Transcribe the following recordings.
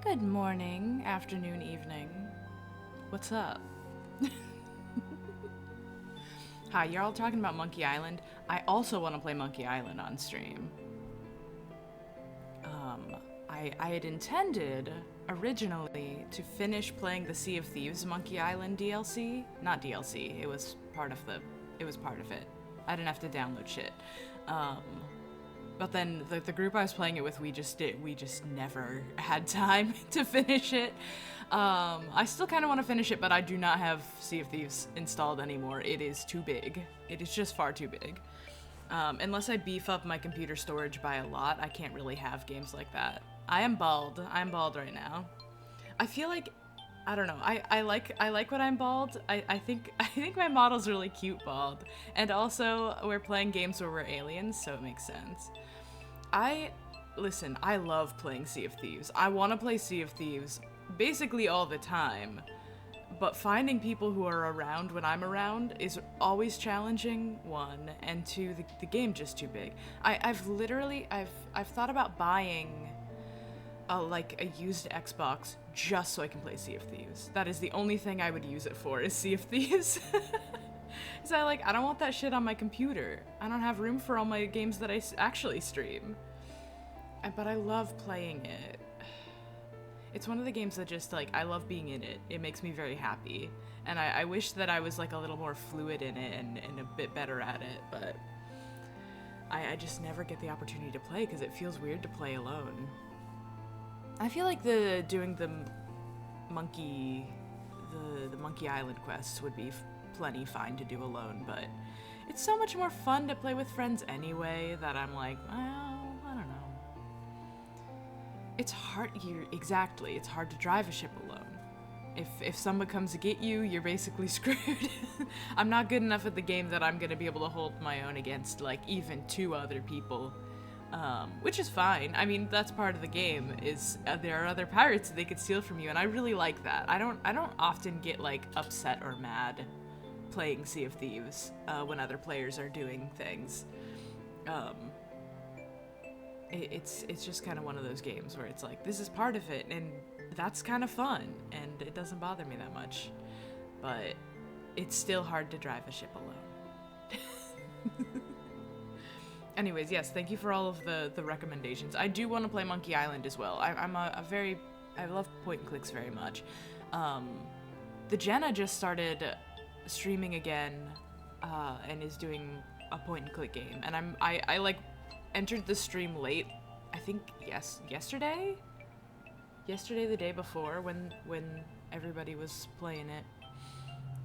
Good morning, afternoon, evening. What's up? Hi, you're all talking about Monkey Island. I also want to play Monkey Island on stream. I had intended originally to finish playing the Sea of Thieves Monkey Island DLC. Not DLC, it was part of it. I didn't have to download shit. But then the group I was playing it with, we just never had time to finish it. I still kind of want to finish it, but I do not have Sea of Thieves installed anymore. It is too big. It is just far too big. Unless I beef up my computer storage by a lot, I can't really have games like that. I'm bald right now. I feel like, I don't know, I like when I'm bald. I think my model's really cute bald. And also, we're playing games where we're aliens, so it makes sense. Listen, I love playing Sea of Thieves. I want to play Sea of Thieves basically all the time. But finding people who are around when I'm around is always challenging, one, and two, the game just too big. I've thought about buying a used Xbox just so I can play Sea of Thieves. That is the only thing I would use it for, is Sea of Thieves. Cause I don't want that shit on my computer. I don't have room for all my games that I actually stream. But I love playing it. It's one of the games that just, I love being in it. It makes me very happy. And I wish that I was, a little more fluid in it and a bit better at it, but I just never get the opportunity to play because it feels weird to play alone. I feel like doing the Monkey Island quests would be plenty fine to do alone, but it's so much more fun to play with friends anyway that I'm like, well, I don't know. It's hard, it's hard to drive a ship alone. If someone comes to get you, you're basically screwed. I'm not good enough at the game that I'm gonna be able to hold my own against, even two other people. Which is fine. I mean, that's part of the game, is there are other pirates that they could steal from you, and I really like that. I don't often get, upset or mad playing Sea of Thieves, when other players are doing things. It's just kind of one of those games where it's this is part of it, and that's kind of fun, and it doesn't bother me that much. But it's still hard to drive a ship alone. Anyways, yes, thank you for all of the recommendations. I do want to play Monkey Island as well. I love point and clicks very much. The Jenna just started streaming again, and is doing a point and click game, and I entered the stream late. I think yesterday, the day before, when everybody was playing it.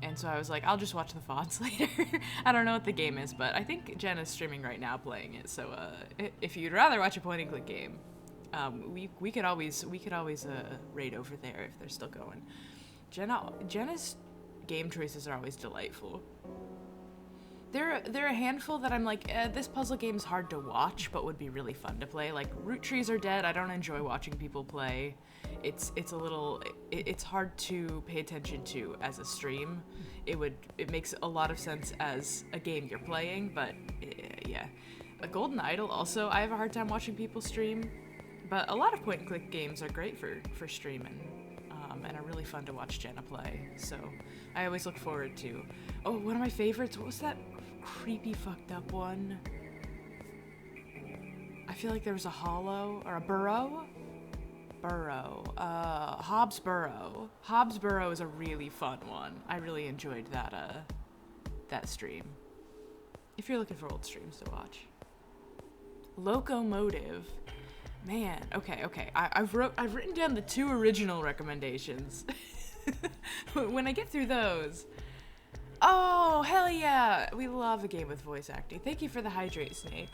And so I was like, I'll just watch the VODs later. I don't know what the game is, but I think Jenna's streaming right now playing it. So if you'd rather watch a point and click game, we could always raid over there if they're still going. Jenna's game choices are always delightful. There are a handful that I'm like, this puzzle game's hard to watch, but would be really fun to play. Like Root Trees Are Dead. I don't enjoy watching people play. It's hard to pay attention to as a stream. It makes a lot of sense as a game you're playing, but yeah. A Golden Idol also, I have a hard time watching people stream, but a lot of point and click games are great for streaming, and are really fun to watch Jenna play. So I always look forward to. Oh, one of my favorites. What was that creepy fucked up one? I feel like there was a hollow or a burrow. Hobbs Burrow. Hobbs Burrow is a really fun one. I really enjoyed that stream. If you're looking for old streams to watch. Locomotive. Man, okay. I've written down the 2 original recommendations. When I get through those. Oh, hell yeah! We love a game with voice acting. Thank you for the hydrate, Snake.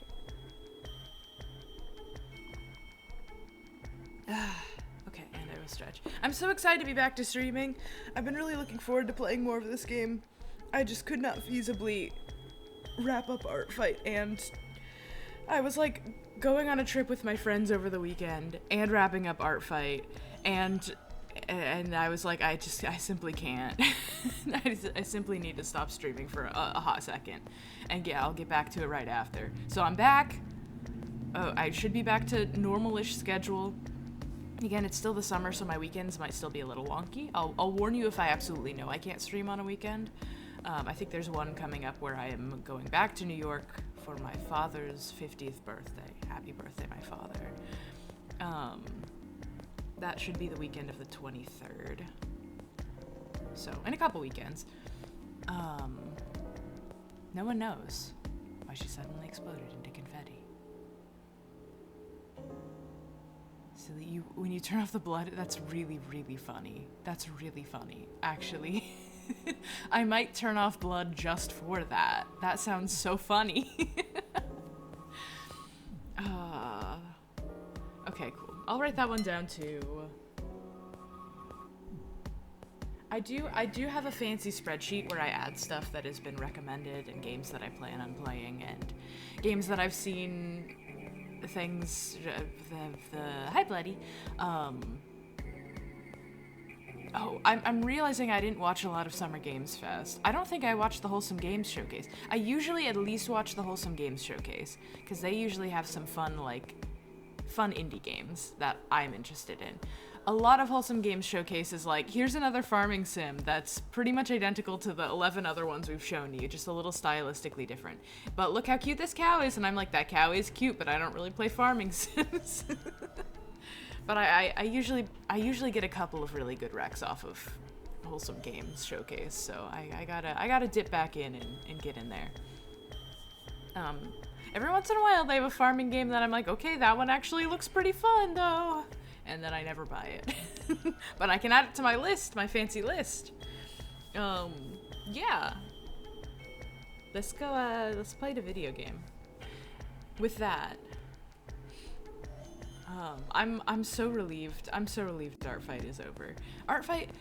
Okay, and I will stretch. I'm so excited to be back to streaming. I've been really looking forward to playing more of this game. I just could not feasibly wrap up Art Fight, and I was going on a trip with my friends over the weekend and wrapping up Art Fight, and I was like, I simply can't. I simply need to stop streaming for a hot second, and yeah, I'll get back to it right after. So I'm back. I should be back to normal-ish schedule. Again, it's still the summer, so my weekends might still be a little wonky. I'll warn you if I absolutely know I can't stream on a weekend. I think there's one coming up where I am going back to New York for my father's 50th birthday. Happy birthday, my father. That should be the weekend of the 23rd. So, in a couple weekends. No one knows why she suddenly exploded into confetti. So when you turn off the blood, that's really, really funny. That's really funny, actually. I might turn off blood just for that. That sounds so funny. Okay, cool. I'll write that one down too. I do have a fancy spreadsheet where I add stuff that has been recommended and games that I plan on playing and games that I've seen things, hi Bloody. I'm realizing I didn't watch a lot of Summer Games Fest. I don't think I watched the Wholesome Games Showcase. I usually at least watch the Wholesome Games Showcase, because they usually have some fun indie games that I'm interested in. A lot of Wholesome Games Showcase is like, here's another farming sim that's pretty much identical to the 11 other ones we've shown you, just a little stylistically different. But look how cute this cow is, and I'm like, that cow is cute, but I don't really play farming sims. But I usually get a couple of really good recs off of Wholesome Games Showcase, so I gotta dip back in and get in there. Every once in a while they have a farming game that I'm like, okay, that one actually looks pretty fun though. And then I never buy it. But I can add it to my list, my fancy list. Yeah. Let's go, let's play the video game. With that, I'm so relieved. I'm so relieved Art Fight is over. Art Fight,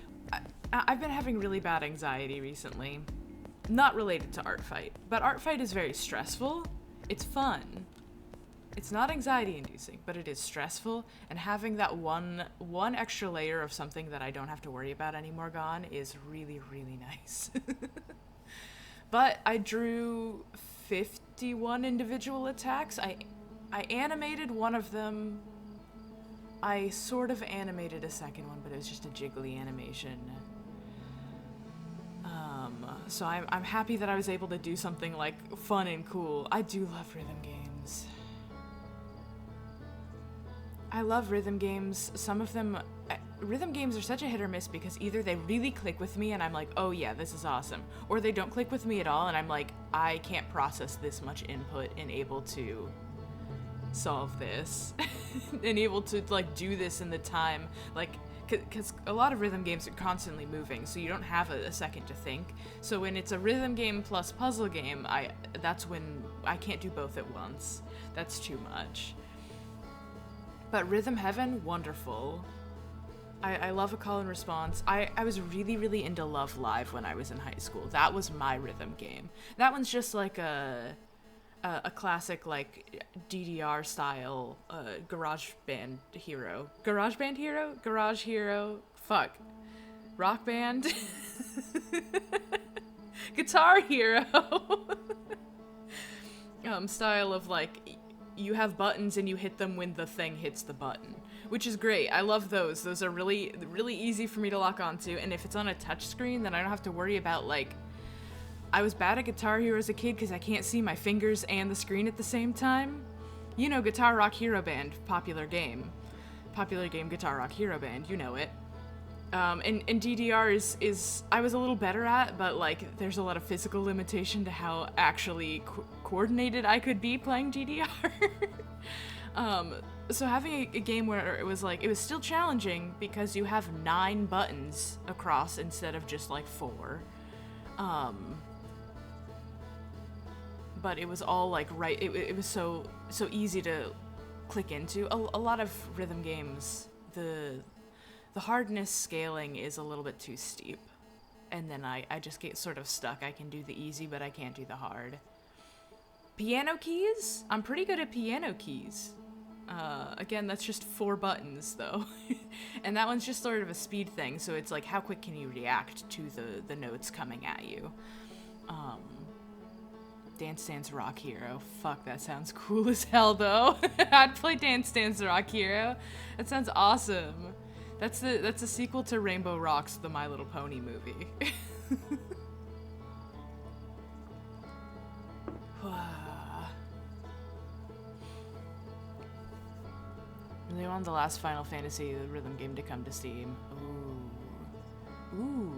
I've been having really bad anxiety recently. Not related to Art Fight, but Art Fight is very stressful. It's fun. It's not anxiety-inducing, but it is stressful, and having that one extra layer of something that I don't have to worry about anymore gone is really, really nice. But I drew 51 individual attacks. I animated one of them. I sort of animated a second one, but it was just a jiggly animation. So I'm happy that I was able to do something like fun and cool. I do love rhythm games. I love rhythm games. Some of them, rhythm games are such a hit or miss because either they really click with me and I'm like, oh yeah, this is awesome, or they don't click with me at all and I'm like, I can't process this much input and able to solve this and able to like do this in the time, like, because a lot of rhythm games are constantly moving, so you don't have a second to think. So when it's a rhythm game plus puzzle game, that's when I can't do both at once. That's too much. But Rhythm Heaven, wonderful. I love a call and response. I was really, really into Love Live when I was in high school. That was my rhythm game. That one's just like a classic, like, DDR style garage band hero. Garage band hero? Garage hero? Fuck. Rock band? Guitar hero! Style of, like, you have buttons and you hit them when the thing hits the button, which is great. I love those. Those are really, really easy for me to lock onto, and if it's on a touch screen, then I don't have to worry about, like, I was bad at Guitar Hero as a kid because I can't see my fingers and the screen at the same time. You know, Guitar Rock Hero Band, popular game. Popular game, Guitar Rock Hero Band, you know it. And DDR is I was a little better at, but like there's a lot of physical limitation to how actually coordinated I could be playing DDR. So having a game where it was still challenging because you have 9 buttons across instead of just like 4. But it was all like right. It was so easy to click into. A lot of rhythm games, the hardness scaling is a little bit too steep, and then I just get sort of stuck. I can do the easy, but I can't do the hard. Piano keys? I'm pretty good at piano keys. Again, that's just 4 buttons though, and that one's just sort of a speed thing. So it's like, how quick can you react to the notes coming at you? Dance Dance Rock Hero. Fuck, that sounds cool as hell, though. I'd play Dance Dance Rock Hero. That sounds awesome. That's a sequel to Rainbow Rocks, the My Little Pony movie. Really wanted the last Final Fantasy, the rhythm game, to come to Steam. Ooh.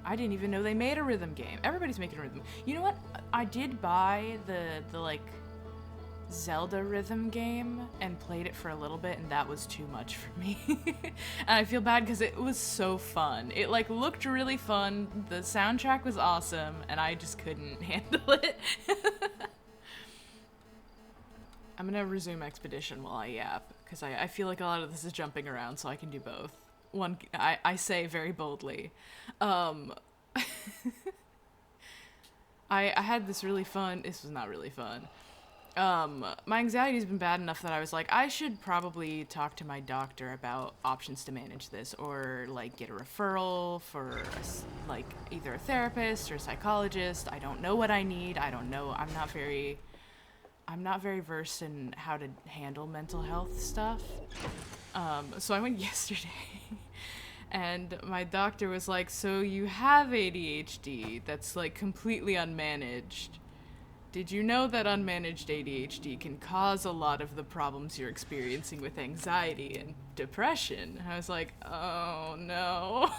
I didn't even know they made a rhythm game. Everybody's making a rhythm. You know what? I did buy the like Zelda rhythm game and played it for a little bit, and that was too much for me. And I feel bad because it was so fun. It like looked really fun. The soundtrack was awesome, and I just couldn't handle it. I'm gonna resume Expedition while I yap, because I feel like a lot of this is jumping around, so I can do both. I say very boldly. I had this really fun, this was not really fun. My anxiety's been bad enough that I was like, I should probably talk to my doctor about options to manage this, or like get a referral for like either a therapist or a psychologist. I don't know what I need. I don't know. I'm not very versed in how to handle mental health stuff. So I went yesterday, and my doctor was like, so you have ADHD that's like completely unmanaged. Did you know that unmanaged ADHD can cause a lot of the problems you're experiencing with anxiety and depression? And I was like, oh no.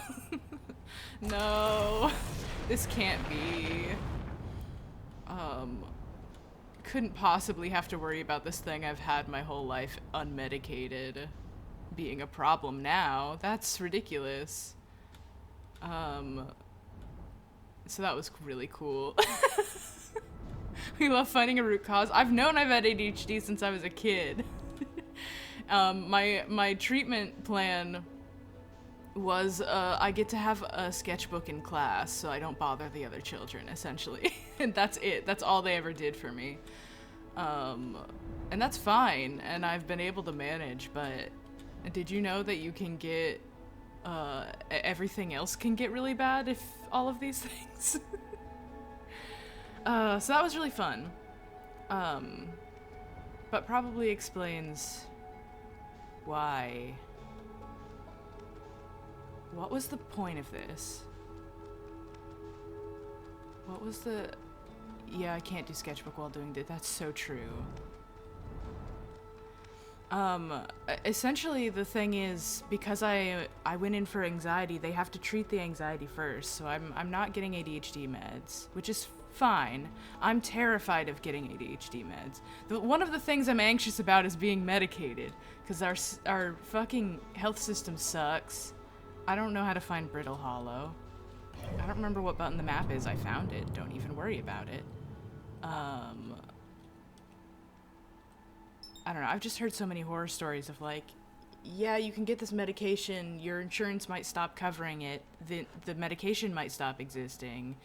No, this can't be. Couldn't possibly have to worry about this thing I've had my whole life unmedicated being a problem now. That's ridiculous. So that was really cool. We love finding a root cause. I've known I've had ADHD since I was a kid. My treatment plan was I get to have a sketchbook in class so I don't bother the other children, essentially. And that's it. That's all they ever did for me. And that's fine, and I've been able to manage, but did you know that you can get, everything else can get really bad if all of these things? So that was really fun. But probably explains why. What was the point of this? What was the... Yeah, I can't do sketchbook while doing that. That's so true. Essentially the thing is, because I went in for anxiety, they have to treat the anxiety first, so I'm not getting ADHD meds, which is fine. I'm terrified of getting ADHD meds. One of the things I'm anxious about is being medicated, because our fucking health system sucks. I don't know how to find Brittle Hollow. I don't remember what button the map is. I found it. Don't even worry about it. I don't know. I've just heard so many horror stories of like, yeah, you can get this medication, your insurance might stop covering it, the medication might stop existing,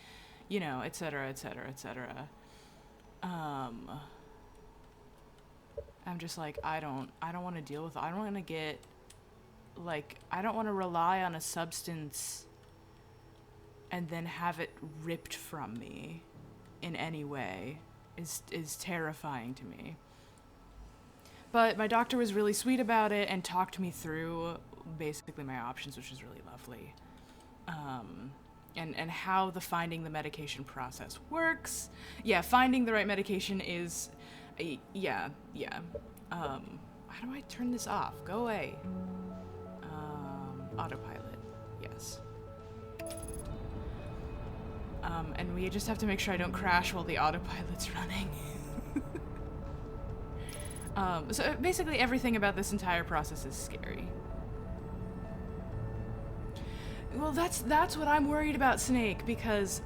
you know, et cetera, et cetera, et cetera. I'm just like, I don't want to deal with it. I don't want to get, like, I don't want to rely on a substance and then have it ripped from me in any way is terrifying to me. But my doctor was really sweet about it and talked me through basically my options, which was really lovely. And how finding the medication process works. Yeah, finding the right medication is, yeah. How do I turn this off? Go away. Autopilot, yes. And we just have to make sure I don't crash while the autopilot's running. So basically everything about this entire process is scary. Well, that's what I'm worried about, Snake, because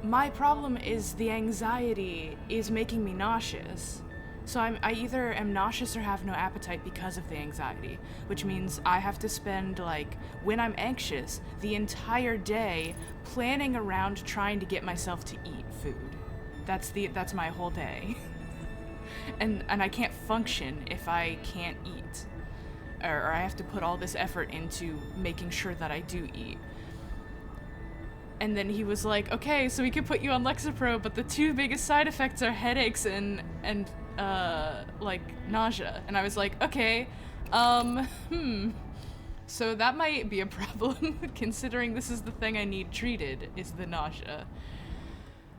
my problem is the anxiety is making me nauseous. So I either am nauseous or have no appetite because of the anxiety, which means I have to spend, like, when I'm anxious, the entire day planning around trying to get myself to eat food. That's my whole day. And I can't function if I can't eat. Or I have to put all this effort into making sure that I do eat. And then he was like, okay, so we can put you on Lexapro, but the two biggest side effects are headaches and like, nausea. And I was like, okay, so that might be a problem, considering this is the thing I need treated, is the nausea.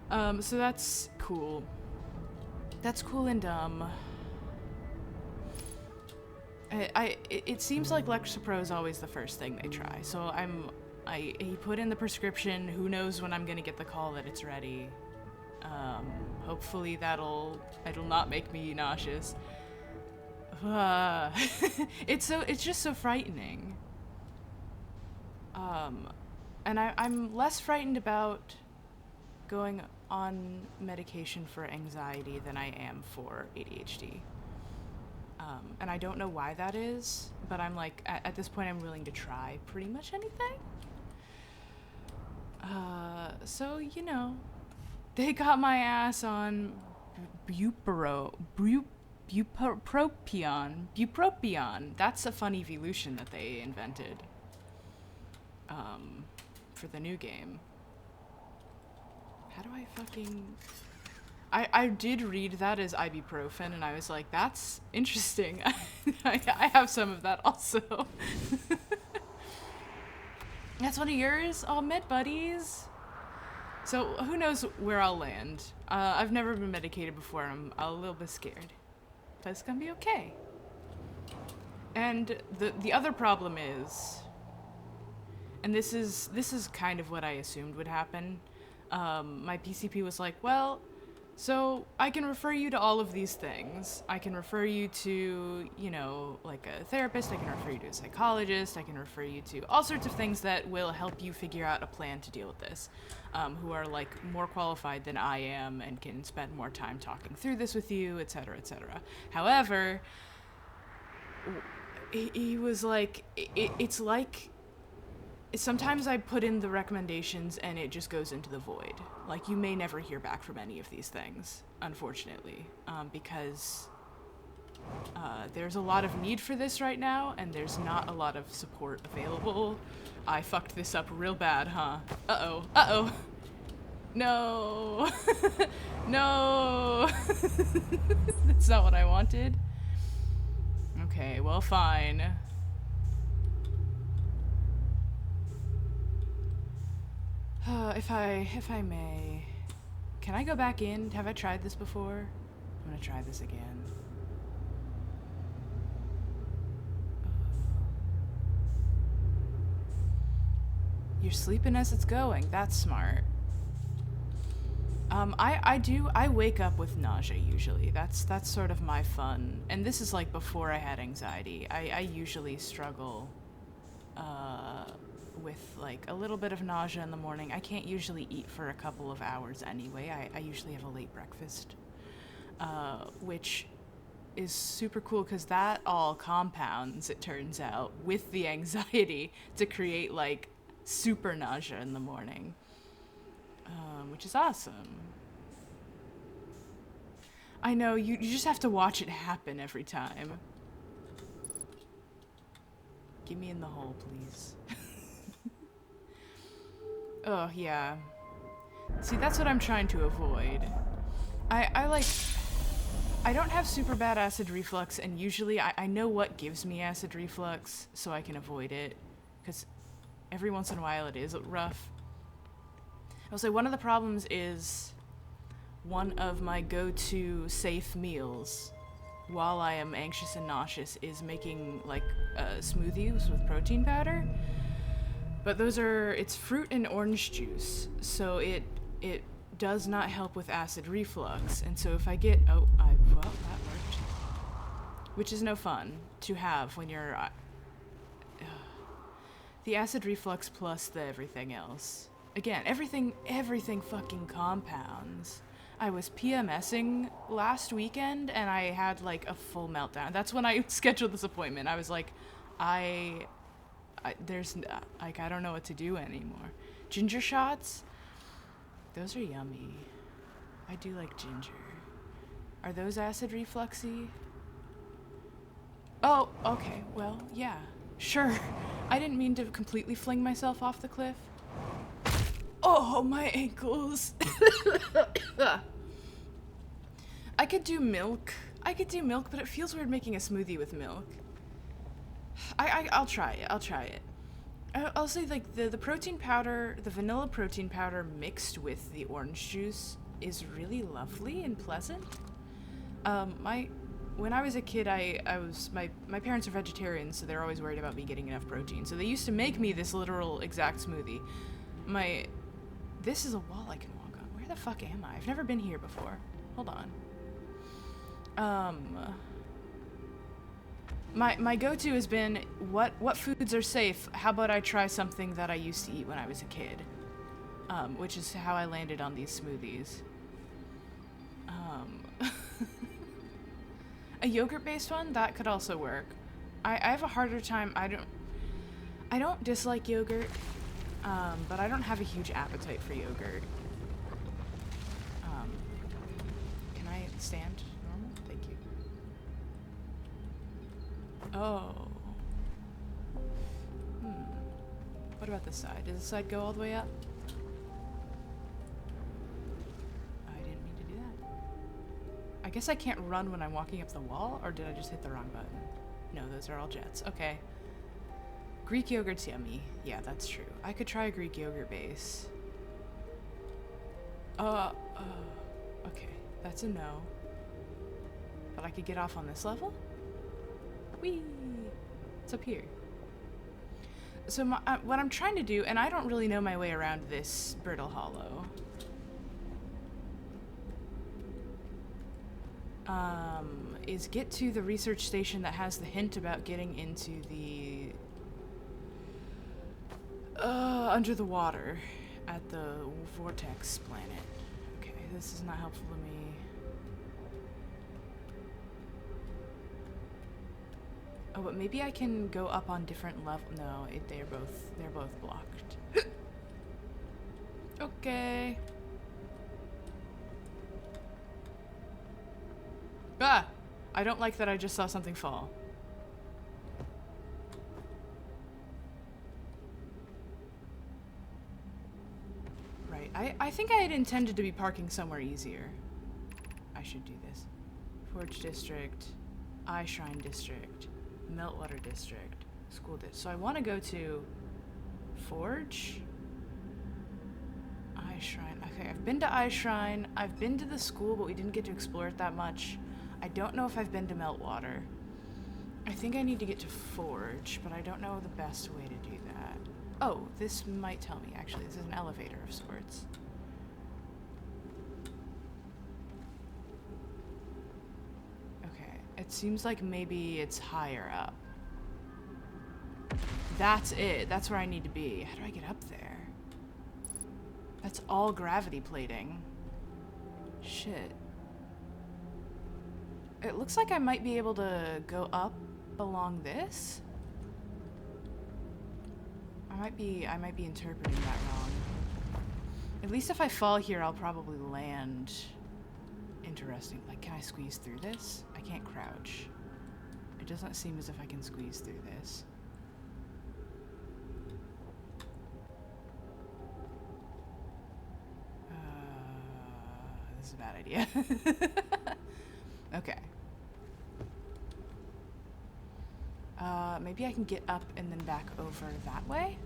So that's cool. That's cool and it seems like Lexapro is always the first thing they try, so he put in the prescription. Who knows when I'm gonna get the call that it's ready. Hopefully it'll not make me nauseous. It's just so frightening. And I'm less frightened about going on medication for anxiety than I am for ADHD. And I don't know why that is, but I'm like, at this point I'm willing to try pretty much anything. So, you know, they got my ass on bupropion. That's a fun evolution that they invented, for the new game. How do I fucking... I did read that as ibuprofen, and I was like, that's interesting. I have some of that also. That's one of yours? Oh, med buddies. So, who knows where I'll land. I've never been medicated before, and I'm a little bit scared. But it's gonna be okay. And the other problem is, and this is kind of what I assumed would happen. My PCP was like, well, so I can refer you to all of these things. I can refer you to, you know, like a therapist. I can refer you to a psychologist. I can refer you to all sorts of things that will help you figure out a plan to deal with this, who are like more qualified than I am and can spend more time talking through this with you, etc., etc. However, he was like, it's like, sometimes I put in the recommendations and it just goes into the void. Like, you may never hear back from any of these things, unfortunately, because there's a lot of need for this right now, and there's not a lot of support available. I fucked this up real bad, huh? Uh-oh. Uh-oh. No. No. That's not what I wanted. Okay, well, fine. If I may, can I go back in? Have I tried this before? I'm gonna try this again. You're sleeping as it's going. That's smart. I wake up with nausea usually. That's sort of my fun. And this is like before I had anxiety. I usually struggle with like a little bit of nausea in the morning. I can't usually eat for a couple of hours anyway. I usually have a late breakfast, which is super cool because that all compounds, it turns out, with the anxiety to create like super nausea in the morning, which is awesome. I know, you just have to watch it happen every time. Get me in the hole, please. Oh, yeah. See, that's what I'm trying to avoid. I don't have super bad acid reflux, and usually I know what gives me acid reflux, so I can avoid it, because every once in a while it is rough. I'll say one of the problems is one of my go-to safe meals while I am anxious and nauseous is making like smoothies with protein powder. But it's fruit and orange juice, so it does not help with acid reflux. And so if I get, well, that worked. Which is no fun to have when you're, the acid reflux plus the everything else. Again, everything fucking compounds. I was PMSing last weekend and I had like a full meltdown. That's when I scheduled this appointment. I was like, I don't know what to do anymore. Ginger shots? Those are yummy. I do like ginger. Are those acid refluxy? Oh, okay. Well, yeah. Sure. I didn't mean to completely fling myself off the cliff. Oh, my ankles. I could do milk. But it feels weird making a smoothie with milk. I'll try it. I'll say, like, the protein powder, the vanilla protein powder mixed with the orange juice is really lovely and pleasant. When I was a kid, my parents are vegetarians, so they're always worried about me getting enough protein. So they used to make me this literal exact smoothie. This is a wall I can walk on. Where the fuck am I? I've never been here before. Hold on. My go-to has been, what foods are safe? How about I try something that I used to eat when I was a kid? Which is how I landed on these smoothies. A yogurt-based one? That could also work. I have a harder time, I don't dislike yogurt, but I don't have a huge appetite for yogurt. Can I stand normal? Thank you. Oh. What about this side? Does this side go all the way up? I didn't mean to do that. I guess I can't run when I'm walking up the wall, or did I just hit the wrong button? No, those are all jets. Okay. Greek yogurt's yummy. Yeah, that's true. I could try a Greek yogurt base. Okay. That's a no. But I could get off on this level? Whee! It's up here. So what I'm trying to do, and I don't really know my way around this brittle hollow. Is get to the research station that has the hint about getting into the under the water at the vortex planet. Okay, this is not helpful to me. Oh, but maybe I can go up on different levels. No, they're both blocked. Okay. Ah! I don't like that I just saw something fall. Right. I think I had intended to be parking somewhere easier. I should do this. Forge District, Eye Shrine District, Meltwater District, School District. So I want to go to Forge, Eye Shrine. Okay, I've been to Eye Shrine. I've been to the school, but we didn't get to explore it that much. I don't know if I've been to Meltwater. I think I need to get to Forge, but I don't know the best way to do that. Oh, this might tell me, actually. This is an elevator of sorts. Okay, it seems like maybe it's higher up. That's it. That's where I need to be. How do I get up there? That's all gravity plating. Shit. It looks like I might be able to go up along this. I might be interpreting that wrong. At least if I fall here, I'll probably land interesting. Like, can I squeeze through this? I can't crouch. It doesn't seem as if I can squeeze through this. This is a bad idea. Okay. Maybe I can get up and then back over that way?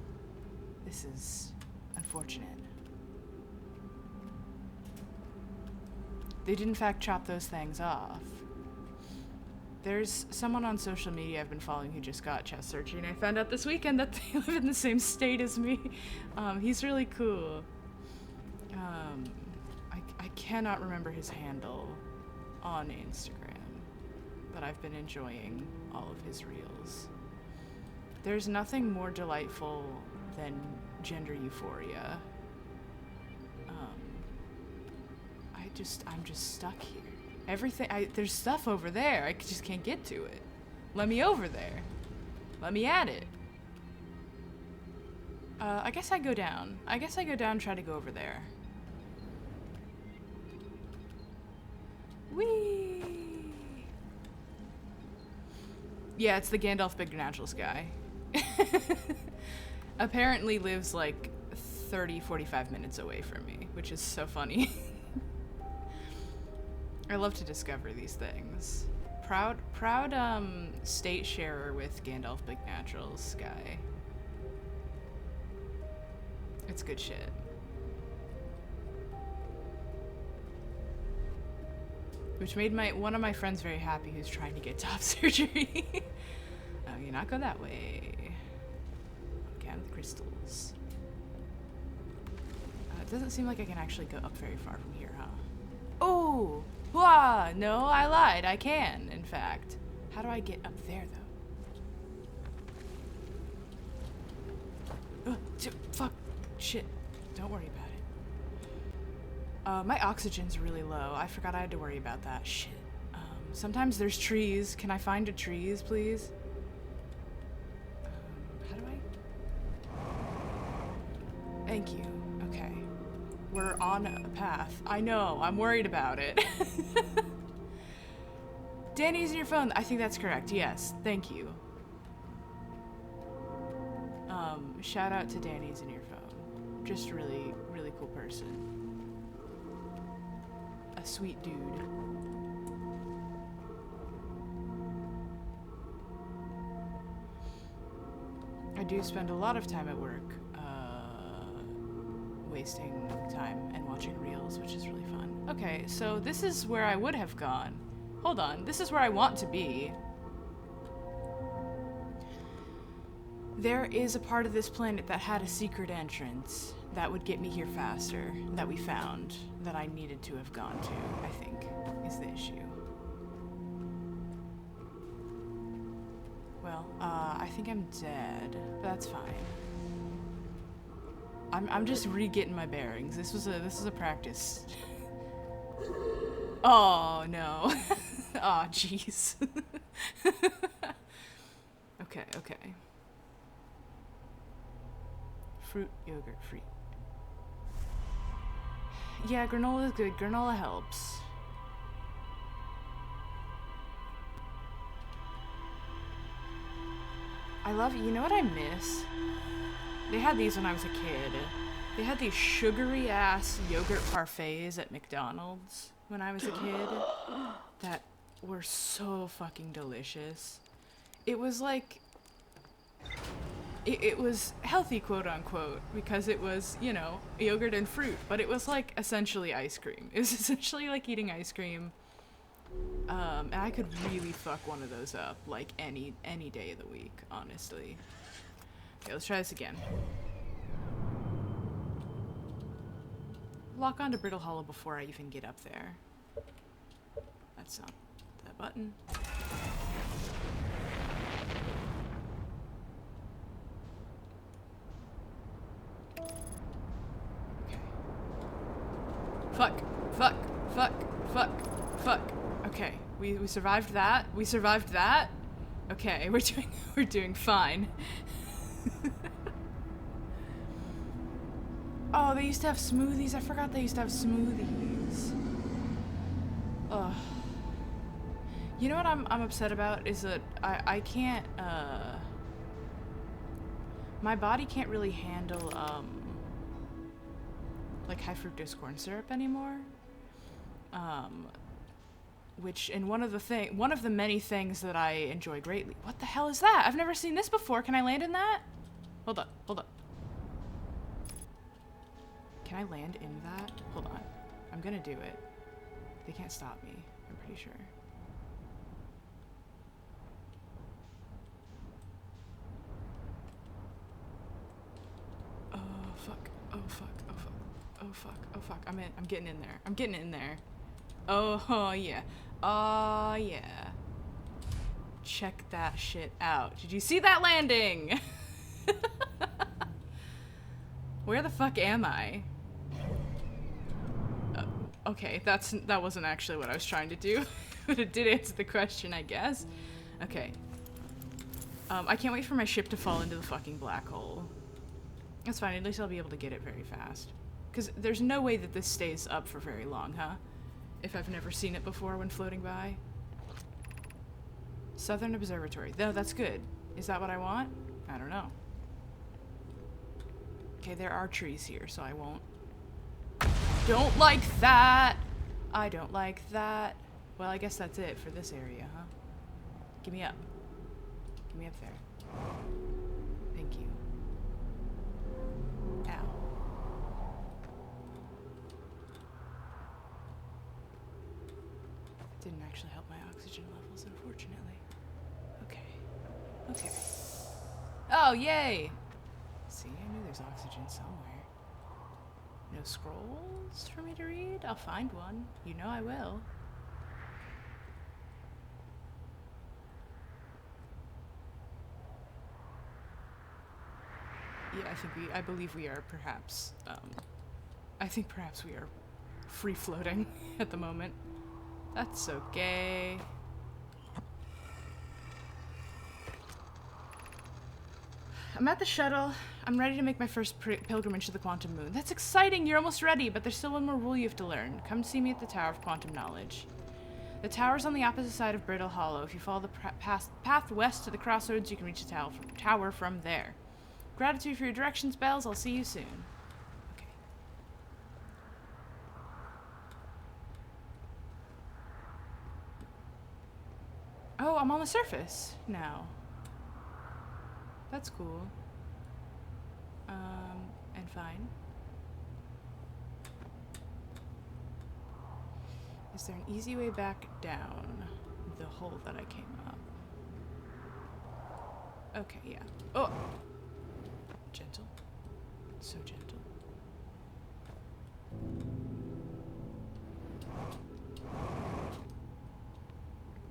This is unfortunate. They did in fact chop those things off. There's someone on social media I've been following who just got chest surgery, and I found out this weekend that they live in the same state as me. He's really cool. I cannot remember his handle on Instagram, but I've been enjoying all of his reels. There's nothing more delightful than gender euphoria. I'm just stuck here. Everything, there's stuff over there, I just can't get to it. Let me over there. Let me at it. I guess I go down. Try to go over there. Whee! Yeah, it's the Gandalf Big Naturals guy. Apparently lives like 30, 45 minutes away from me, which is so funny. I love to discover these things. Proud state sharer with Gandalf Big Naturals guy. It's good shit. Which made one of my friends very happy who's trying to get top surgery. Oh, you not go that way. Can with crystals. It doesn't seem like I can actually go up very far from here, huh? Oh! Wah! No, I lied. I can, in fact. How do I get up there, though? Fuck. Shit. Don't worry about it. My oxygen's really low. I forgot I had to worry about that. Shit. Sometimes there's trees. Can I find a trees, please? How do I? Thank you. Okay. We're on a path. I know. I'm worried about it. Danny's in your phone. I think that's correct. Yes. Thank you. Shout out to Danny's in your phone. Just a really, really cool person. A sweet dude. I do spend a lot of time at work, wasting time and watching reels, which is really fun. Okay, so this is where I would have gone. Hold on, this is where I want to be. There is a part of this planet that had a secret entrance that would get me here faster, that we found, that I needed to have gone to, I think, is the issue. Well, I think I'm dead, but that's fine. I'm just re-getting my bearings. This was a practice. Oh no. Oh jeez. Okay. Fruit, yogurt, free. Yeah, granola is good. Granola helps. You know what I miss? They had these when I was a kid. They had these sugary ass yogurt parfaits at McDonald's when I was a kid that were so fucking delicious. It was like, it was healthy, quote unquote, because it was, you know, yogurt and fruit, but it was like essentially ice cream. It was essentially like eating ice cream. And I could really fuck one of those up like any day of the week, honestly. Okay, let's try this again. Lock onto Brittle Hollow before I even get up there. That's not that button. Okay. Fuck. Okay, we survived that. We survived that. Okay, we're doing fine. Oh, they used to have smoothies. I forgot they used to have smoothies. Ugh. You know what I'm upset about is that I can't, my body can't really handle, like high fructose corn syrup anymore. Which, and one of the many things that I enjoy greatly. What the hell is that? I've never seen this before. Can I land in that? Hold up. Can I land in that? Hold on. I'm gonna do it. They can't stop me, I'm pretty sure. Oh fuck. I'm getting in there. Oh yeah. Oh yeah. Check that shit out. Did you see that landing? Where the fuck am I? Okay, that wasn't actually what I was trying to do, but it did answer the question, I guess. Okay. I can't wait for my ship to fall into the fucking black hole. That's fine, at least I'll be able to get it very fast. Because there's no way that this stays up for very long, huh? If I've never seen it before when floating by. Southern Observatory. No, that's good. Is that what I want? I don't know. Okay, there are trees here, so I won't. Don't like that! I don't like that. Well, I guess that's it for this area, huh? Give me up. Give me up there. Thank you. Ow. Didn't actually help my oxygen levels, unfortunately. Okay. Okay. Oh, yay! See, I knew there's oxygen somewhere. No scrolls for me to read? I'll find one. You know I will. Yeah, I believe we are perhaps, I think perhaps we are free-floating at the moment. That's okay. I'm at the shuttle. I'm ready to make my first pilgrimage to the Quantum Moon. That's exciting! You're almost ready, but there's still one more rule you have to learn. Come see me at the Tower of Quantum Knowledge. The tower's on the opposite side of Brittle Hollow. If you follow the path west to the crossroads, you can reach the tower from there. Gratitude for your directions, Bells. I'll see you soon. Okay. Oh, I'm on the surface now. That's cool. And fine. Is there an easy way back down the hole that I came up? Okay, yeah. Oh! Gentle. So gentle.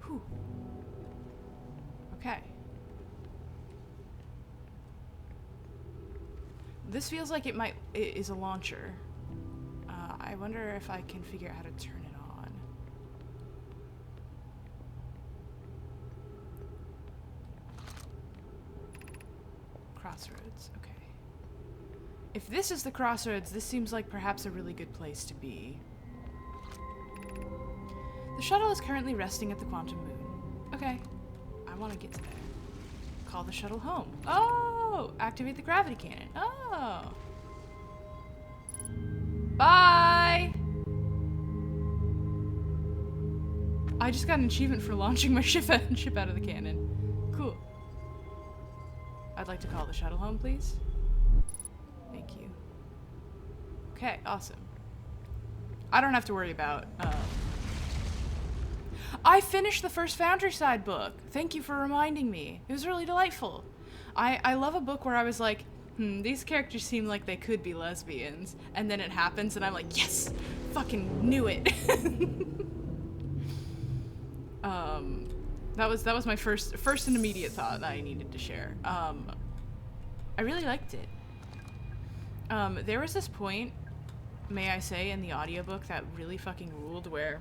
Whew. Okay. This feels like it is a launcher. I wonder if I can figure out how to turn it on. Crossroads, okay. If this is the crossroads, this seems like perhaps a really good place to be. The shuttle is currently resting at the Quantum Moon. Okay, I want to get to there. Call the shuttle home. Oh! Activate the gravity cannon. Oh! Bye! I just got an achievement for launching my ship out of the cannon. Cool. I'd like to call the shuttle home, please. Thank you. Okay, awesome. I don't have to worry about, I finished the first Foundryside book. Thank you for reminding me. It was really delightful. I love a book where I was like, these characters seem like they could be lesbians. And then it happens and I'm like, yes! Fucking knew it! That was my first and immediate thought that I needed to share. I really liked it. There was this point, may I say, in the audiobook that really fucking ruled where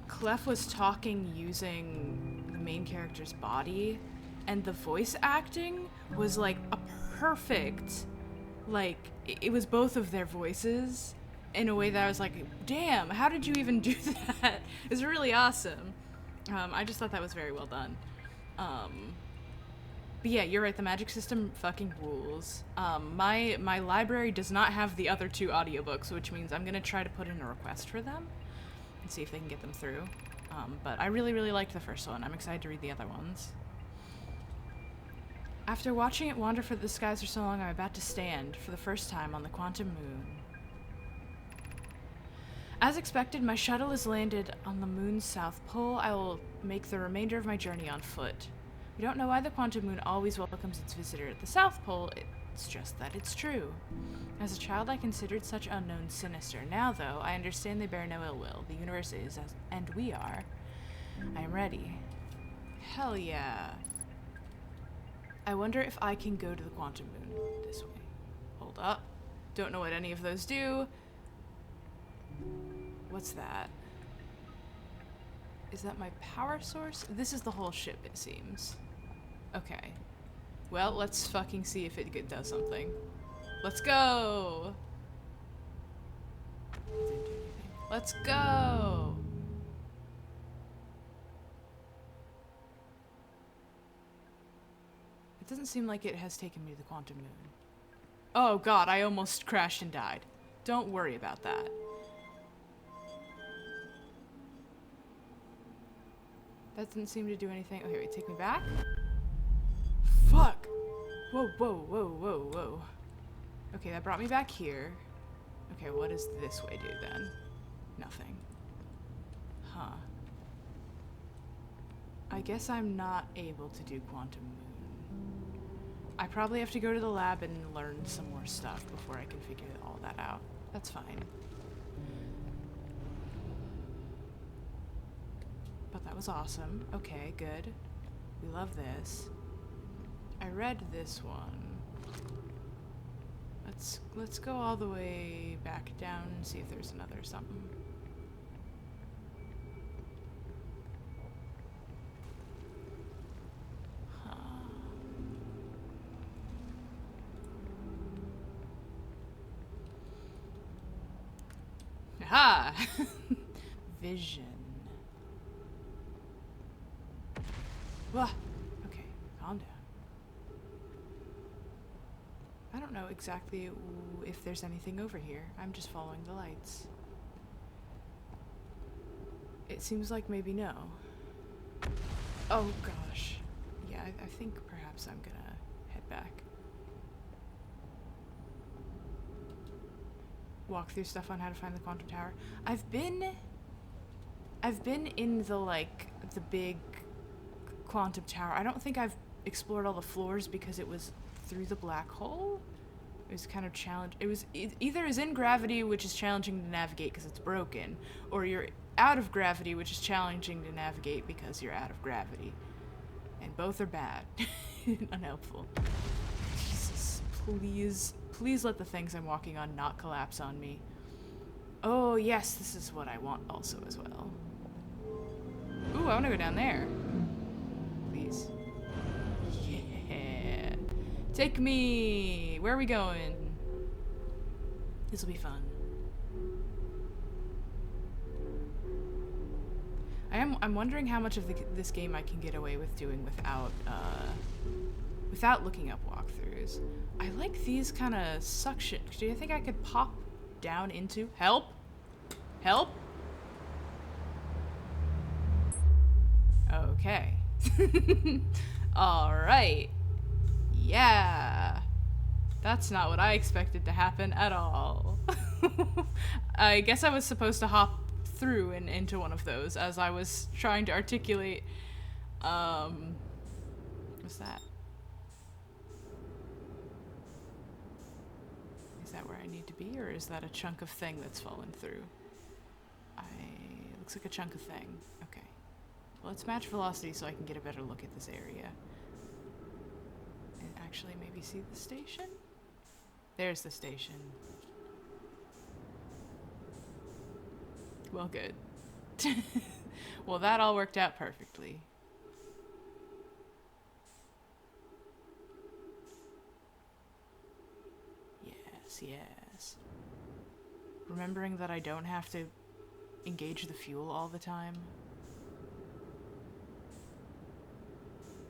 Clef was talking using the main character's body, and the voice acting was like a perfect, like, it was both of their voices in a way that I was like, damn, how did you even do that? It's really awesome. I just thought that was very well done. But yeah, you're right, the magic system fucking rules. My library does not have the other two audiobooks, which means I'm gonna try to put in a request for them and see if they can get them through. But I really, really liked the first one. I'm excited to read the other ones. After watching it wander for the skies for so long, I'm about to stand, for the first time, on the Quantum Moon. As expected, my shuttle has landed on the moon's south pole. I will make the remainder of my journey on foot. We don't know why the Quantum Moon always welcomes its visitor at the South Pole, it's just that it's true. As a child, I considered such unknowns sinister. Now, though, I understand they bear no ill will. The universe is, and we are. I am ready. Hell yeah. I wonder if I can go to the Quantum Moon this way. Hold up. Don't know what any of those do. What's that? Is that my power source? This is the whole ship, it seems. Okay. Well, let's fucking see if it does something. Let's go! It didn't do anything. Let's go! It doesn't seem like it has taken me to the Quantum Moon. Oh god, I almost crashed and died. Don't worry about that. That didn't seem to do anything. Okay, wait, take me back. Fuck! Whoa, whoa, whoa, whoa, whoa. Okay, that brought me back here. Okay, what does this way do then? Nothing. Huh. I guess I'm not able to do Quantum Moon. I probably have to go to the lab and learn some more stuff before I can figure all that out. That's fine. But that was awesome. Okay, good. We love this. I read this one. Let's go all the way back down and see if there's another something. Huh. Aha! Vision. Wah. Okay, calm down. I don't know exactly if there's anything over here. I'm just following the lights. It seems like maybe no. Oh gosh. Yeah, I think perhaps I'm gonna head back. Walk through stuff on how to find the quantum tower. I've been in the, like, the big quantum tower. I don't think I've explored all the floors because it was through the black hole. It was kind of challenge. It was either is in gravity, which is challenging to navigate because it's broken, or you're out of gravity, which is challenging to navigate because you're out of gravity. And both are bad. Unhelpful. Jesus, please let the things I'm walking on not collapse on me. Oh yes, this is what I want also as well. Ooh, I want to go down there. Please. Yeah. Take me! Where are we going? This will be fun. I'm wondering how much of this game I can get away with doing without looking up walkthroughs. I like these kind of suction. Do you think I could pop down into? Help? Help? Okay. Alright. Yeah. That's not what I expected to happen at all. I guess I was supposed to hop through and into one of those as I was trying to articulate, what's that? Is that where I need to be, or is that a chunk of thing that's fallen through? Looks like a chunk of thing. Okay. Well, let's match velocity so I can get a better look at this area. And actually maybe see the station? There's the station. Well, good. Well, that all worked out perfectly. Yes, yes. Remembering that I don't have to engage the fuel all the time.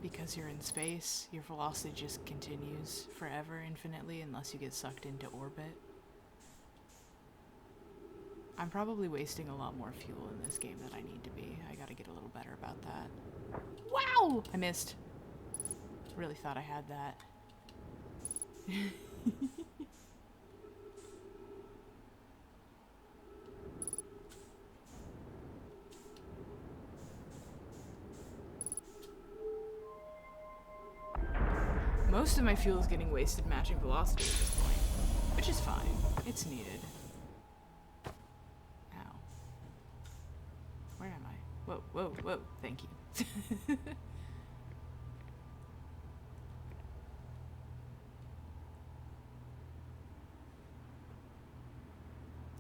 Because you're in space, your velocity just continues forever, infinitely, unless you get sucked into orbit. I'm probably wasting a lot more fuel in this game than I need to be. I gotta get a little better about that. Wow! I missed. Really thought I had that. Most of my fuel is getting wasted matching velocity at this point, which is fine. It's needed. Ow. Where am I? Whoa, whoa, whoa. Thank you.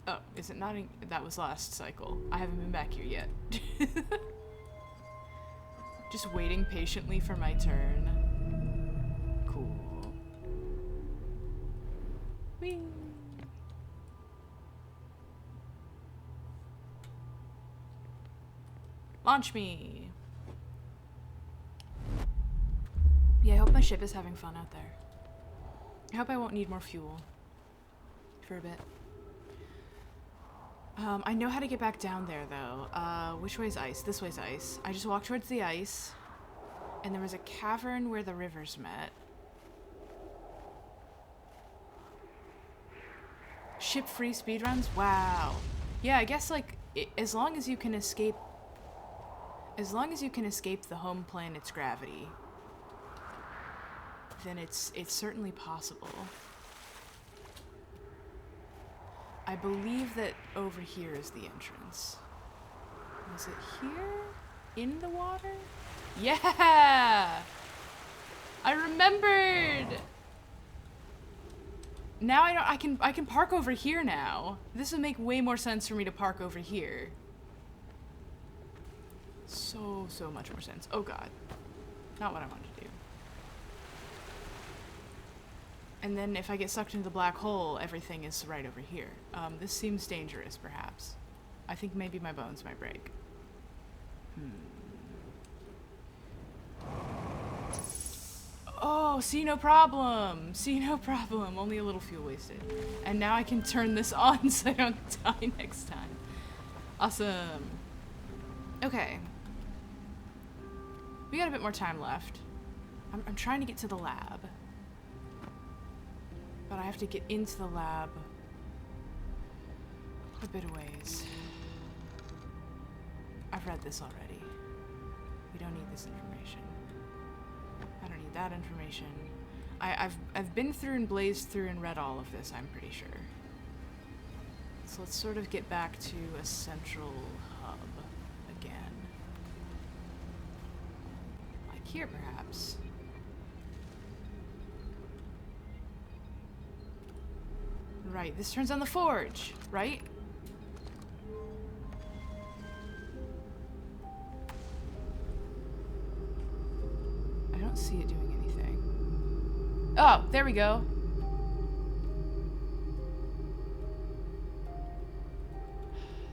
Oh, is it not that was last cycle. I haven't been back here yet. Just waiting patiently for my turn. Cool. Whee! Launch me! Yeah, I hope my ship is having fun out there. I hope I won't need more fuel for a bit. I know how to get back down there, though. Which way's ice? This way's ice. I just walked towards the ice, and there was a cavern where the rivers met. Ship-free speedruns? Wow. Yeah, I guess, like, as long as you can escape... As long as you can escape the home planet's gravity, then it's certainly possible. I believe that over here is the entrance. Was it here? In the water? Yeah! I remembered! Now I can park over here now. This would make way more sense for me to park over here. So much more sense. Oh god. Not what I wanted to do. And then if I get sucked into the black hole, everything is right over here. This seems dangerous, perhaps. I think maybe my bones might break. Oh, see, no problem. See, no problem. Only a little fuel wasted. And now I can turn this on so I don't die next time. Awesome. Okay. We got a bit more time left. I'm trying to get to the lab. But I have to get into the lab a bit of ways. I've read this already. We don't need this information. I don't need that information. I've been through and blazed through and read all of this, I'm pretty sure. So let's sort of get back to a central hub again. Like here, perhaps. Right, this turns on the forge, right? I don't see it doing anything. Oh, there we go.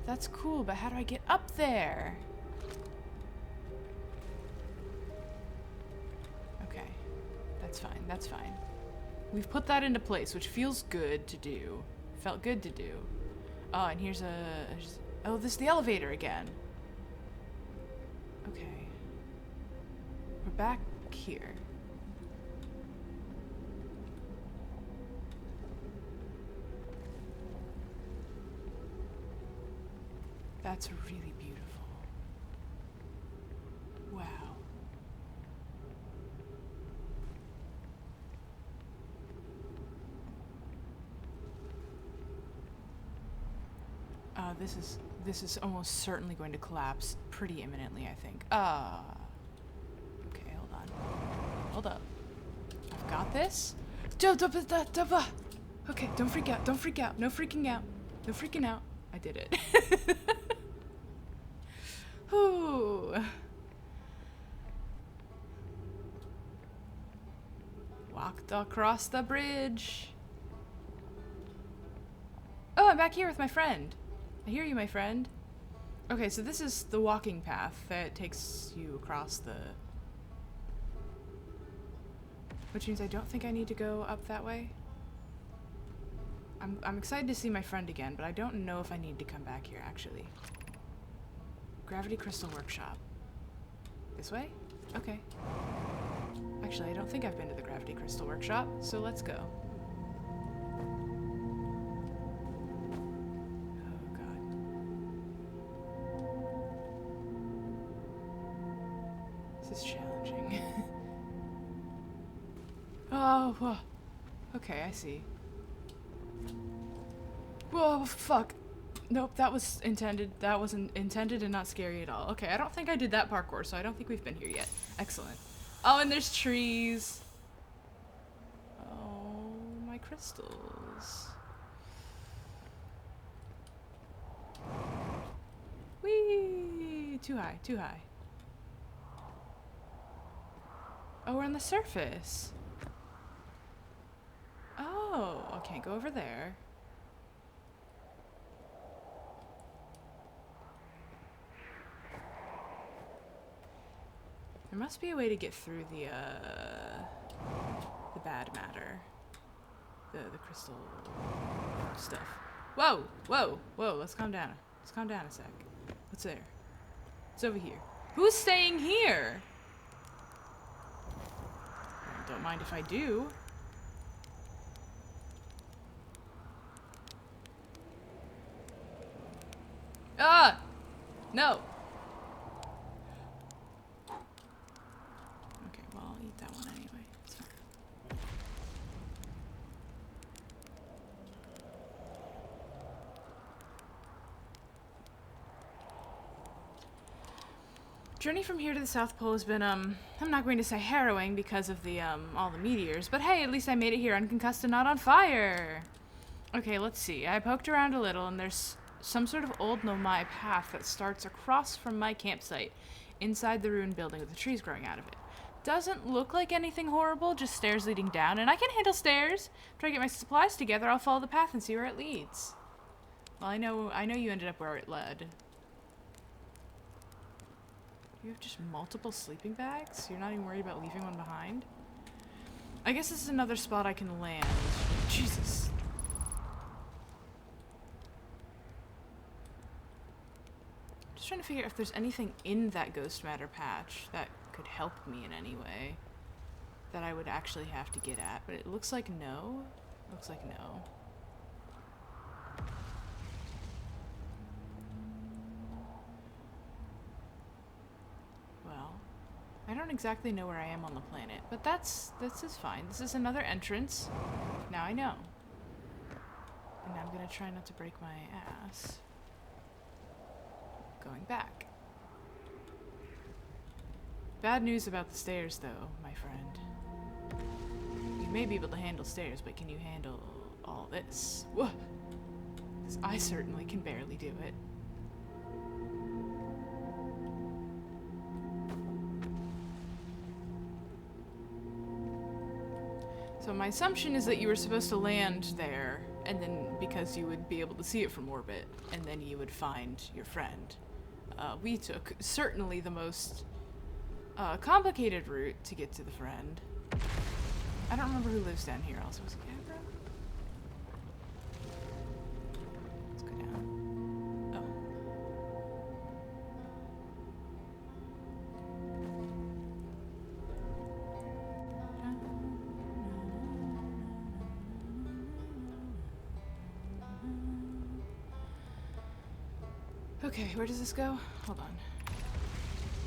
That's cool, but how do I get up there? Okay, that's fine, that's fine. We've put that into place, which feels good to do. Felt good to do. Oh, and here's a... Oh, this is the elevator again. Okay. We're back here. That's really beautiful. Wow. This is almost certainly going to collapse pretty imminently, I think. Okay, hold on. Hold up. I've got this. Okay, don't freak out. Don't freak out. No freaking out. No freaking out. I did it. Ooh. Walked across the bridge. Oh, I'm back here with my friend. I hear you, my friend. Okay, so this is the walking path that takes you across the... Which means I don't think I need to go up that way. I'm excited to see my friend again, but I don't know if I need to come back here, actually. Gravity Crystal Workshop. This way? Okay. Actually, I don't think I've been to the Gravity Crystal Workshop, so let's go. This is challenging. Oh, whoa. Okay, I see. Whoa, fuck. Nope, that was intended. That wasn't intended and not scary at all. Okay, I don't think I did that parkour, so I don't think we've been here yet. Excellent. Oh, and there's trees. Oh, my crystals. Whee! Too high, too high. Oh, we're on the surface. Oh, I can't go over there. There must be a way to get through the bad matter. the crystal stuff. Whoa, whoa, whoa, let's calm down. Let's calm down a sec. What's there? It's over here. Who's staying here? Well, don't mind if I do. Ah! No! Okay, well, I'll eat that one anyway. It's fine. Journey from here to the South Pole has been, I'm not going to say harrowing because of the, all the meteors, but hey, at least I made it here unconcussed and not on fire! Okay, let's see. I poked around a little, and there's some sort of old Nomai path that starts across from my campsite, inside the ruined building with the trees growing out of it. Doesn't look like anything horrible, just stairs leading down, and I can handle stairs! After I get my supplies together, I'll follow the path and see where it leads. Well, I know you ended up where it led. You have just multiple sleeping bags? You're not even worried about leaving one behind? I guess this is another spot I can land. Jesus. Just trying to figure out if there's anything in that ghost matter patch that could help me in any way that I would actually have to get at, but it looks like no. Looks like no. Well, I don't exactly know where I am on the planet, but this is fine. This is another entrance. Now I know. And I'm gonna try not to break my ass. Going back. Bad news about the stairs, though, my friend. You may be able to handle stairs, but can you handle all this? Whoa! Because I certainly can barely do it. So my assumption is that you were supposed to land there, and then because you would be able to see it from orbit, and then you would find your friend. We took certainly the most complicated route to get to the friend. I don't remember who lives down here also. Was it Gabbro? Let's go down. Oh. Okay, where does this go? Hold on.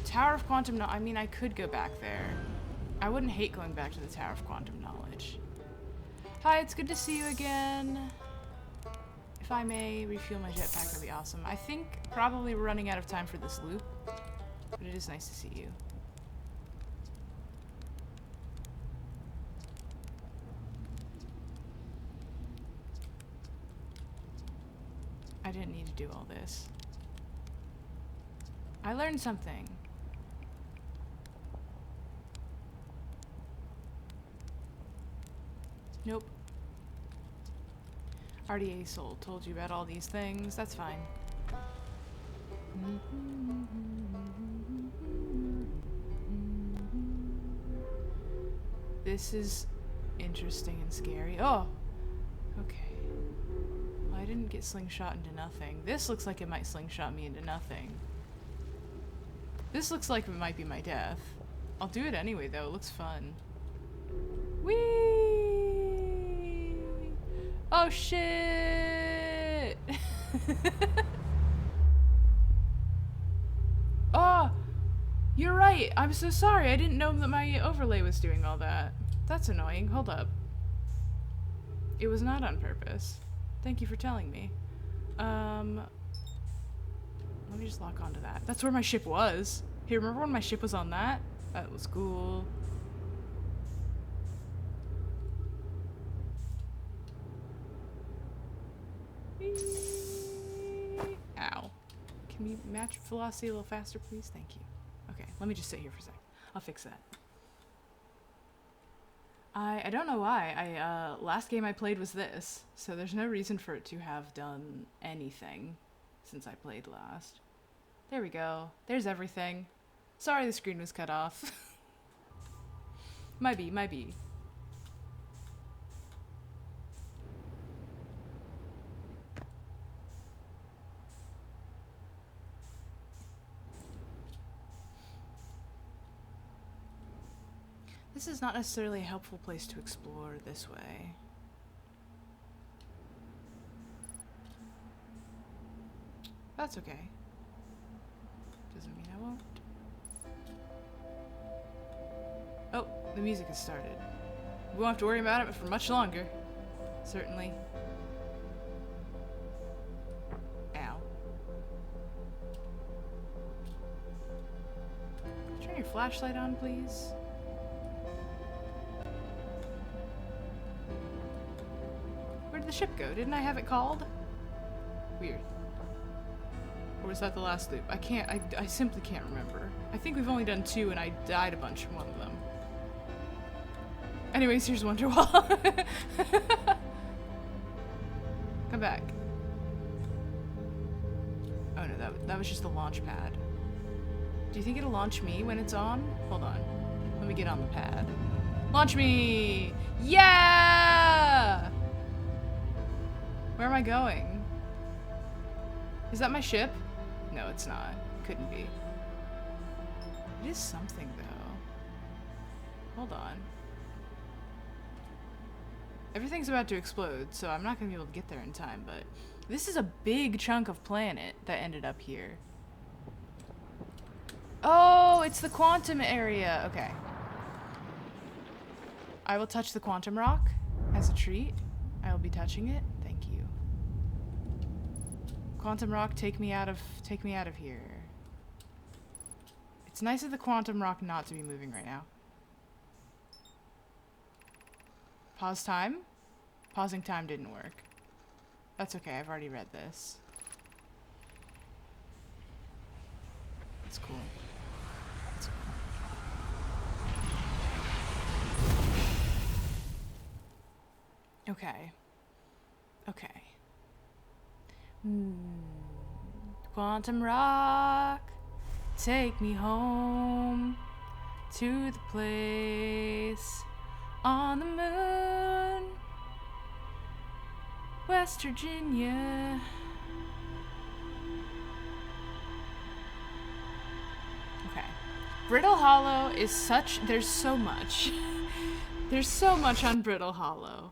Tower of Quantum Knowledge. I mean, I could go back there. I wouldn't hate going back to the Tower of Quantum Knowledge. Hi, it's good to see you again. If I may refuel my jetpack, that'd be awesome. I think probably we're running out of time for this loop, but it is nice to see you. I didn't need to do all this. I learned something. Nope. RDA Soul told you about all these things. That's fine. This is interesting and scary. Oh! Okay. Well, I didn't get slingshot into nothing. This looks like it might slingshot me into nothing. This looks like it might be my death. I'll do it anyway, though. It looks fun. Whee! Oh, shit! Oh! You're right! I'm so sorry. I didn't know that my overlay was doing all that. That's annoying. Hold up. It was not on purpose. Thank you for telling me. Let me just lock onto that. That's where my ship was. Hey, remember when my ship was on that? That was cool. Ow. Can we match velocity a little faster, please? Thank you. Okay, let me just sit here for a sec. I'll fix that. I don't know why. Last game I played was this, so there's no reason for it to have done anything since I played last. There we go. There's everything. Sorry the screen was cut off. Might be. This is not necessarily a helpful place to explore this way. That's okay. Doesn't mean I won't. Oh, the music has started. We won't have to worry about it for much longer. Certainly. Ow. Turn your flashlight on, please. Where did the ship go? Didn't I have it called? Weird. Or was that the last loop? I simply can't remember. I think we've only done 2 and I died a bunch from one of them. Anyways, here's Wonderwall. Come back. Oh no, that was just the launch pad. Do you think it'll launch me when it's on? Hold on. Let me get on the pad. Launch me! Yeah! Where am I going? Is that my ship? No, it's not. Couldn't be. It is something, though. Hold on. Everything's about to explode, so I'm not gonna be able to get there in time, but this is a big chunk of planet that ended up here. Oh, it's the quantum area. Okay. I will touch the quantum rock as a treat. I will be touching it. Thank you. Quantum rock, take me out of here. It's nice of the quantum rock not to be moving right now. Pause time? Pausing time didn't work. That's okay, I've already read this. That's cool. That's cool. Okay. Okay. Quantum rock, take me home to the place on the moon, West Virginia. Okay. Brittle Hollow is such, there's so much. There's so much on Brittle Hollow.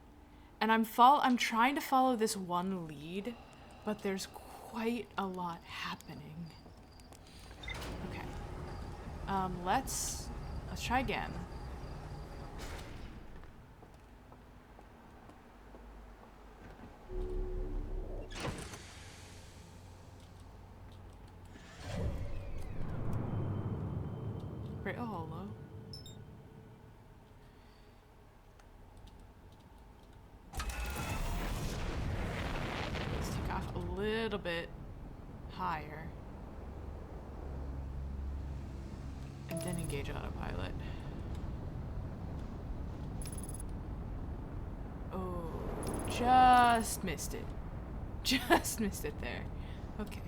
And I'm trying to follow this one lead, but there's quite a lot happening. Okay. Let's try again. Brittle Hollow. Let's take off a little bit higher. And then engage autopilot. Oh, just missed it. Just missed it there. Okay.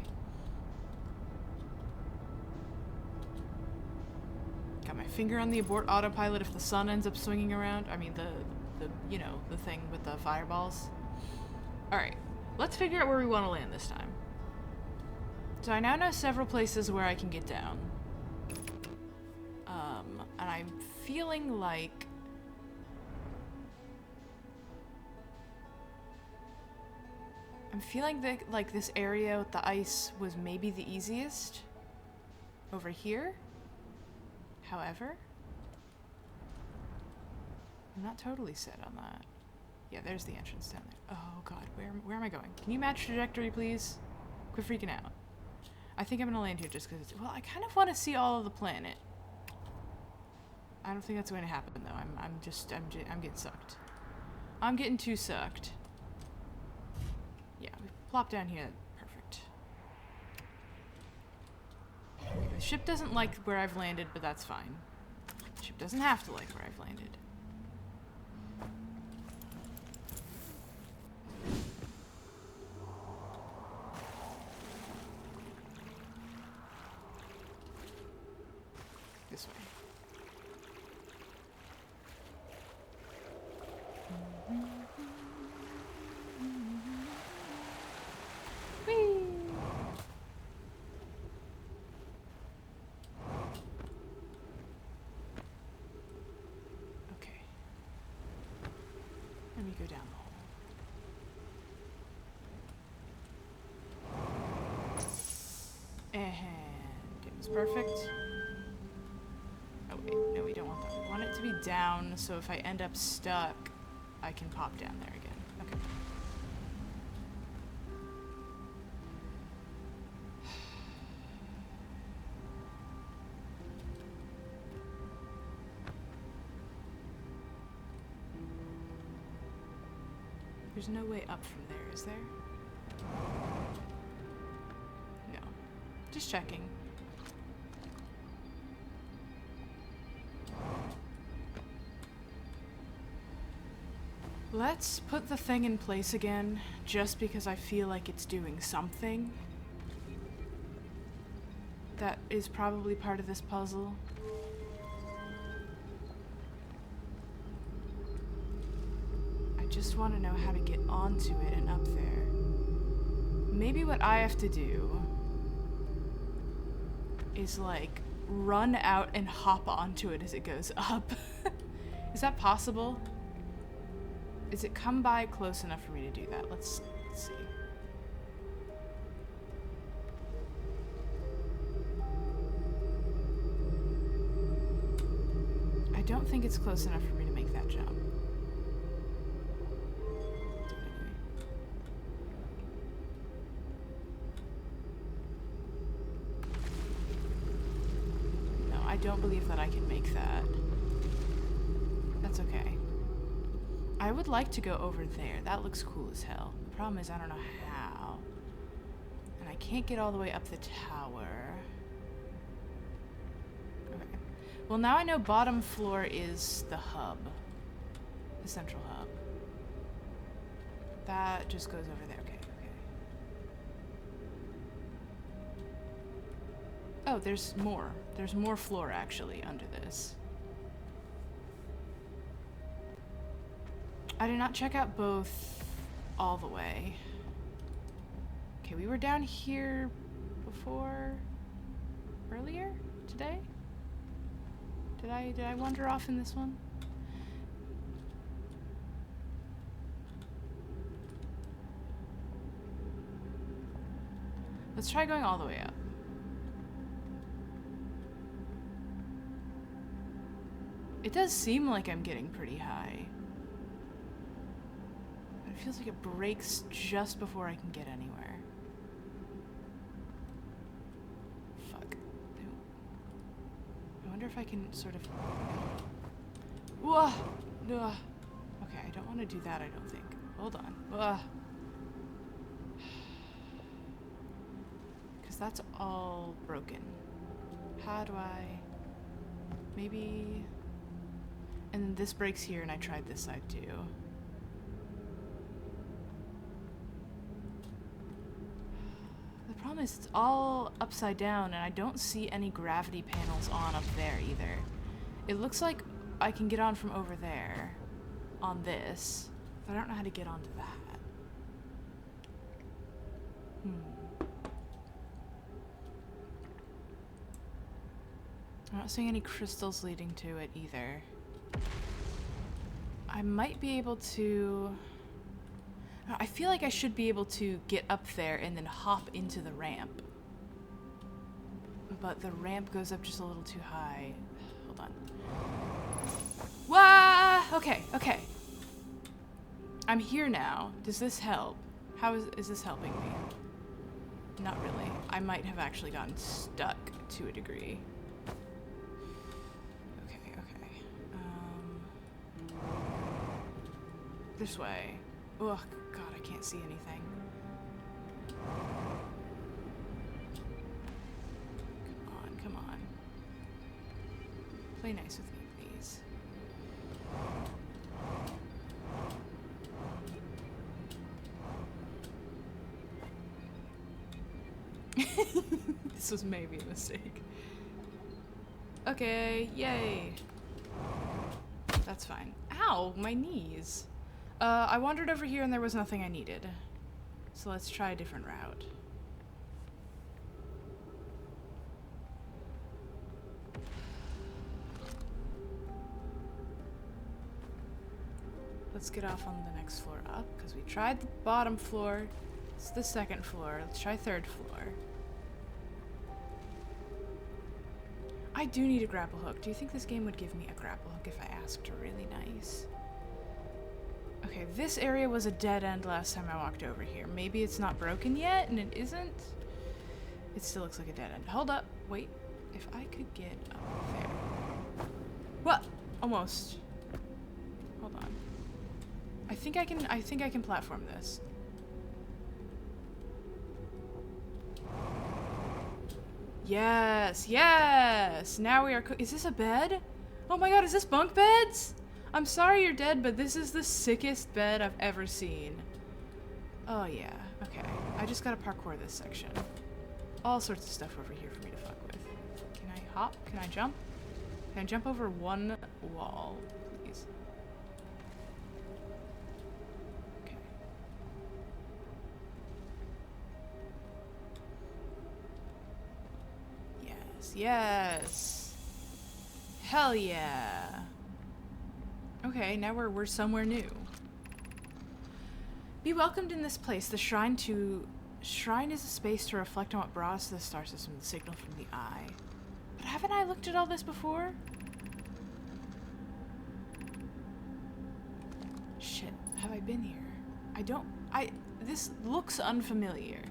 Got my finger on the abort autopilot if the sun ends up swinging around. I mean, the you know, the thing with the fireballs. Alright, let's figure out where we want to land this time. So I now know several places where I can get down. And I'm feeling like that like this area with the ice was maybe the easiest over here. However, I'm not totally set on that. Yeah, there's the entrance down there. Oh god, where am I going? Can you match trajectory, please? Quit freaking out. I think I'm gonna land here just because it's, well, I kind of want to see all of the planet. I don't think that's going to happen though. I'm getting sucked. I'm getting too sucked. Yeah, we plop down here. Perfect. Okay, the ship doesn't like where I've landed, but that's fine. The ship doesn't have to like where I've landed. This way. go down the hole. And it was perfect. Oh wait, no, we don't want that. We want it to be down, so if I end up stuck, I can pop down there again. Okay. There's no way up from there, is there? No. Just checking. Let's put the thing in place again, just because I feel like it's doing something. That is probably part of this puzzle. I just want to know how to get onto it and up there. Maybe what I have to do is like run out and hop onto it as it goes up. Is that possible? Is it come by close enough for me to do that? Let's see. I don't think it's close enough for me to make that jump. No, I don't believe that I can make that. That's okay. I would like to go over there. That looks cool as hell. The problem is I don't know how. And I can't get all the way up the tower. Okay. Well, now I know bottom floor is the hub. The central hub. That just goes over there. Okay, okay. Oh, there's more. There's more floor, actually, under this. I did not check out both all the way. Okay, we were down here before earlier today? Did I wander off in this one? Let's try going all the way up. It does seem like I'm getting pretty high. It feels like it breaks just before I can get anywhere. Fuck. I wonder if I can sort of... Whoa! Ugh. Okay, I don't want to do that, I don't think. Hold on. Because that's all broken. How do I... Maybe... And then this breaks here, and I tried this side too. The problem is it's all upside down, and I don't see any gravity panels on up there either. It looks like I can get on from over there on this, but I don't know how to get onto that. I'm not seeing any crystals leading to it either. I might be able to... I feel like I should be able to get up there and then hop into the ramp. But the ramp goes up just a little too high. Hold on. Wah! Okay, okay. I'm here now. Does this help? How is this helping me? Not really. I might have actually gotten stuck to a degree. Okay, okay. This way. Ugh, God, I can't see anything. Come on, come on. Play nice with me, please. This was maybe a mistake. Okay, yay. That's fine. Ow, my knees. I wandered over here and there was nothing I needed. So let's try a different route. Let's get off on the next floor up, because we tried the bottom floor. It's the second floor. Let's try third floor. I do need a grapple hook. Do you think this game would give me a grapple hook if I asked really nice? Okay, this area was a dead end last time I walked over here. Maybe it's not broken yet, and it isn't. It still looks like a dead end. Hold up. Wait. If I could get up there. What? Almost. Hold on. I think I can platform this. Yes, yes! Now we are is this a bed? Oh my god, is this bunk beds? I'm sorry you're dead, but this is the sickest bed I've ever seen. Oh yeah, okay. I just gotta parkour this section. All sorts of stuff over here for me to fuck with. Can I hop? Can I jump? Can I jump over one wall, please? Okay. Yes, yes! Hell yeah! Okay, now we're somewhere new. Be welcomed in this place. The shrine is a space to reflect on what brought us to the star system, the signal from the eye. But haven't I looked at all this before? Shit, have I been here? This looks unfamiliar.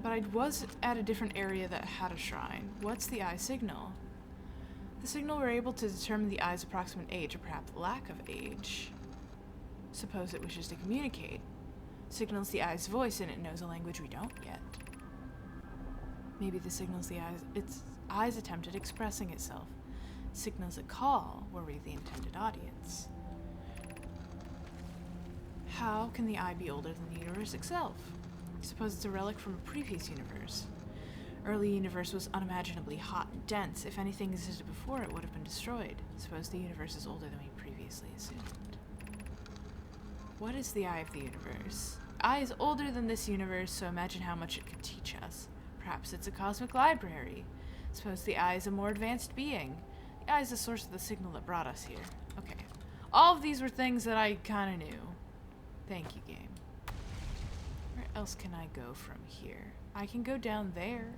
But I was at a different area that had a shrine. What's the eye signal? The signal we're able to determine the eye's approximate age, or perhaps lack of age. Suppose it wishes to communicate. Signals the eye's voice and it knows a language we don't yet. Maybe the signals its eye's attempt at expressing itself. Signals a call, were we the intended audience. How can the eye be older than the universe itself? Suppose it's a relic from a previous universe. Early universe was unimaginably hot and dense. If anything existed before, it would have been destroyed. Suppose the universe is older than we previously assumed. What is the eye of the universe? The eye is older than this universe, so imagine how much it could teach us. Perhaps it's a cosmic library. Suppose the eye is a more advanced being. The eye is the source of the signal that brought us here. Okay. All of these were things that I kind of knew. Thank you, game. Where else can I go from here? I can go down there.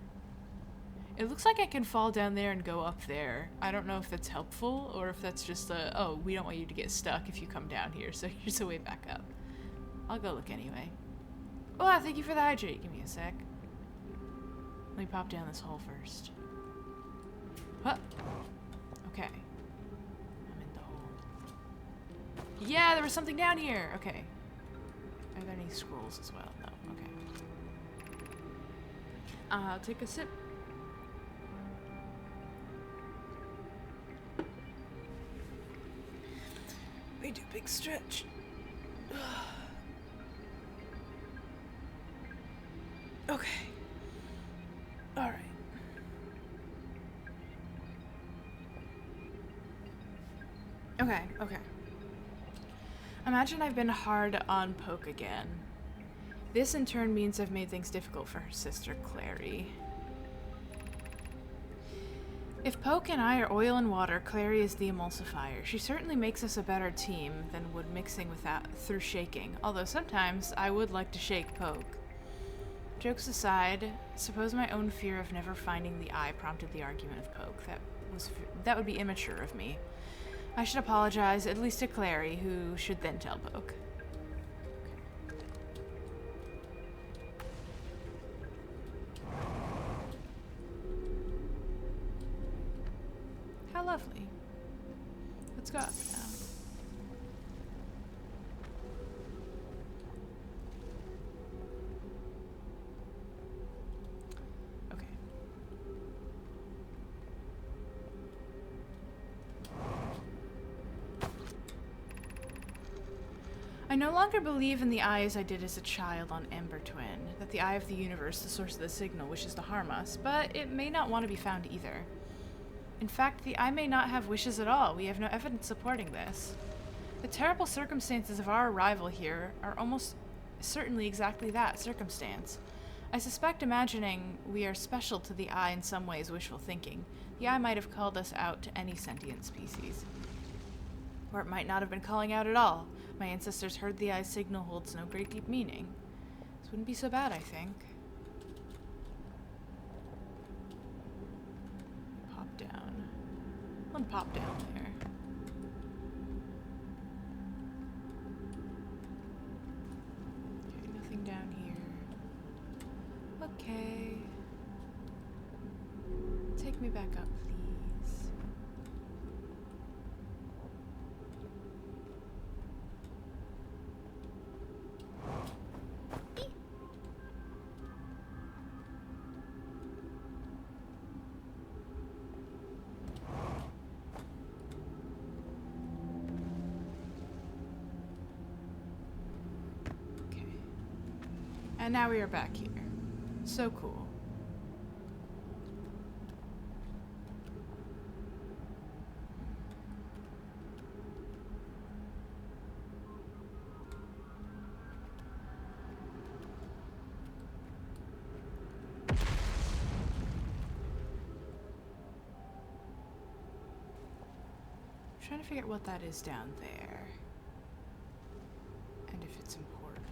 It looks like I can fall down there and go up there. I don't know if that's helpful or if that's just oh, we don't want you to get stuck if you come down here, so here's a way back up. I'll go look anyway. Oh, thank you for the hydrate. Give me a sec. Let me pop down this hole first. Huh. Okay. I'm in the hole. Yeah, there was something down here. Okay. Are there any scrolls as well? No. Okay. I'll take a sip. We do big stretch. Okay. All right. Okay. Imagine I've been hard on Poke again. This in turn means I've made things difficult for her sister, Clary. If Poke and I are oil and water, Clary is the emulsifier. She certainly makes us a better team than would mixing through shaking, although sometimes I would like to shake Poke. Jokes aside, suppose my own fear of never finding the eye prompted the argument of Poke. That would be immature of me. I should apologize, at least to Clary, who should then tell Poke. How lovely. Let's go up now. Okay. I no longer believe in the eye as I did as a child on Ember Twin, that the eye of the universe, the source of the signal, wishes to harm us, but it may not want to be found either. In fact, the eye may not have wishes at all. We have no evidence supporting this. The terrible circumstances of our arrival here are almost certainly exactly that, circumstance. I suspect imagining we are special to the eye in some ways wishful thinking. The eye might have called us out to any sentient species. Or it might not have been calling out at all. My ancestors heard the eye's signal holds no great deep meaning. This wouldn't be so bad, I think. Pop down. One pop down there. Okay, nothing down here. Okay. Take me back up, please. Okay. And now we are back here. So cool. Trying to figure out what that is down there. And if it's important.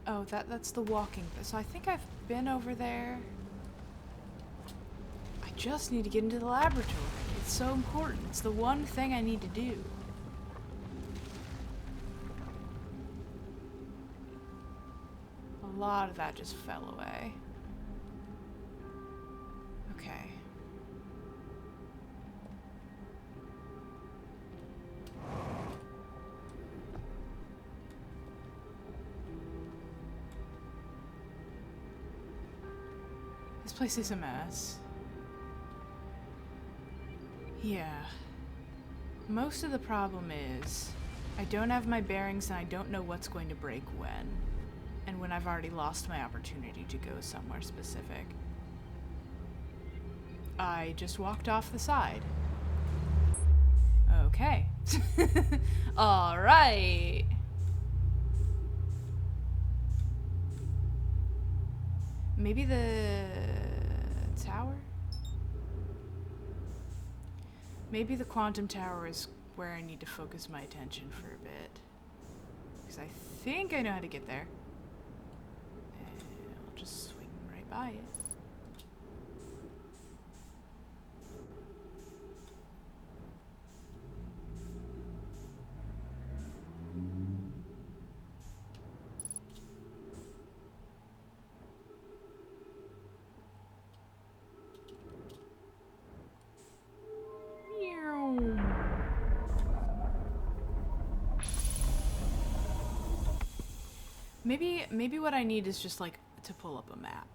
Oh, that's the walking. So I think I've been over there. I just need to get into the laboratory. It's so important. It's the one thing I need to do. A lot of that just fell away. Okay. This place is a mess. Yeah. Most of the problem is I don't have my bearings and I don't know what's going to break when. And when I've already lost my opportunity to go somewhere specific. I just walked off the side. Okay. All right. Maybe the tower? Maybe the quantum tower is where I need to focus my attention for a bit. Because I think I know how to get there. And I'll just swing right by it. Maybe what I need is just like to pull up a map.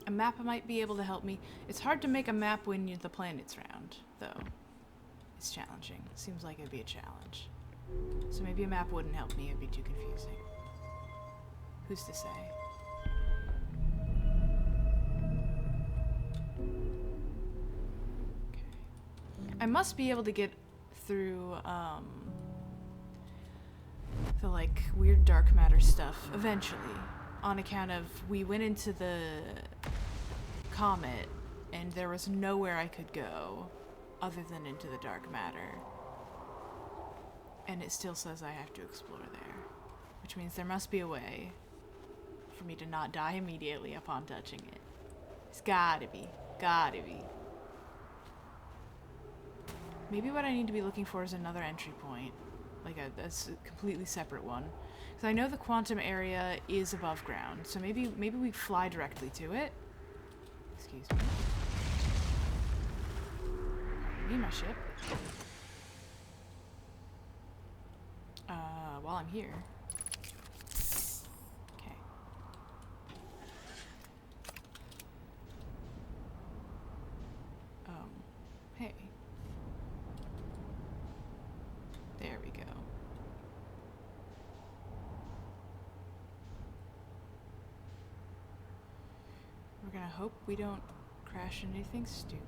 A map might be able to help me. It's hard to make a map when the planet's round, though. It's challenging. Seems like it'd be a challenge. So maybe a map wouldn't help me. It'd be too confusing. Who's to say? Okay. I must be able to get through, the like weird dark matter stuff eventually, on account of we went into the comet and there was nowhere I could go other than into the dark matter, and it still says I have to explore there, which means there must be a way for me to not die immediately upon touching it. It's gotta be. Maybe what I need to be looking for is another entry point. Like a completely separate one. Because I know the quantum area is above ground, so maybe we fly directly to it. Excuse me. Pardon me, my ship. While I'm here. Okay. Hey. There we go. We're gonna hope we don't crash into anything stupid.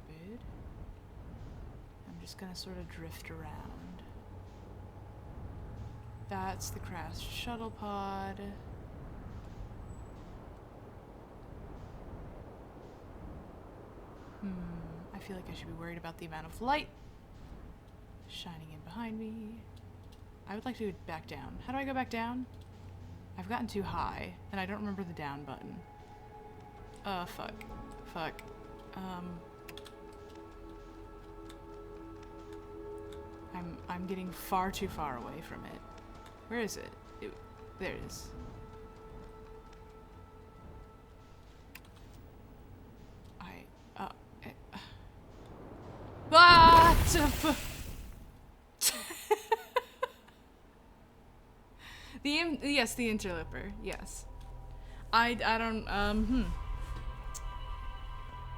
I'm just gonna sort of drift around. That's the crashed shuttle pod. I feel like I should be worried about the amount of light shining in behind me. I would like to go back down. How do I go back down? I've gotten too high, and I don't remember the down button. Fuck. Fuck. I'm getting far too far away from it. Where is it? There it is. Yes, the interloper. Yes. I don't,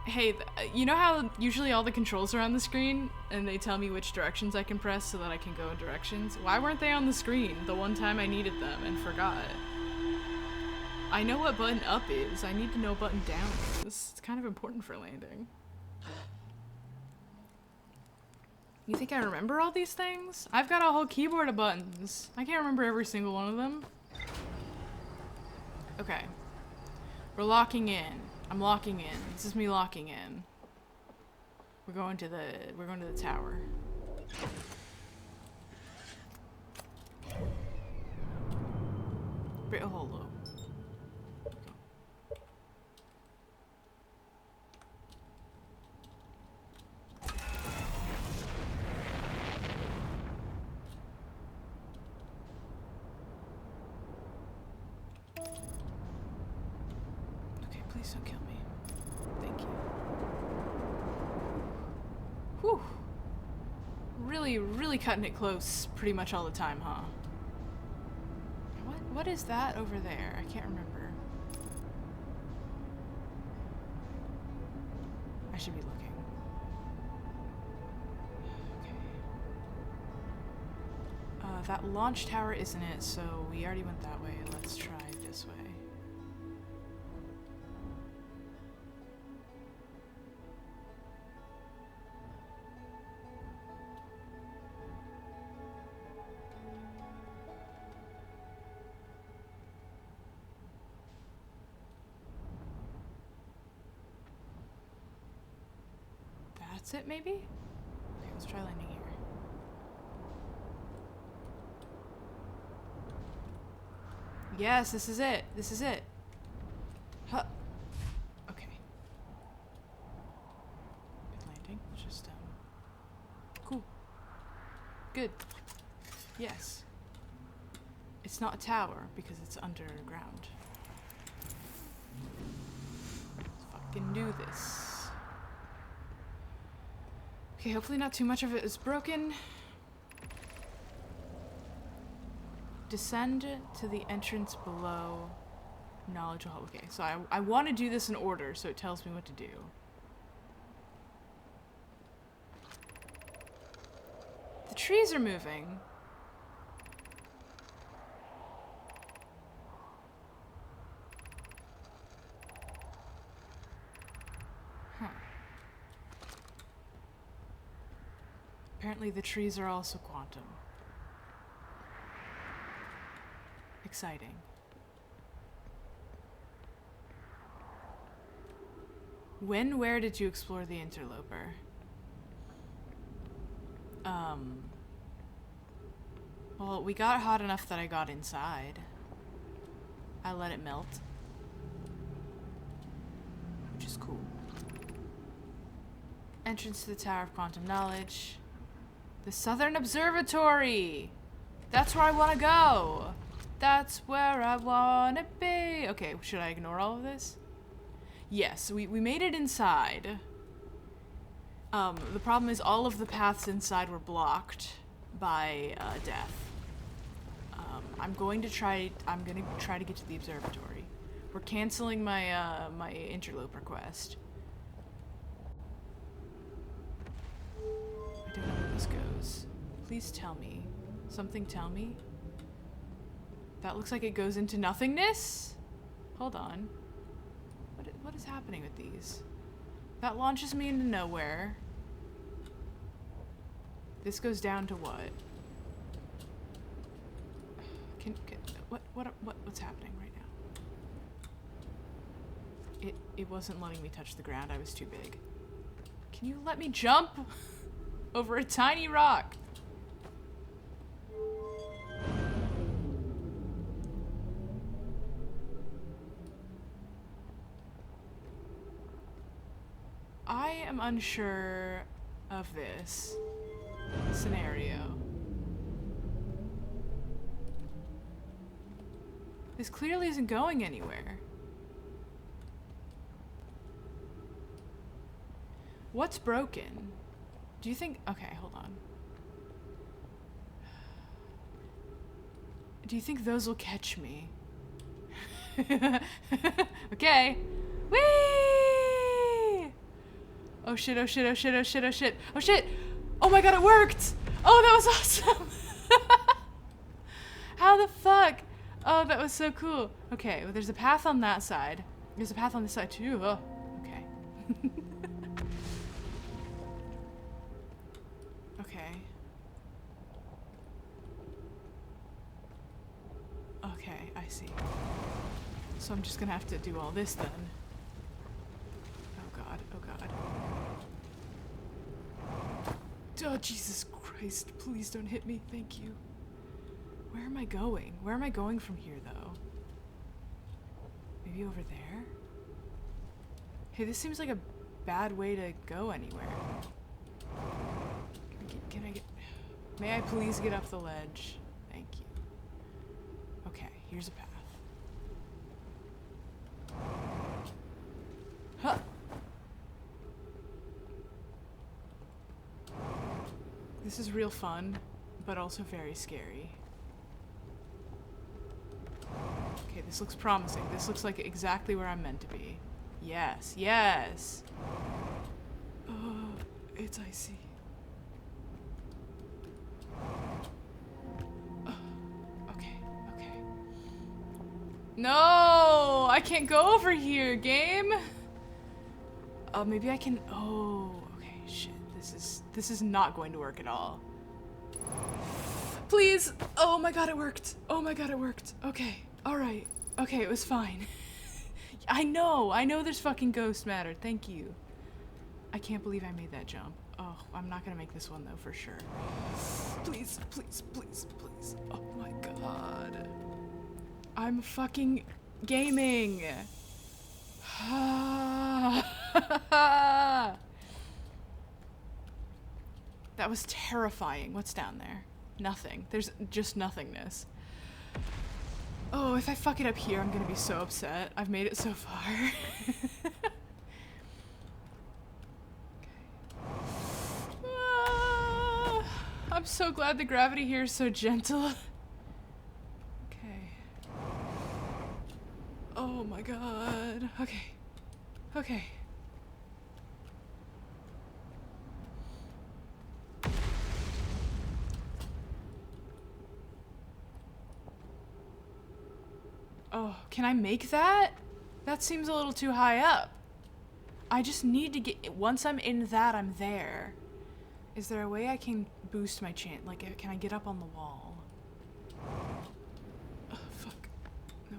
Hey, you know how usually all the controls are on the screen and they tell me which directions I can press so that I can go in directions? Why weren't they on the screen the one time I needed them and forgot? I know what button up is. I need to know what button down is. It's kind of important for landing. You think I remember all these things? I've got a whole keyboard of buttons. I can't remember every single one of them. Okay. We're locking in. I'm locking in. This is me locking in. We're going to the tower. Hold up. Okay, please don't kill me. Thank you. Whew. Really cutting it close pretty much all the time, huh? What is that over there? I can't remember. I should be looking. Okay. That launch tower isn't it, so we already went that way. Let's try this way. That's it, maybe? Okay, let's try landing here. Yes, this is it. This is it. Huh. Okay. Good landing. Just, cool. Good. Yes. It's not a tower because it's underground. Let's fucking do this. Okay, hopefully not too much of it is broken. Descend to the entrance below. Knowledge will help. Okay, so I want to do this in order, so it tells me what to do. The trees are moving. Apparently the trees are also quantum. Exciting. Where did you explore the interloper? Well, we got hot enough that I got inside. I let it melt. Which is cool. Entrance to the Tower of Quantum Knowledge. The Southern Observatory! That's where I want to go! That's where I want to be! Okay, should I ignore all of this? Yes, we made it inside. The problem is all of the paths inside were blocked by death. I'm gonna try to get to the observatory. We're canceling my my interloper quest. I don't know where this goes. Please tell me. Something tell me. That looks like it goes into nothingness? Hold on. What is happening with these? That launches me into nowhere. This goes down to what? What's happening right now? It wasn't letting me touch the ground. I was too big. Can you let me jump over a tiny rock? am unsure of this scenario. This clearly isn't going anywhere. What's broken? Do you think... Okay, hold on. Do you think those will catch me? Okay. Whee! Oh shit, oh shit, oh shit, oh shit, oh shit. Oh shit! Oh my god, it worked! Oh, that was awesome! How the fuck? Oh, that was so cool. Okay, well, there's a path on that side. There's a path on this side too. Oh, okay. Okay. Okay, I see. So I'm just gonna have to do all this then. Oh god, oh god. Oh, Jesus Christ, please don't hit me, thank you. Where am I going? Where am I going from here, though? Maybe over there? Hey, this seems like a bad way to go anywhere. Can I get... May I please get up the ledge? Thank you. Okay, here's a path. Huh! This is real fun, but also very scary. Okay, this looks promising. This looks like exactly where I'm meant to be. Yes, yes! Oh, it's icy. Okay, okay. No! I can't go over here, game! Maybe I can... Oh, okay, shit. This is not going to work at all. Please! Oh my god, it worked! Oh my god, it worked! Okay, alright. Okay, it was fine. I know there's fucking ghost matter. Thank you. I can't believe I made that jump. Oh, I'm not gonna make this one though, for sure. Please, please, please, please. Oh my god. I'm fucking gaming. That was terrifying. What's down there? Nothing. There's just nothingness. Oh, if I fuck it up here, I'm gonna be so upset. I've made it so far. I'm so glad the gravity here is so gentle. Okay. Oh my god. Okay. Okay. Oh, can I make that? That seems a little too high up. I just need to get... Once I'm in that, I'm there. Is there a way I can boost my chance? Like, can I get up on the wall? Oh, fuck. No.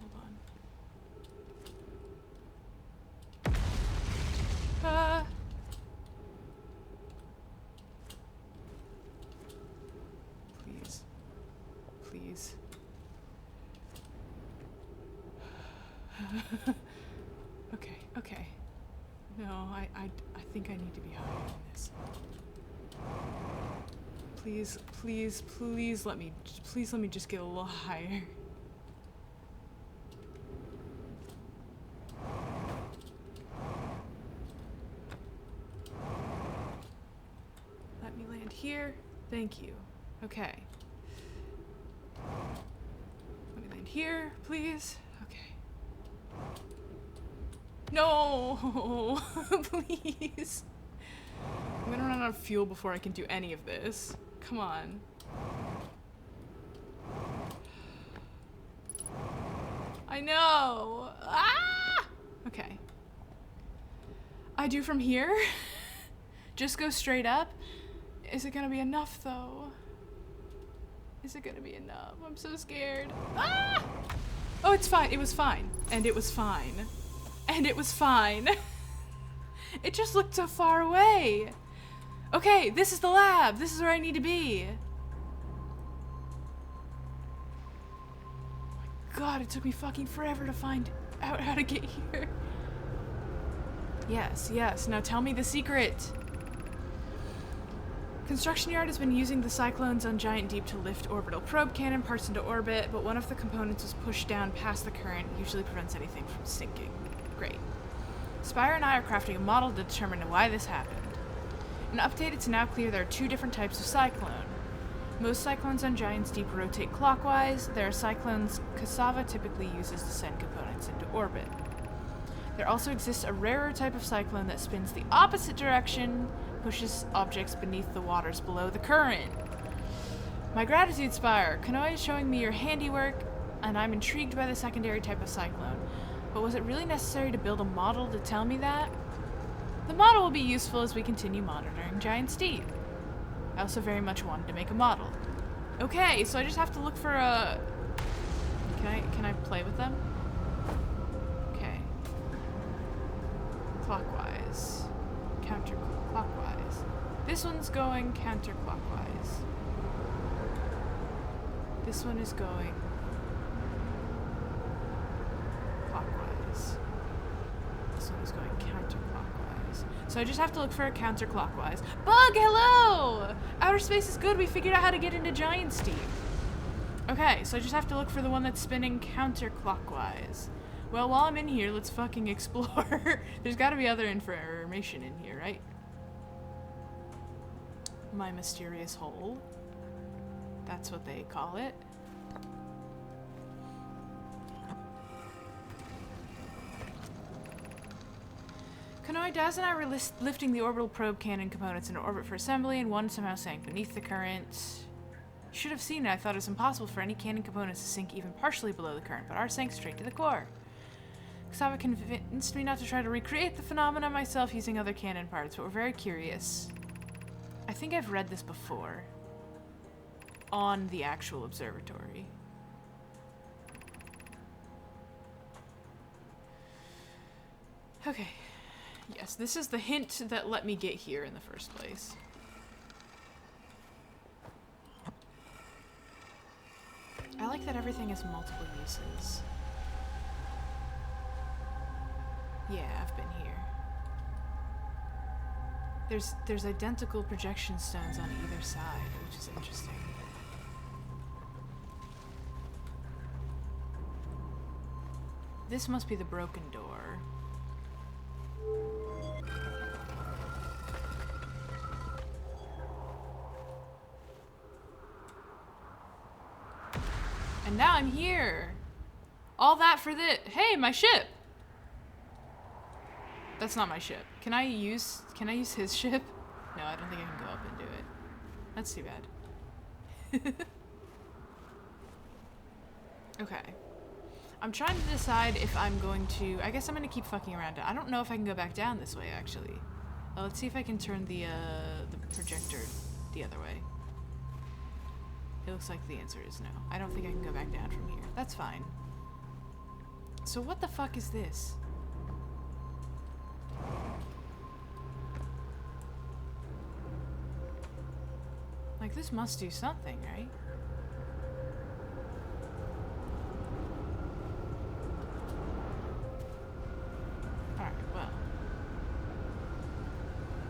Hold on. Ah! Please. Please. Okay, okay. No, I think I need to be higher than this. Please, please, please let me just get a little higher. Let me land here. Thank you. Okay. Let me land here, please. Okay. No, please. I'm gonna run out of fuel before I can do any of this. Come on. I know. Ah! Okay. I do from here? Just go straight up? Is it gonna be enough though? Is it gonna be enough? I'm so scared. Ah! Oh, it's fine. It was fine. And it was fine. And it was fine. It just looked so far away. Okay, this is the lab. This is where I need to be. Oh my god, it took me fucking forever to find out how to get here. Yes, yes. Now tell me the secret. Construction Yard has been using the cyclones on Giant Deep to lift orbital probe cannon parts into orbit, but one of the components was pushed down past the current, usually prevents anything from sinking. Great. Spire and I are crafting a model to determine why this happened. An update, it's now clear there are two different types of cyclone. Most cyclones on Giant's Deep rotate clockwise. There are cyclones Cassava typically uses to send components into orbit. There also exists a rarer type of cyclone that spins the opposite direction, pushes objects beneath the waters below the current. My gratitude, Spire. Kanoe is showing me your handiwork, and I'm intrigued by the secondary type of cyclone. But was it really necessary to build a model to tell me that? The model will be useful as we continue monitoring Giant's Deep. I also very much wanted to make a model. Okay, so I just have to look for a... Can I play with them? Okay. Clockwise. Counterclockwise. This one's going counterclockwise. This one is going clockwise. This one is going counterclockwise. So I just have to look for a counterclockwise. Bug, hello! Outer space is good. We figured out how to get into Giant's Deep. Okay, so I just have to look for the one that's spinning counterclockwise. Well, while I'm in here, let's fucking explore. There's gotta be other information in here, right? My mysterious hole. That's what they call it. Kanoe, Daz and I were lifting the orbital probe cannon components into orbit for assembly, and one somehow sank beneath the current. You should have seen it. I thought it was impossible for any cannon components to sink even partially below the current, but ours sank straight to the core. Cassava convinced me not to try to recreate the phenomena myself using other cannon parts, but we're very curious. I think I've read this before. On the actual observatory. Okay. Yes, this is the hint that let me get here in the first place. I like that everything has multiple uses. Yeah, I've been here. There's identical projection stones on either side, which is interesting. This must be the broken door. And now I'm here. All that for this. Hey, my ship. That's not my ship. Can I use his ship? No, I don't think I can go up and do it. That's too bad. Okay. I'm trying to decide if I'm going to... I guess I'm going to keep fucking around. I don't know if I can go back down this way, actually. Let's see if I can turn the projector the other way. It looks like the answer is no. I don't think I can go back down from here. That's fine. So what the fuck is this? Like, this must do something, right? Alright, well.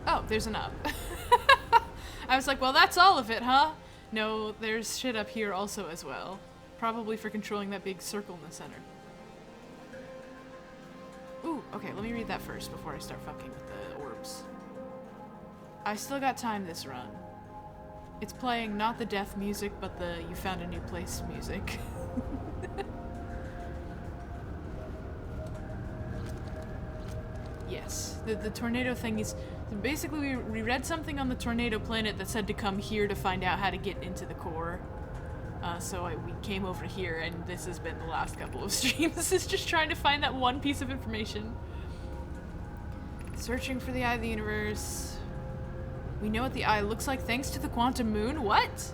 Oh, there's an up. I was like, well, that's all of it, huh? No, there's shit up here also as well. Probably for controlling that big circle in the center. Ooh, okay, let me read that first before I start fucking with the orbs. I still got time this run. It's playing not the death music, but the you found a new place music. Yes, the tornado thing is... Basically, we read something on the tornado planet that said to come here to find out how to get into the core. So we came over here, and this has been the last couple of streams. This is just trying to find that one piece of information. Searching for the eye of the universe. We know what the eye looks like thanks to the quantum moon. What?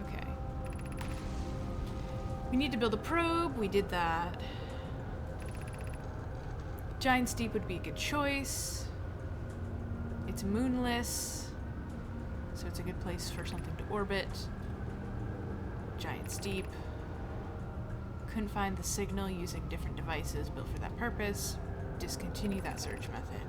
Okay. We need to build a probe. We did that. Giant's Deep would be a good choice. It's moonless, so it's a good place for something to orbit. Giant's Deep. Couldn't find the signal using different devices built for that purpose. discontinue that search method.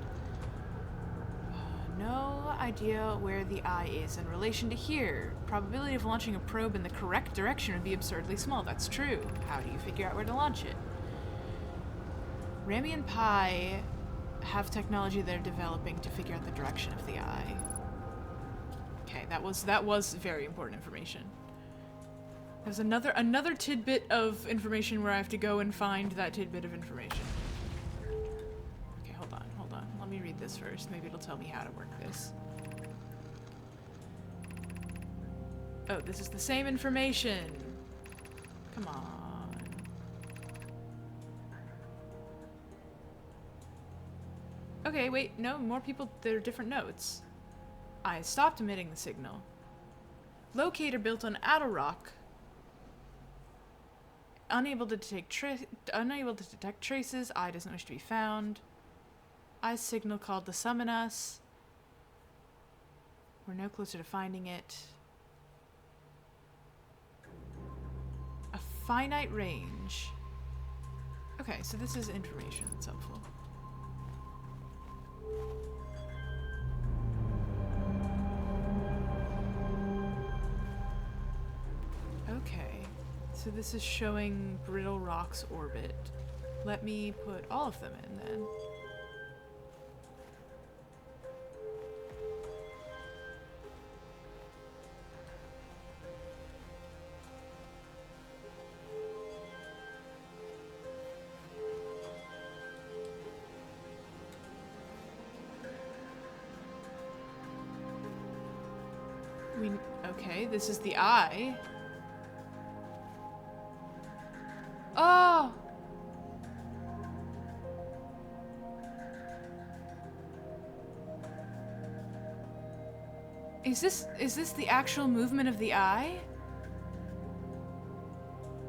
No idea where the eye is in relation to here. Probability of launching a probe in the correct direction would be absurdly small. That's true. How do you figure out where to launch it? Rami and Pi have technology they're developing to figure out the direction of the eye. Okay, that was very important information. There's another tidbit of information where I have to go and find that tidbit of information. Okay, hold on. Let me read this first. Maybe it'll tell me how to work this. Oh, this is the same information. Come on. Okay, wait, no, more people, there are different notes. I stopped emitting the signal. Locator built on Rock. Unable to detect traces. Eye doesn't wish to be found. Eye's signal called to summon us. We're no closer to finding it. A finite range. Okay, so this is information that's helpful. Okay, so this is showing Brittle Rock's orbit. Let me put all of them in then. Okay, this is the eye. Oh! Is this the actual movement of the eye?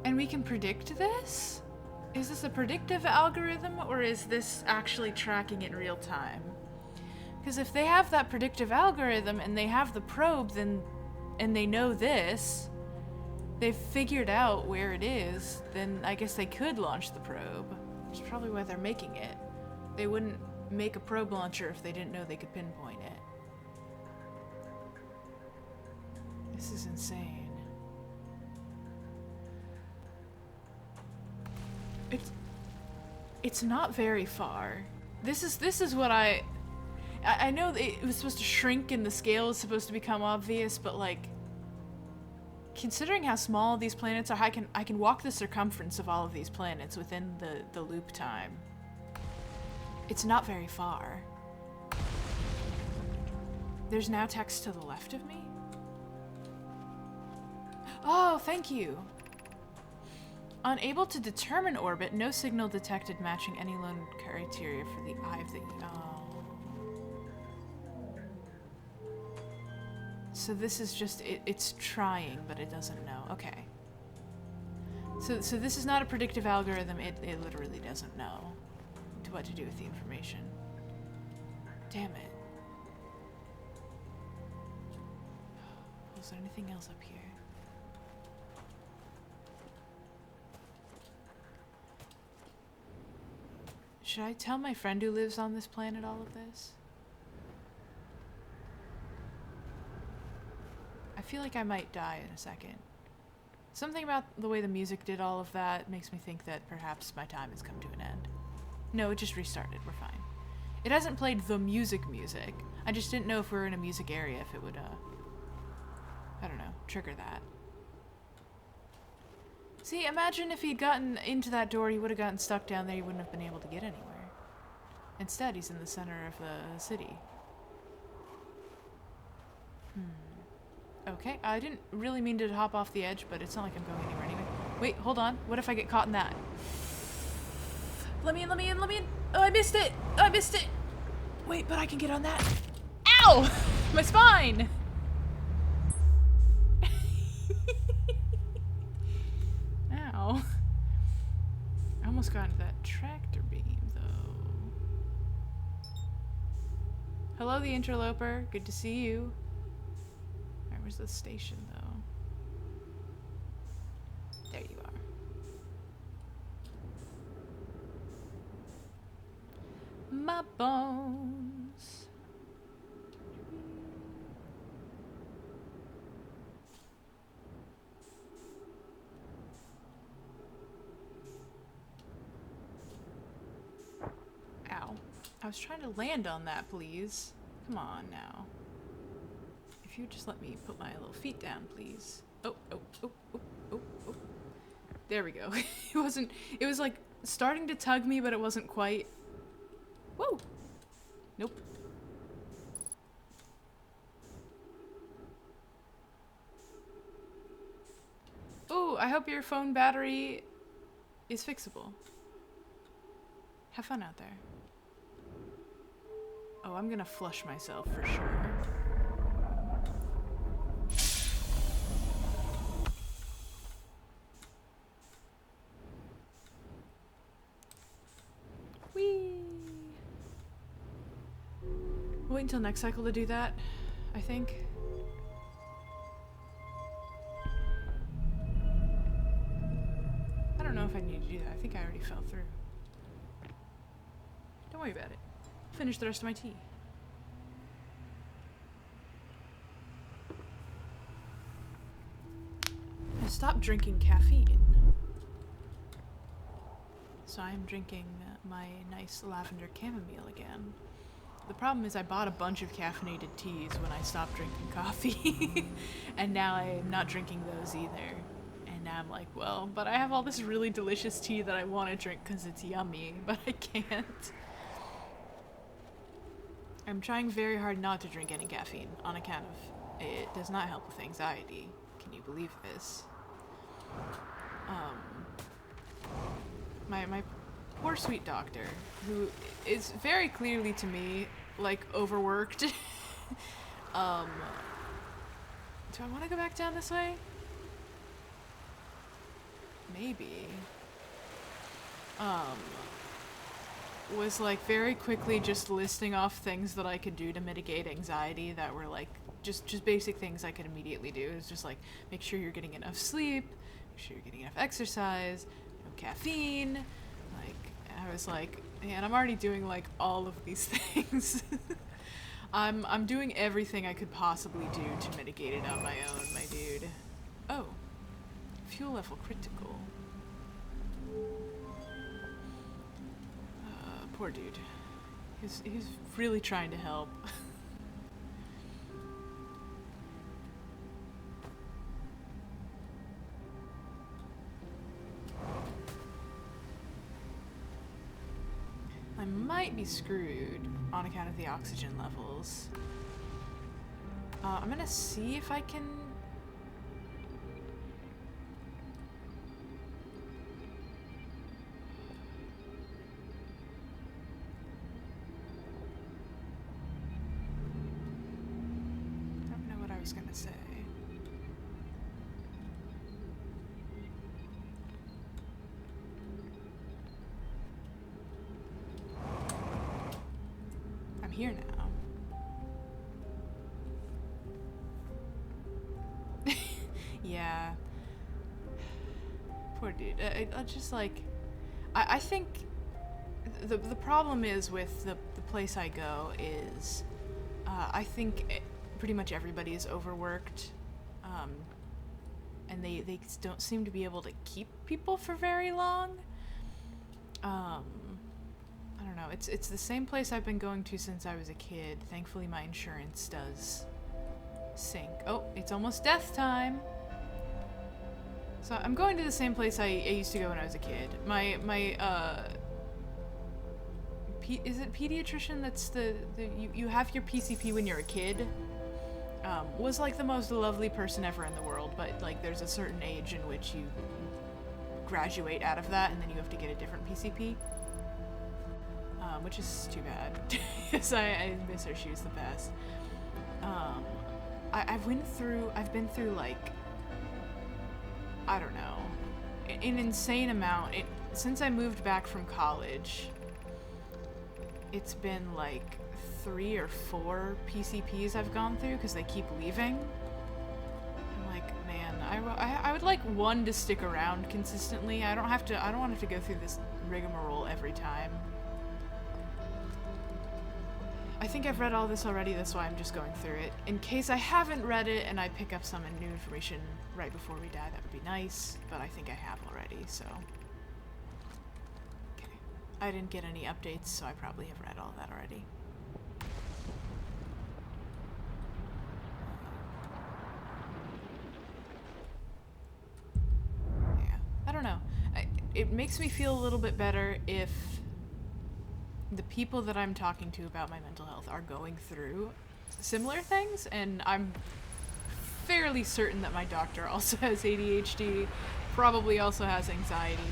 And we can predict this? Is this a predictive algorithm, or is this actually tracking it in real time? Because if they have that predictive algorithm and they have the probe, then, and they know this, they've figured out where it is, then I guess they could launch the probe. That's probably why they're making it. They wouldn't make a probe launcher if they didn't know they could pinpoint it. This is insane. It's not very far. This is what I know it was supposed to shrink and the scale is supposed to become obvious, but like, considering how small these planets are, I can walk the circumference of all of these planets within the loop time. It's not very far. There's now text to the left of me? Oh, thank you. Unable to determine orbit, no signal detected matching any known criteria for the eye of the... Oh. So this is just, it's trying, but it doesn't know. Okay. So this is not a predictive algorithm, it literally doesn't know what to do with the information. Damn it. Is there anything else up here? Should I tell my friend who lives on this planet all of this? I feel like I might die in a second. Something about the way the music did all of that makes me think that perhaps my time has come to an end. No, it just restarted. We're fine. It hasn't played the music. I just didn't know if we were in a music area, if it would, I don't know, trigger that. See, imagine if he'd gotten into that door, he would have gotten stuck down there, he wouldn't have been able to get anywhere. Instead, he's in the center of the city. Okay, I didn't really mean to hop off the edge, but it's not like I'm going anywhere anyway. Wait, hold on. What if I get caught in that? Let me in. Oh, I missed it. Wait, but I can get on that. Ow! My spine! Ow. I almost got into that tractor beam, though. Hello, the interloper. Good to see you. Alright, where's the station, though? There you are. my bones. Ow. I was trying to land on that, please. Come on now. If you just let me put my little feet down, please. Oh, oh, oh, oh, oh, oh. There we go. It was like starting to tug me, but it wasn't quite. Whoa! Nope. Oh, I hope your phone battery is fixable. Have fun out there. Oh, I'm gonna flush myself for sure. Whee! Wait until next cycle to do that, I think. I don't know if I need to do that. I think I already fell through. Don't worry about it. I'll finish the rest of my tea. I stopped drinking caffeine. So I'm drinking my nice lavender chamomile again. The problem is I bought a bunch of caffeinated teas when I stopped drinking coffee. And now I'm not drinking those either. And now I'm like, well, but I have all this really delicious tea that I want to drink because it's yummy, but I can't. I'm trying very hard not to drink any caffeine on account of it does not help with anxiety. Can you believe this? My poor sweet doctor, who is very clearly to me, like, overworked. Do I want to go back down this way? Maybe. Was like very quickly just listing off things that I could do to mitigate anxiety that were like just basic things I could immediately do. It's just like make sure you're getting enough sleep, make sure you're getting enough exercise, no caffeine. Like I was like, man, I'm already doing like all of these things. I'm doing everything I could possibly do to mitigate it on my own, my dude. Oh, fuel level critical. Poor dude. He's really trying to help. I might be screwed on account of the oxygen levels. I'm gonna see if I can... I was gonna say. I'm here now. Yeah. Poor dude. I just like... I think the problem is with the place I go is I think pretty much everybody is overworked, and they don't seem to be able to keep people for very long. I don't know. It's the same place I've been going to since I was a kid. Thankfully, my insurance does sync. Oh, it's almost death time. So I'm going to the same place I used to go when I was a kid. Is it pediatrician that's you have your PCP when you're a kid? Was like the most lovely person ever in the world, but like there's a certain age in which you graduate out of that and then you have to get a different PCP, which is too bad. Yes, I miss her. She was the best. I've been through like, I don't know, an insane amount. Since I moved back from college, it's been like 3 or 4 PCPs I've gone through because they keep leaving. I'm like, man, I would like one to stick around consistently. I don't want to have to go through this rigmarole every time. I think I've read all this already, that's why I'm just going through it. In case I haven't read it and I pick up some new information right before we die, that would be nice, but I think I have already, so. Okay. I didn't get any updates, so I probably have read all that already. Yeah, I don't know. It makes me feel a little bit better if the people that I'm talking to about my mental health are going through similar things, and I'm fairly certain that my doctor also has ADHD, probably also has anxiety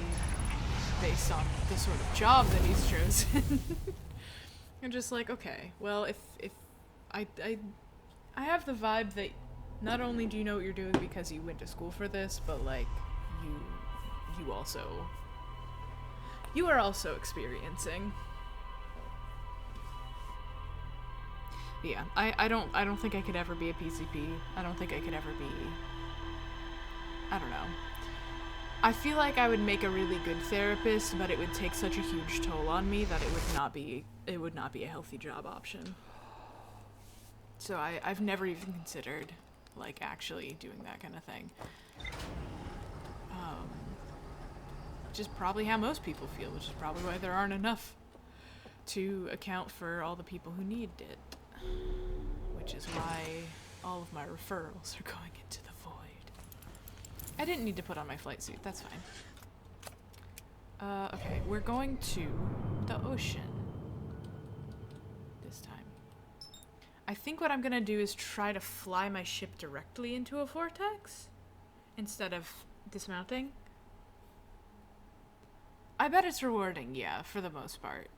based on the sort of job that he's chosen. I'm just like, okay, well, if I have the vibe that not only do you know what you're doing because you went to school for this, but like you are also experiencing. Yeah, I don't think I could ever be a PCP. I don't think I could ever be, I don't know. I feel like I would make a really good therapist, but it would take such a huge toll on me that it would not be a healthy job option. So I've never even considered like actually doing that kind of thing. Which is probably how most people feel, which is probably why there aren't enough to account for all the people who need it. Which is why all of my referrals are going into the void. I didn't need to put on my flight suit, that's fine. Okay, we're going to the ocean this time. I think what I'm gonna do is try to fly my ship directly into a vortex instead of dismounting. I bet it's rewarding, yeah, for the most part.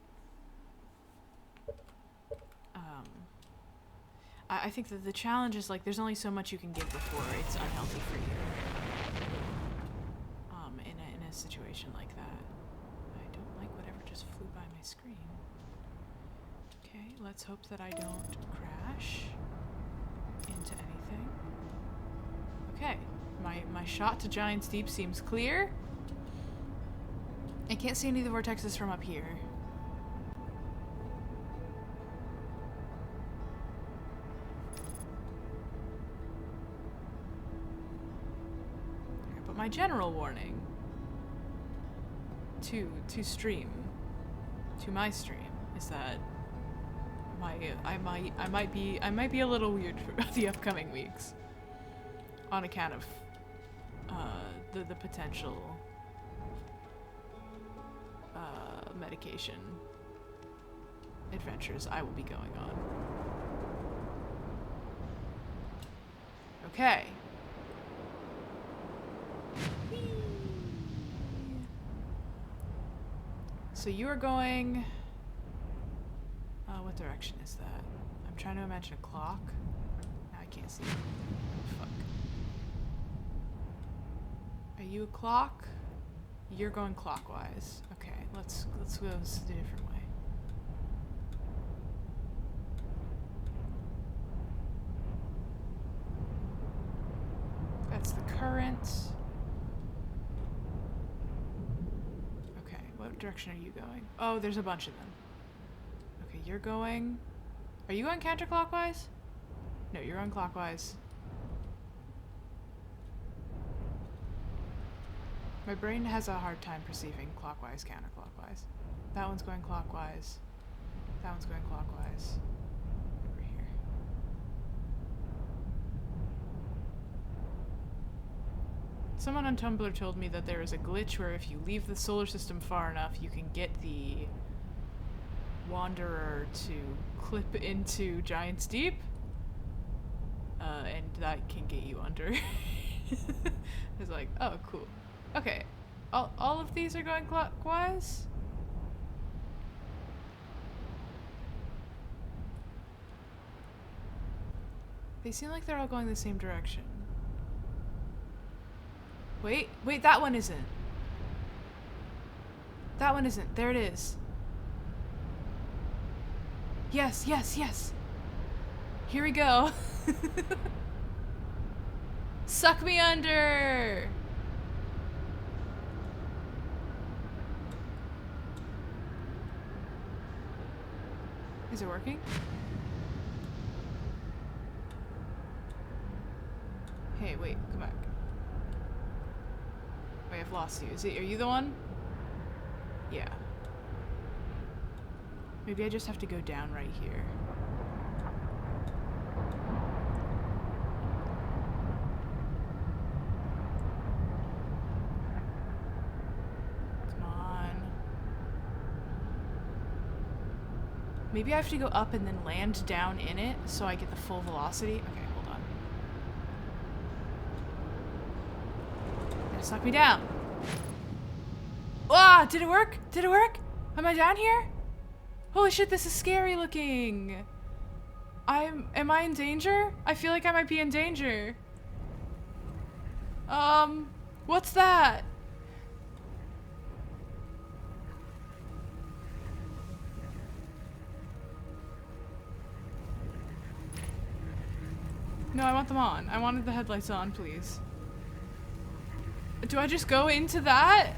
I think that the challenge is like there's only so much you can give before it's unhealthy for you. In a situation like that. I don't like whatever just flew by my screen. Okay, let's hope that I don't crash into anything. Okay, my shot to Giant's Deep seems clear. I can't see any of the vortexes from up here. But my general warning to my stream is that I might be a little weird for the upcoming weeks on account of the potential medication adventures I will be going on. Okay. So you are going... what direction is that? I'm trying to imagine a clock. No, I can't see. Fuck. Are you a clock? You're going clockwise. Okay, let's go a different way. That's the current. Okay, what direction are you going? Oh, there's a bunch of them. Okay, you're going... Are you going counterclockwise? No, you're going clockwise. My brain has a hard time perceiving clockwise, counterclockwise. That one's going clockwise. That one's going clockwise. Over here. Someone on Tumblr told me that there is a glitch where if you leave the solar system far enough, you can get the Wanderer to clip into Giant's Deep. And that can get you under. It's like, oh, cool. Okay, all of these are going clockwise? They seem like they're all going the same direction. Wait, that one isn't. That one isn't. There it is. Yes, yes, yes. Here we go. Suck me under! Is it working? Hey, wait, come back. Wait, I've lost you. Are you the one? Yeah. Maybe I just have to go down right here. Come on. Maybe I have to go up and then land down in it so I get the full velocity. Okay, hold on. Suck me down. Ah, did it work? Did it work? Am I down here? Holy shit, this is scary looking. Am I in danger? I feel like I might be in danger. What's that? No, I want them on. I wanted the headlights on, please. Do I just go into that?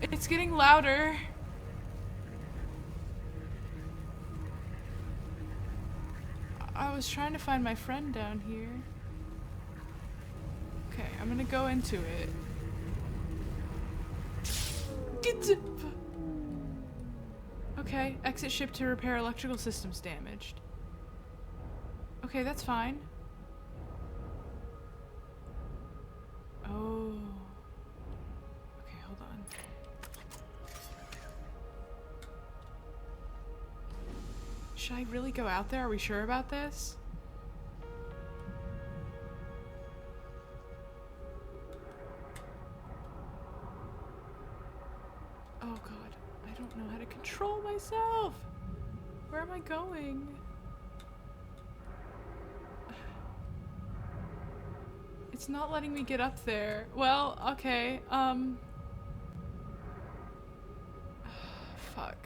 It's getting louder. I was trying to find my friend down here. Okay, I'm gonna go into it. Okay, exit ship to repair electrical systems damaged. Okay, that's fine. Oh. Okay, hold on. Should I really go out there? Are we sure about this? Oh god, I don't know how to control myself. Where am I going? It's not letting me get up there. Well, okay, fuck.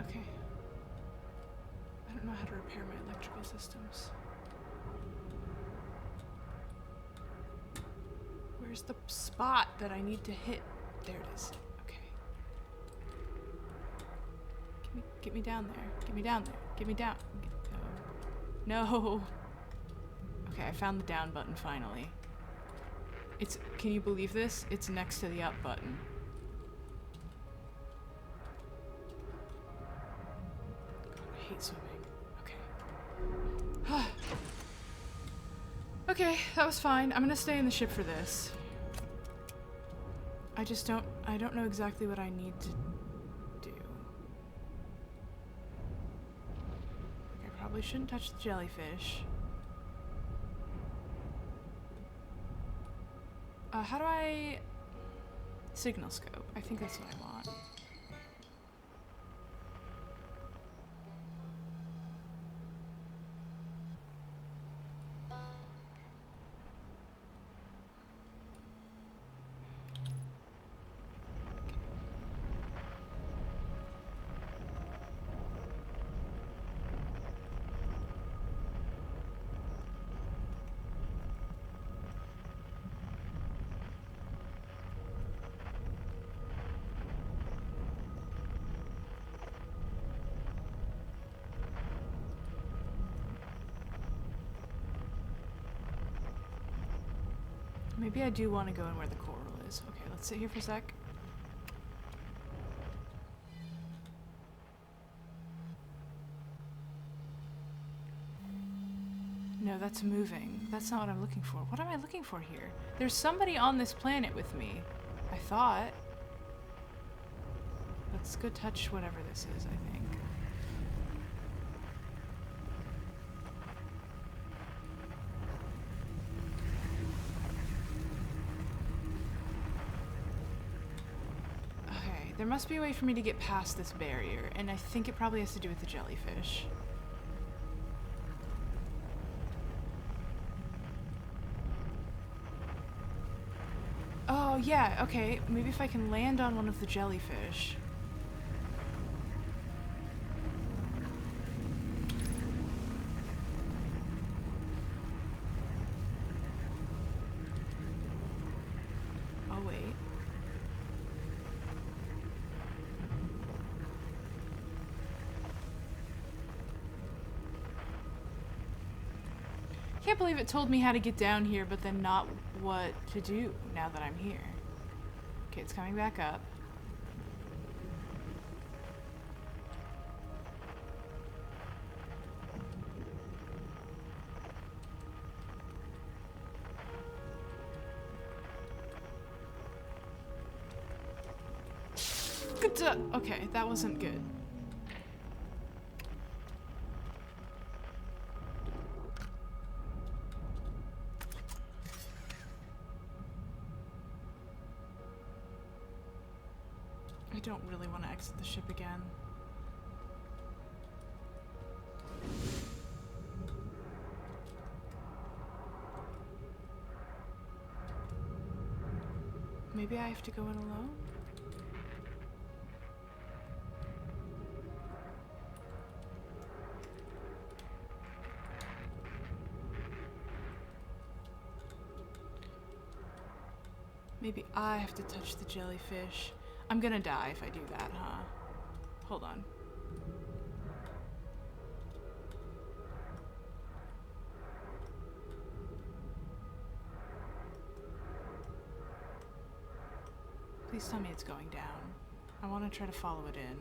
Okay. I don't know how to repair my electrical systems. Where's the spot that I need to hit? There it is. Okay. Get me down there. Get me down there. Get me down. No. Okay, I found the down button finally. Can you believe this? It's next to the up button. God, I hate swimming. Okay. Okay, that was fine. I'm gonna stay in the ship for this. I don't know exactly what I need to do. I probably shouldn't touch the jellyfish. How do I... Signal scope. I think that's what I want. Maybe I do want to go in where the coral is. Okay, let's sit here for a sec. No, that's moving. That's not what I'm looking for. What am I looking for here? There's somebody on this planet with me. I thought. Let's go touch whatever this is, I think. There must be a way for me to get past this barrier, and I think it probably has to do with the jellyfish. Oh, yeah, okay. Maybe if I can land on one of the jellyfish. can't believe it told me how to get down here, but then not what to do now that I'm here. Okay, it's coming back up. Okay, that wasn't good. I don't really want to exit the ship again. Maybe I have to go in alone? Maybe I have to touch the jellyfish. I'm gonna die if I do that, huh? Hold on. Please tell me it's going down. I want to try to follow it in.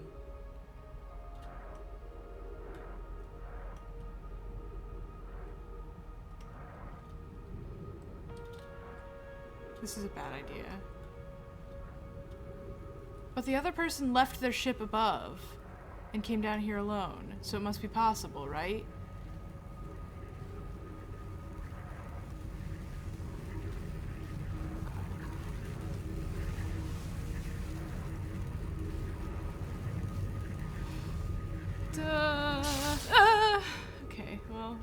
This is a bad idea. But the other person left their ship above and came down here alone, so it must be possible, right? Okay, well.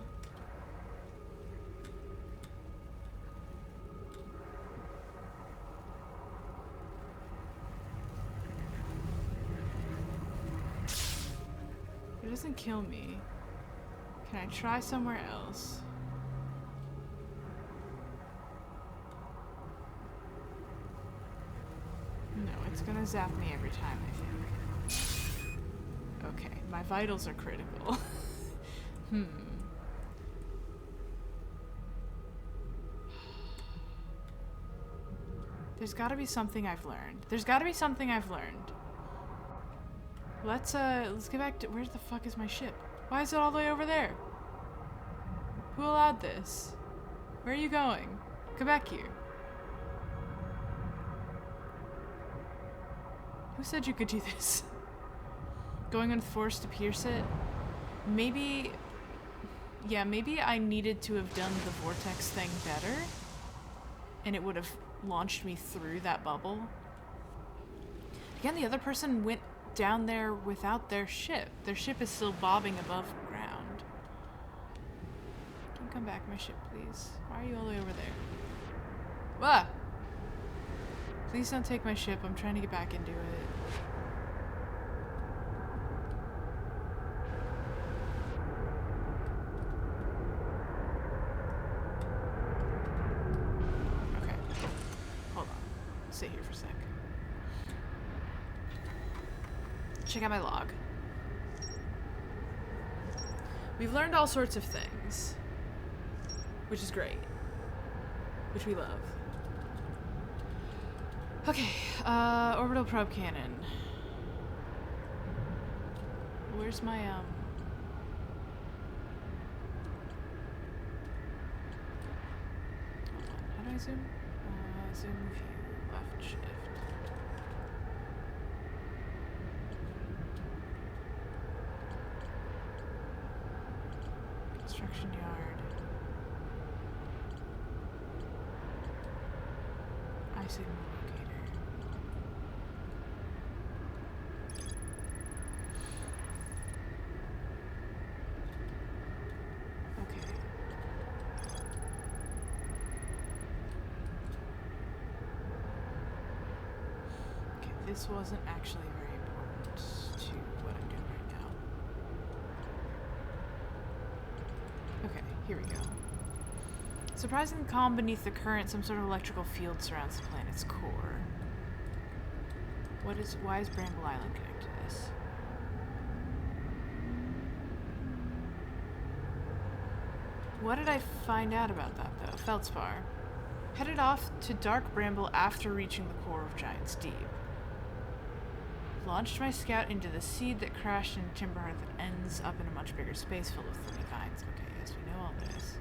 It doesn't kill me. Can I try somewhere else? No, it's gonna zap me every time, I think. Okay, my vitals are critical. There's gotta be something I've learned. There's gotta be something I've learned. Let's get back to, where the fuck is my ship? Why is it all the way over there? Who allowed this? Where are you going? Come back here. Who said you could do this? Going on force to pierce it? Maybe, yeah, maybe I needed to have done the vortex thing better, and it would have launched me through that bubble. Again, the other person went down there without their ship. Their ship is still bobbing above ground. Can you come back, my ship, please? Why are you all the way over there? Ah! Please don't take my ship. I'm trying to get back into it. Okay. Hold on. Stay here for a sec. Check out my log. We've learned all sorts of things, which is great, which we love. Okay, orbital probe cannon. Where's my, Hold on, how do I zoom? Zoom view, left shift. Construction yard. I signal locator. Okay. Okay, this wasn't actually very important to what I'm doing right now. Okay, here we go. Surprisingly calm beneath the current, some sort of electrical field surrounds the planet's core. Why is Bramble Island connected to this? What did I find out about that, though? Feldspar. Headed off to Dark Bramble after reaching the core of Giant's Deep. Launched my scout into the seed that crashed in Timberhearth that ends up in a much bigger space full of thorny vines. Okay, yes, we know all this.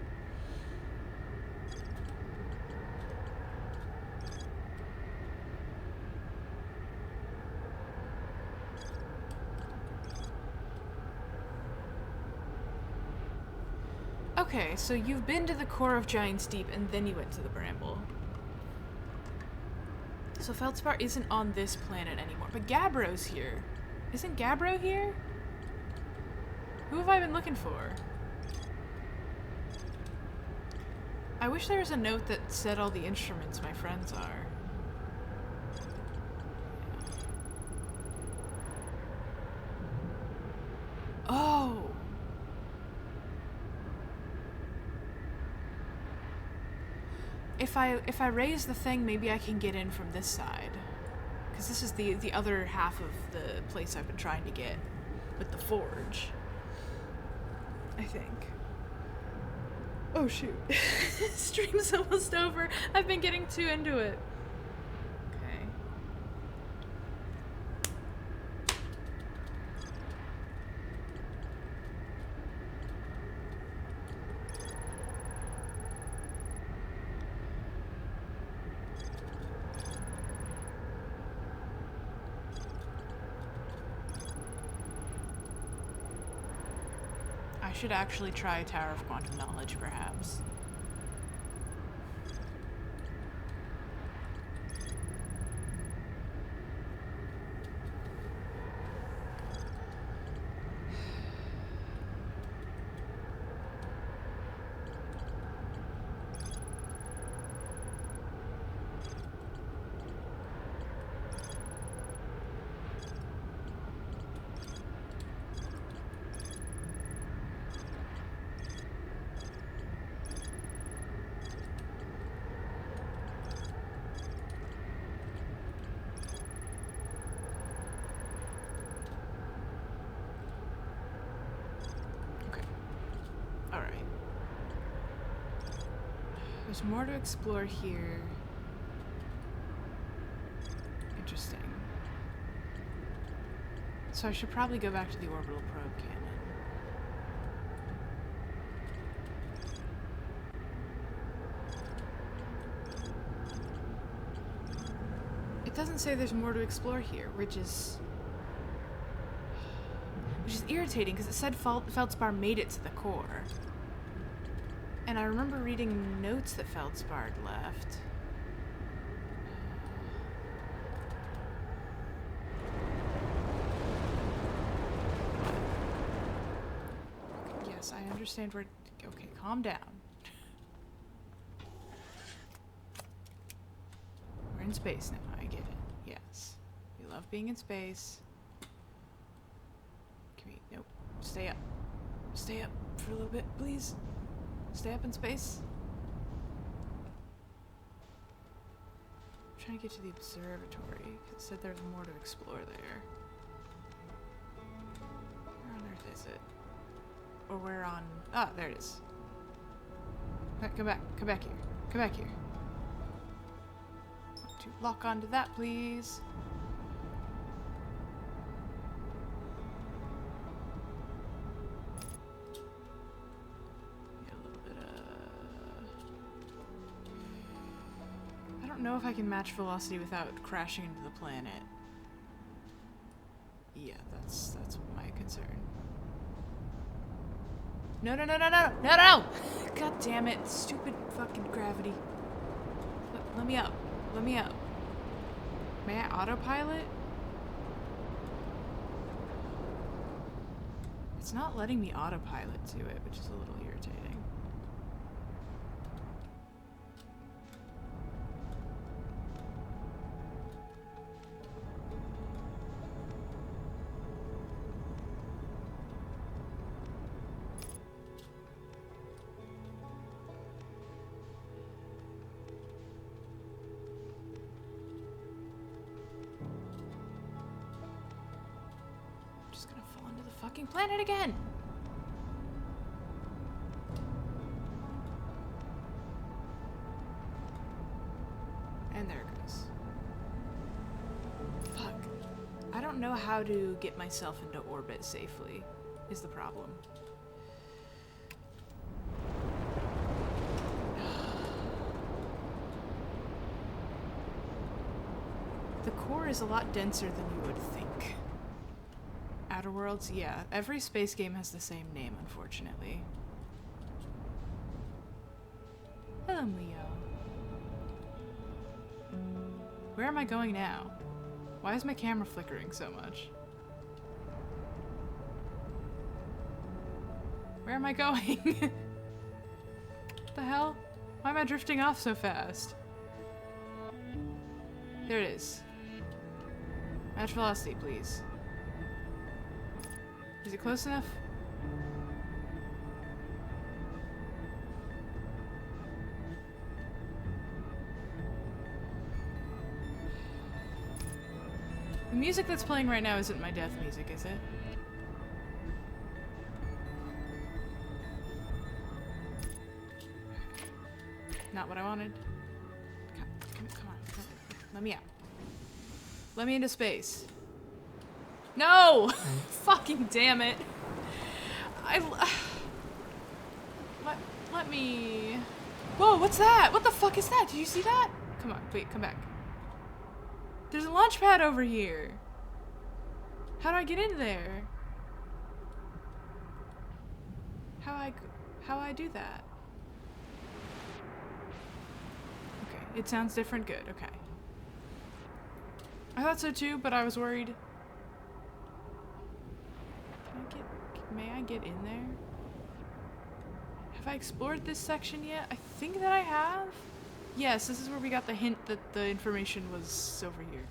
Okay, so you've been to the core of Giant's Deep and then you went to the Bramble. So Feldspar isn't on this planet anymore, but Gabbro's here. Isn't Gabbro here? Who have I been looking for? I wish there was a note that said all the instruments my friends are. Oh! If I raise the thing, maybe I can get in from this side. Because this is the other half of the place I've been trying to get with the forge. I think. Oh shoot. Stream's almost over. I've been getting too into it. Okay. I should actually try Tower of Quantum Knowledge, perhaps. There's more to explore here. Interesting. So I should probably go back to the orbital probe cannon. It doesn't say there's more to explore here, which is irritating because it said Feldspar made it to the core. And I remember reading notes that Feldspar left. Okay, yes, I understand where... Okay, calm down. We're in space now, I get it. Yes. We love being in space. Can we... Nope. Stay up. Stay up for a little bit, please. Stay up in space. I'm trying to get to the observatory. It said there's more to explore there. Where on earth is it? Or where on... Ah, there it is. Come back. Come back here. Come back here. Want to lock onto that, please. I don't know if I can match velocity without crashing into the planet. Yeah, that's my concern. No, no, no, no, no, no, no! God damn it, stupid fucking gravity. Let me up. Let me up. May I autopilot? It's not letting me autopilot to it, which is a little irritating. Fucking planet again. And there it goes. Fuck. I don't know how to get myself into orbit safely, is the problem. The core is a lot denser than you would think. Outer Worlds, yeah. Every space game has the same name, unfortunately. Hello, Leo. Where am I going now? Why is my camera flickering so much? Where am I going? What the hell? Why am I drifting off so fast? There it is. Match velocity, please. Is it close enough? The music that's playing right now isn't my death music, is it? Not what I wanted. Come on. Let me out. Let me into space. No! Fucking damn it. Let me... Whoa, what's that? What the fuck is that? Did you see that? Come on, wait, come back. There's a launch pad over here. How do I get in there? How I do that? Okay, it sounds different. Good, okay. I thought so too, but I was worried. May I get in there? Have I explored this section yet? I think that I have. Yes, this is where we got the hint that the information was over here.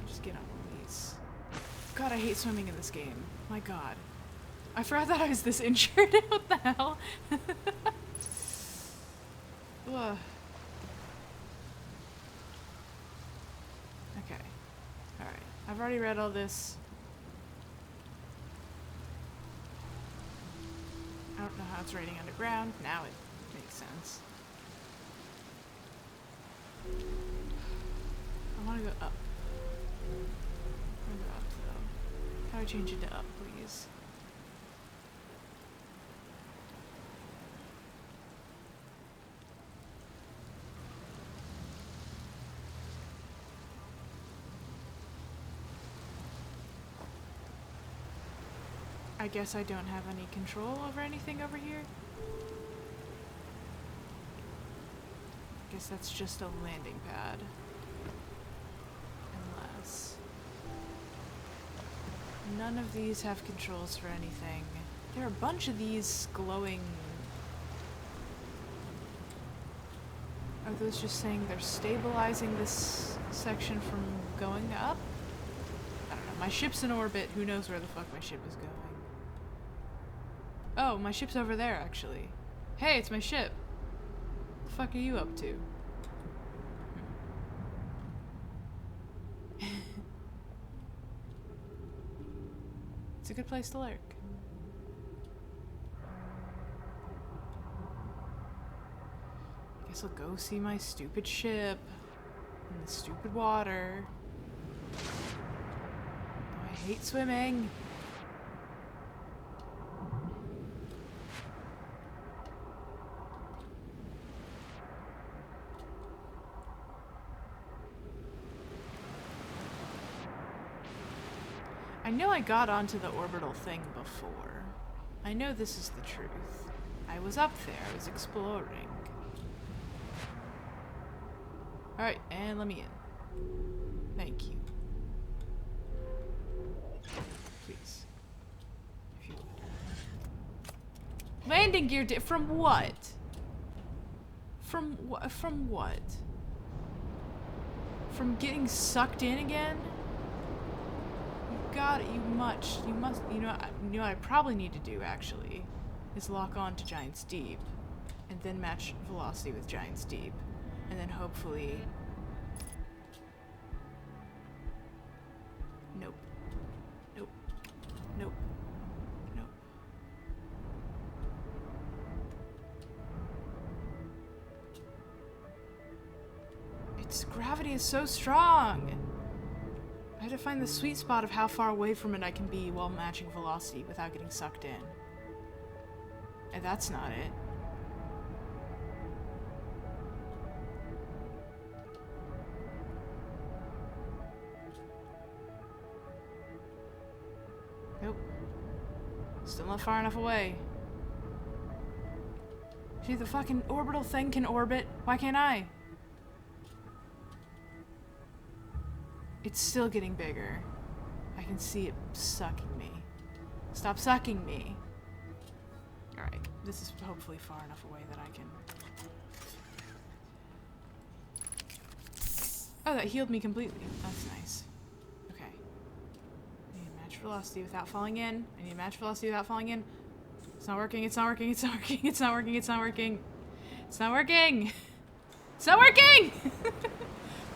Just get on these. God, I hate swimming in this game. My God. I forgot that I was this injured. What the hell? Ugh. Okay. Alright. I've already read all this. I don't know how it's rating underground. Now it makes sense. I want to go up. I want to go up, though. How do I change it to up, please? I guess I don't have any control over anything over here. I guess that's just a landing pad. Unless... None of these have controls for anything. There are a bunch of these glowing... Are those just saying they're stabilizing this section from going up? I don't know. My ship's in orbit. Who knows where the fuck my ship is going? Oh, my ship's over there, actually. Hey, it's my ship. What the fuck are you up to? It's a good place to lurk. I guess I'll go see my stupid ship in the stupid water. Oh, I hate swimming. I know I got onto the orbital thing before. I know this is the truth. I was up there, I was exploring. Alright, and let me in. Thank you. Please. If you would. Landing gear from what? From what? From getting sucked in again? You know what I probably need to do, actually, is lock on to Giant's Deep, and then match velocity with Giant's Deep, and then hopefully... Nope. Nope. Nope. Nope. Its gravity is so strong. I have to find the sweet spot of how far away from it I can be while matching velocity without getting sucked in. And that's not it. Nope. Still not far enough away. See, the fucking orbital thing can orbit. Why can't I? It's still getting bigger. I can see it sucking me. Stop sucking me. Alright, this is hopefully far enough away that I can... Oh, that healed me completely. That's nice. Okay. I need to match velocity without falling in. I need to match velocity without falling in. It's not working, it's not working, it's not working, it's not working, it's not working. It's not working! It's not working!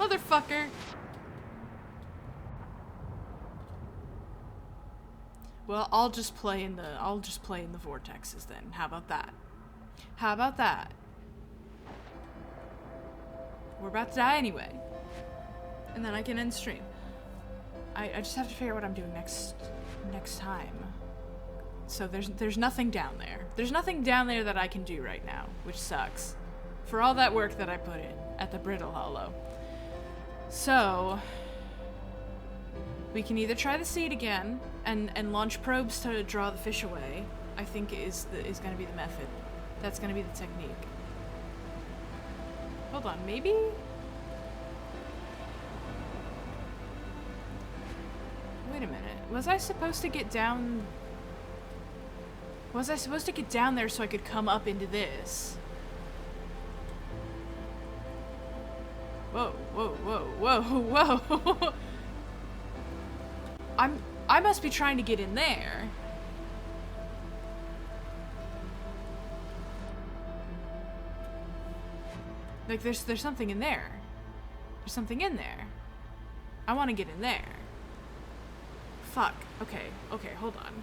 Motherfucker! Well, I'll just play in the vortexes then. How about that? How about that? We're about to die anyway. And then I can end stream. I just have to figure out what I'm doing next time. So there's nothing down there. There's nothing down there that I can do right now, which sucks. For all that work that I put in at the Brittle Hollow. So we can either try the seed again and launch probes to draw the fish away. I think is going to be the method. That's going to be the technique. Hold on, maybe? Wait a minute. Was I supposed to get down? Was I supposed to get down there so I could come up into this? Whoa, whoa, whoa, whoa, whoa. I must be trying to get in there. Like there's something in there. There's something in there. I want to get in there. Fuck. Okay, hold on.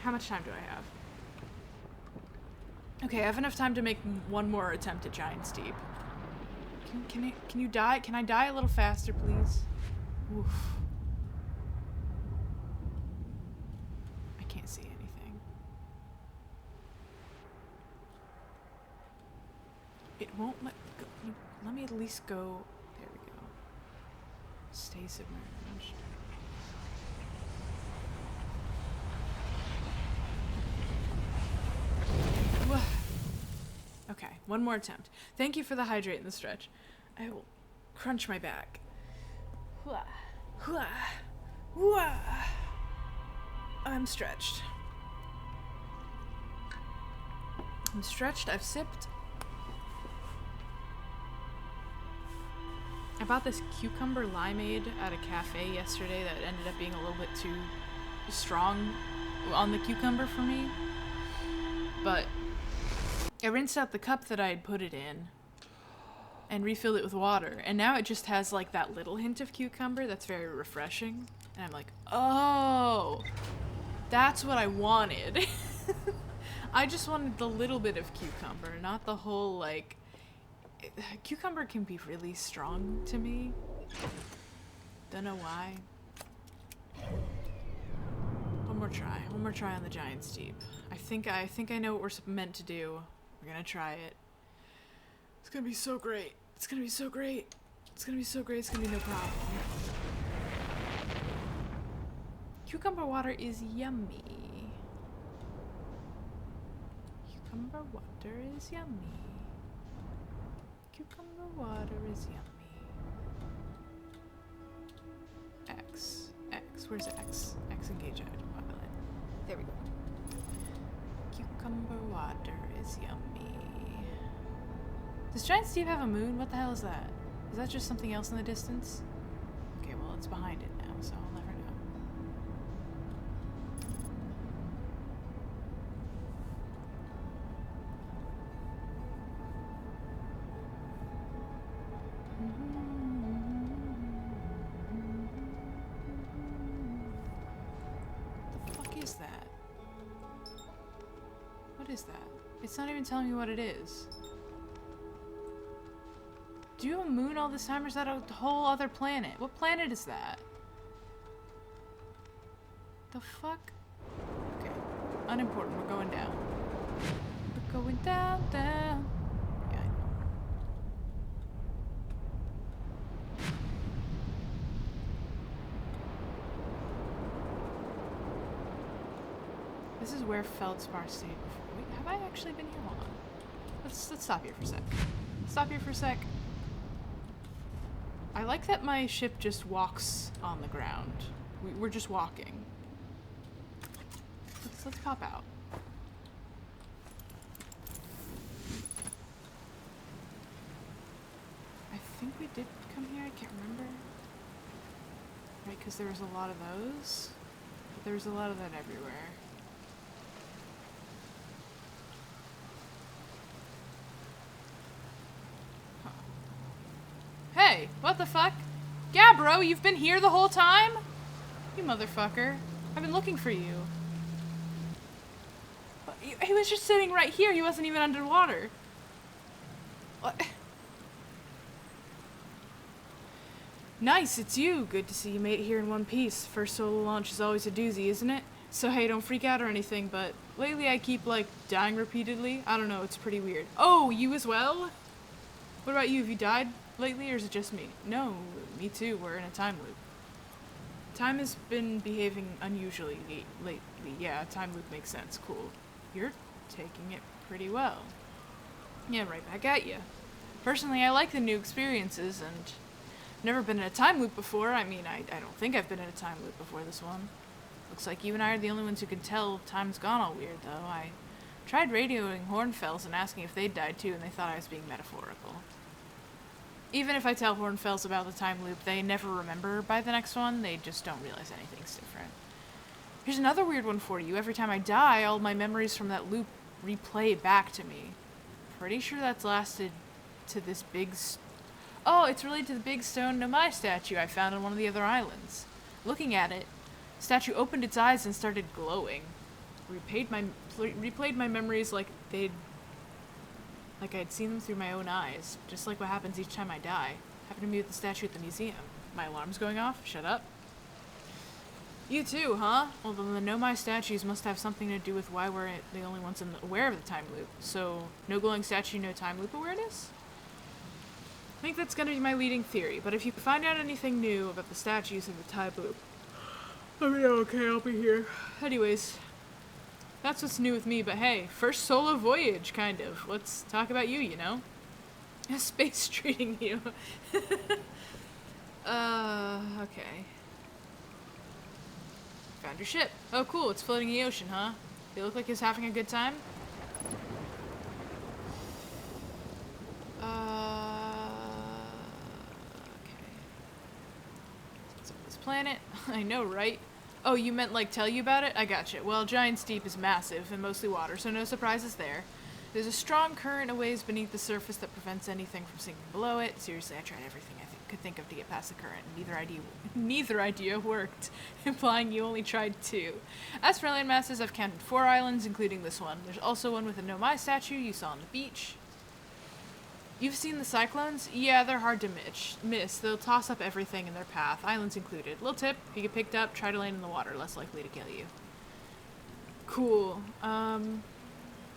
How much time do I have? Okay, I have enough time to make one more attempt at Giant's Deep. Can you die? Can I die a little faster, please? Oof. I can't see anything. It won't let go. Let me at least go. There we go. Stay submerged. Okay, one more attempt. Thank you for the hydrate and the stretch. I will crunch my back. I'm stretched. I'm stretched, I've sipped. I bought this cucumber limeade at a cafe yesterday that ended up being a little bit too strong on the cucumber for me. But I rinsed out the cup that I had put it in and refilled it with water, and now it just has like that little hint of cucumber that's very refreshing. And I'm like, oh, that's what I wanted. I just wanted the little bit of cucumber, not the whole, like, cucumber can be really strong to me. Don't know why. One more try on the Giant's Deep. I think I know what we're meant to do. We're gonna try it. It's gonna be so great. It's gonna be so great. It's gonna be so great. It's gonna be no problem. Cucumber water is yummy. Cucumber water is yummy. Cucumber water is yummy. X. Where's X? X engage pilot. There we go. Cucumber water is yummy. Does Giant's Deep have a moon? What the hell is that? Is that just something else in the distance? Okay, well, it's behind it now, so I'll never know. The fuck is that? What is that? It's not even telling me what it is. Do you have a moon all this time, or is that a whole other planet? What planet is that? The fuck? Okay. Unimportant. We're going down. We're going down, down. Yeah, I know. This is where Feldspar stayed before. Wait, have I actually been here? Hold on. Let's stop here for a sec. Stop here for a sec. I like that my ship just walks on the ground. We're just walking. Let's pop out. I think we did come here. I can't remember. Right, because there was a lot of those. But there was a lot of that everywhere. Hey, what the fuck? Gabbro, you've been here the whole time? You motherfucker. I've been looking for you. He was just sitting right here. He wasn't even underwater. What? Nice, it's you. Good to see you made it here in one piece. First solo launch is always a doozy, isn't it? So hey, don't freak out or anything, but lately I keep, like, dying repeatedly. I don't know, it's pretty weird. Oh, you as well? What about you? Have you died lately, or is it just me? No, me too. We're in a time loop. Time has been behaving unusually lately. Yeah, time loop makes sense. Cool. You're taking it pretty well. Yeah, right back at you. Personally, I like the new experiences, and never been in a time loop before. I mean, I don't think I've been in a time loop before this one. Looks like you and I are the only ones who can tell time's gone all weird, though. I tried radioing Hornfells and asking if they'd died too, and they thought I was being metaphorical. Even if I tell Hornfells about the time loop, they never remember by the next one. They just don't realize anything's different. Here's another weird one for you. Every time I die, all my memories from that loop replay back to me. Pretty sure that's lasted to this big... Oh, it's related to the big stone Nomai statue I found on one of the other islands. Looking at it, the statue opened its eyes and started glowing. Replayed my memories like I'd seen them through my own eyes, just like what happens each time I die. Happened to me with the statue at the museum. My alarm's going off? Shut up. You too, huh? Well, then the Nomai statues must have something to do with why we're the only ones aware of the time loop. So, no glowing statue, no time loop awareness? I think that's gonna be my leading theory, but if you find out anything new about the statues and the time loop, let me know, okay? I'll be here. Anyways, that's what's new with me, but hey, first solo voyage, kind of. Let's talk about you, you know? Space treating you. Okay. Found your ship. Oh, cool, it's floating in the ocean, huh? They look like it's having a good time? Okay. So this planet, I know, right? Oh, you meant like tell you about it? I gotcha. Well, Giant's Deep is massive and mostly water, so no surprises there. There's a strong current a ways beneath the surface that prevents anything from sinking below it. Seriously, I tried everything I could think of to get past the current, and neither idea worked, implying you only tried 2. As for land masses, I've counted 4 islands, including this one. There's also one with a Nomai statue you saw on the beach. You've seen the cyclones? Yeah, they're hard to miss. They'll toss up everything in their path, islands included. Little tip, if you get picked up, try to land in the water, less likely to kill you. Cool.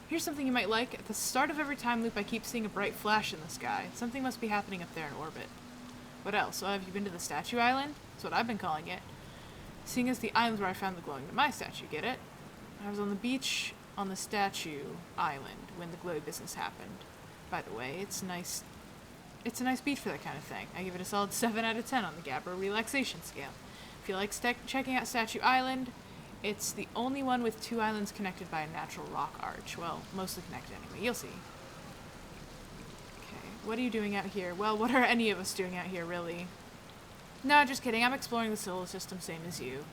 Here's something you might like. At the start of every time loop, I keep seeing a bright flash in the sky. Something must be happening up there in orbit. What else? Well, have you been to the Statue Island? That's what I've been calling it. Seeing as the island's where I found the glowing Nomai statue, get it? I was on the beach on the Statue Island when the glowy business happened. By the way, it's a nice beach for that kind of thing. I give it a solid 7 out of 10 on the Gabbro relaxation scale. If you like checking out Statue Island, it's the only one with 2 islands connected by a natural rock arch. Well, mostly connected anyway. You'll see. Okay, what are you doing out here? Well, what are any of us doing out here, really? No, just kidding. I'm exploring the solar system, same as you.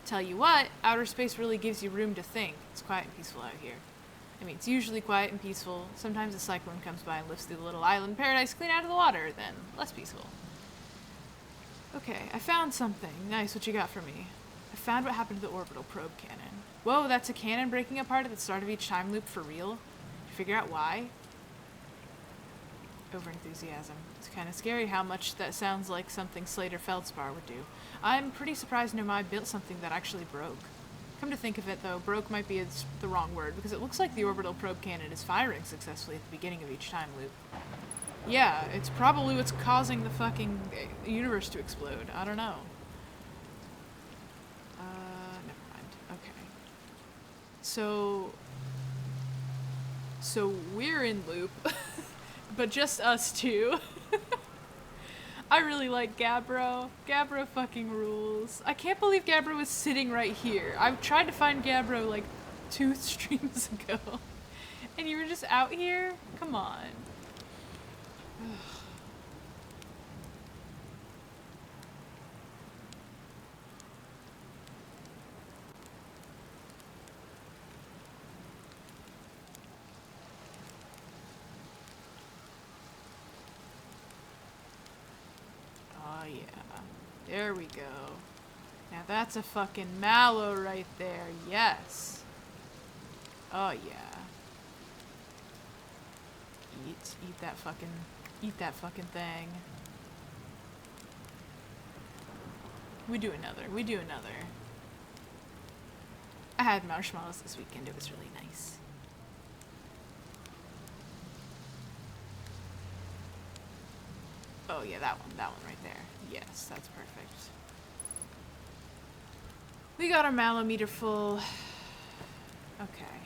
Tell you what, outer space really gives you room to think. It's quiet and peaceful out here. I mean, it's usually quiet and peaceful. Sometimes a cyclone comes by and lifts the little island paradise clean out of the water, then less peaceful. Okay, I found something. Nice, what you got for me? I found what happened to the orbital probe cannon. Whoa, that's a cannon breaking apart at the start of each time loop for real? Did you figure out why? Overenthusiasm. It's kind of scary how much that sounds like something Slater Feldspar would do. I'm pretty surprised Nomai built something that actually broke. Come to think of it, though, broke might be the wrong word, because it looks like the orbital probe cannon is firing successfully at the beginning of each time loop. Yeah, it's probably what's causing the fucking universe to explode. I don't know. Never mind. Okay. So we're in loop, but just us two. I really like Gabbro. Gabbro fucking rules. I can't believe Gabbro was sitting right here. I've tried to find Gabbro like 2 streams ago. And you were just out here? Come on. Oh yeah. There we go. Now that's a fucking mallow right there. Yes. Oh yeah. Eat that fucking thing. We do another. I had marshmallows this weekend. It was really nice. Oh yeah, that one right there. Yes, that's perfect. We got our mallow meter full. Okay.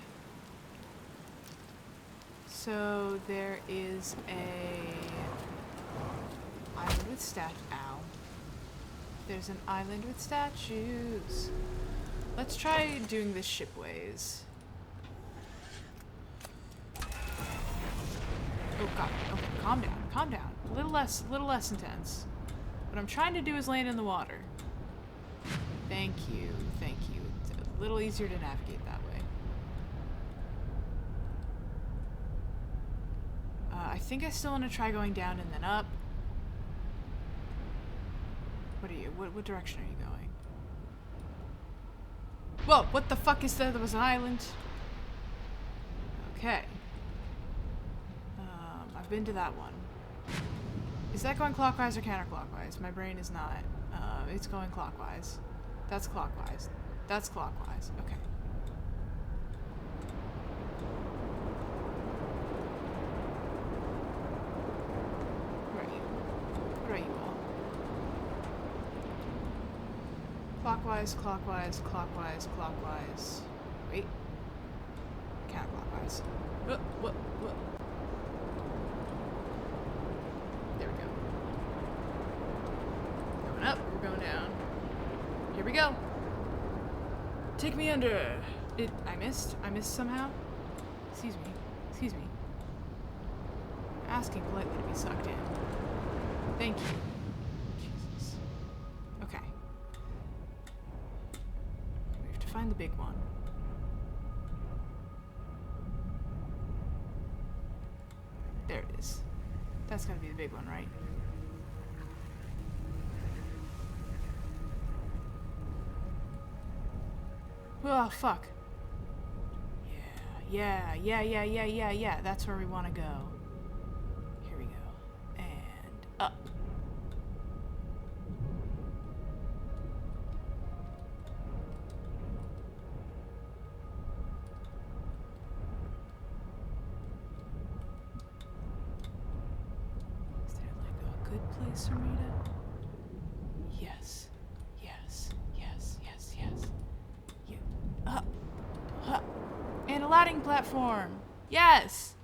So there is island with ow. There's an island with statues. Let's try doing this shipways. Oh god. Okay, calm down. A little less intense. What I'm trying to do is land in the water. Thank you. It's a little easier to navigate that way. I think I still want to try going down and then up. What are you? What direction are you going? Whoa! What the fuck is that? There was an island. Okay. I've been to that one. Is that going clockwise or counterclockwise? My brain is not. It's going clockwise. That's clockwise. That's clockwise. Okay. Where are you all? Clockwise. Wait. Counterclockwise. What? There we go. Going up, we're going down. Here we go. Take me under. I missed somehow? Excuse me. Asking politely to be sucked in. Thank you. Jesus. Okay. We have to find the big one. There it is. That's gotta be the big one, right? Oh, fuck. Yeah. That's where we want to go. Here we go. And up. Is there like a good place for me to... Yes. Up. And a landing platform. Yes.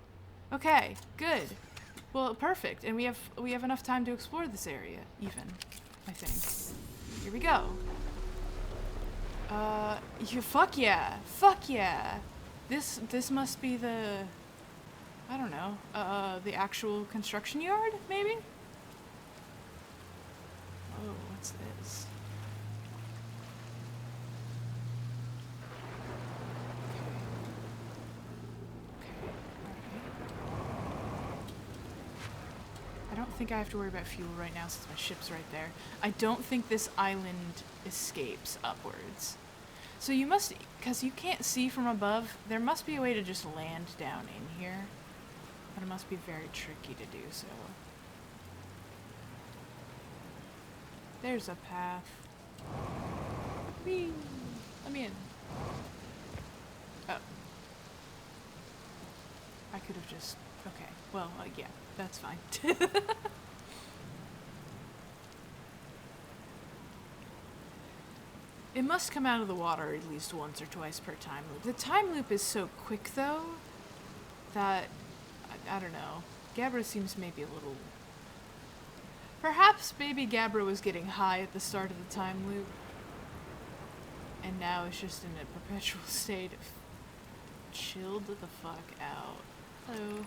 Okay. Good. Well, perfect. And we have enough time to explore this area, even. I think. Here we go. Fuck yeah. This must be the... I don't know. The actual construction yard, maybe? Oh, what's this? I don't think I have to worry about fuel right now since my ship's right there. I don't think this island escapes upwards. So you must, because you can't see from above, there must be a way to just land down in here. But it must be very tricky to do so. There's a path. Whee! Let me in. Oh. I could have just... Okay. Well, yeah. That's fine. It must come out of the water at least once or twice per time loop. The time loop is so quick, though, that... I don't know. Gabbro seems maybe a little... Perhaps maybe Gabbro was getting high at the start of the time loop. And now it's just in a perpetual state of... chilled the fuck out. Hello.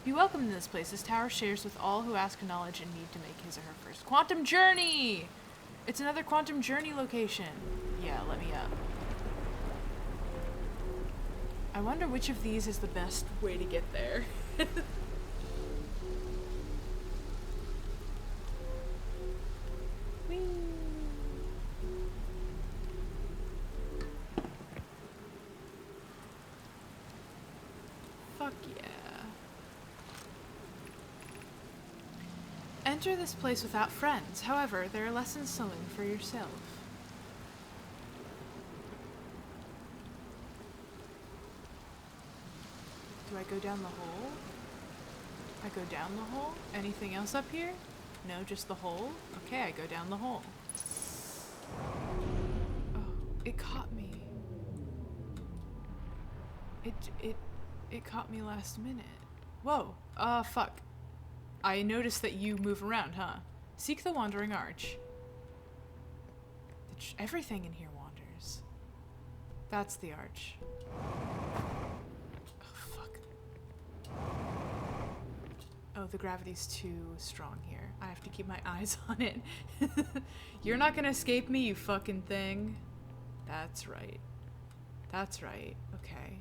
Be welcome in this place. This tower shares with all who ask knowledge and need to make his or her first quantum journey! It's another quantum journey location. Yeah, let me up. I wonder which of these is the best way to get there. Whee! Fuck yeah. Enter this place without friends. However, there are lessons to learn for yourself. Do I go down the hole? I go down the hole? Anything else up here? No, just the hole? Okay, I go down the hole. Oh, it caught me. It caught me last minute. Whoa. Fuck. I noticed that you move around, huh? Seek the Wandering Arch. Everything in here wanders. That's the arch. Oh, fuck. Oh, the gravity's too strong here. I have to keep my eyes on it. You're not gonna escape me, you fucking thing. That's right. That's right. Okay.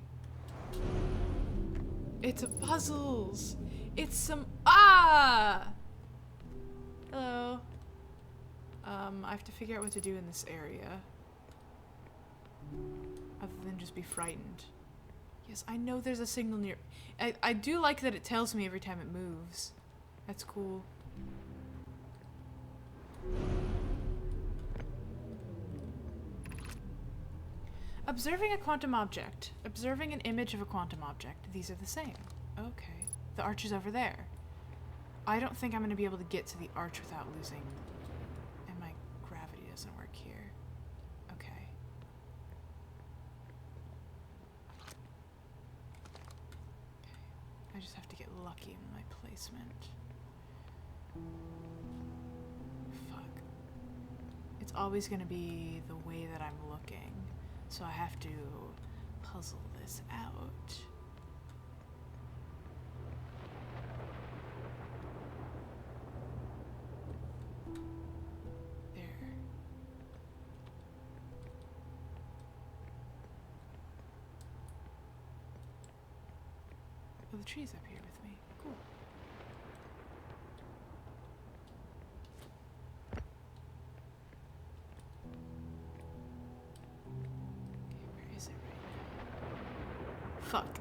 It's a puzzles. It's some... Ah! Hello. I have to figure out what to do in this area. Other than just be frightened. Yes, I know there's a signal near... I do like that it tells me every time it moves. That's cool. Observing a quantum object. Observing an image of a quantum object. These are the same. Okay. The arch is over there. I don't think I'm going to be able to get to the arch without losing... And my gravity doesn't work here. Okay. I just have to get lucky in my placement. Fuck. It's always going to be the way that I'm looking. So I have to puzzle this out. There. Oh, the tree's up here with me. Cool. Is it right now? Fuck.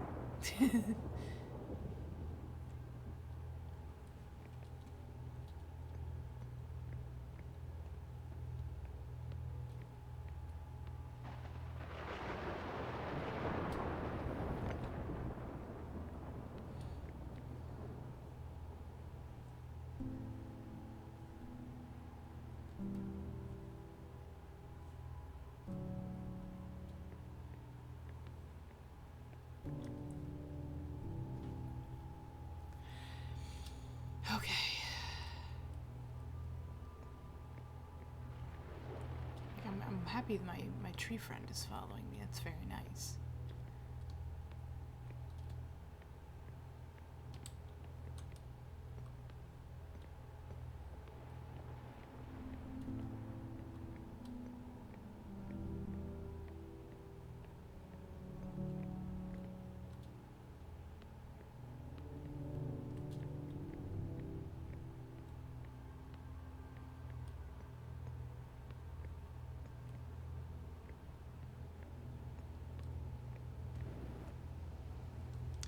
Okay. I'm happy that my tree friend is following me. That's very nice.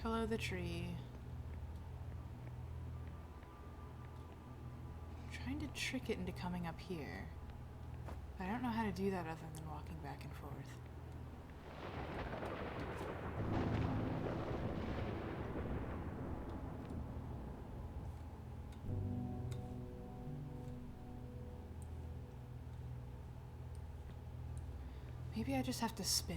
Hello, the tree. trick it into coming up here. But I don't know how to do that other than walking back and forth. Maybe I just have to spin.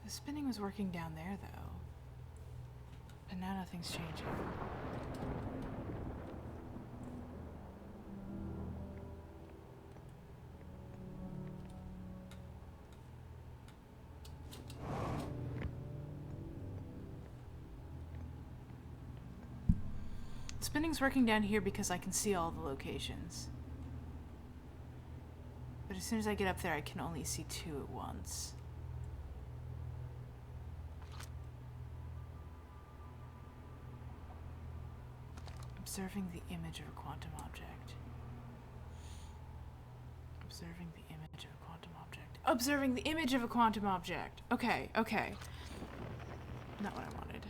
The spinning was working down there, though. And now nothing's changing. Spinning's working down here because I can see all the locations. But as soon as I get up there, I can only see 2 at once. Observing the image of a quantum object. Observing the image of a quantum object. Observing the image of a quantum object! Okay, okay. Not what I wanted.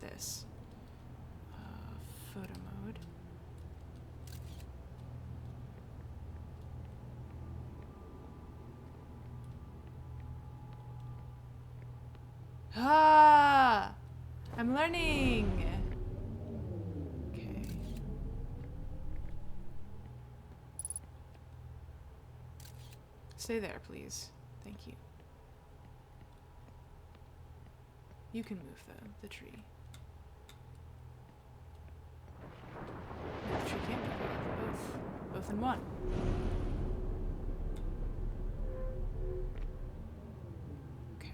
This. Photo mode. Ah! I'm learning! Okay. Stay there, please. Thank you. You can move the tree. No, the tree can't move. Both in one. Okay.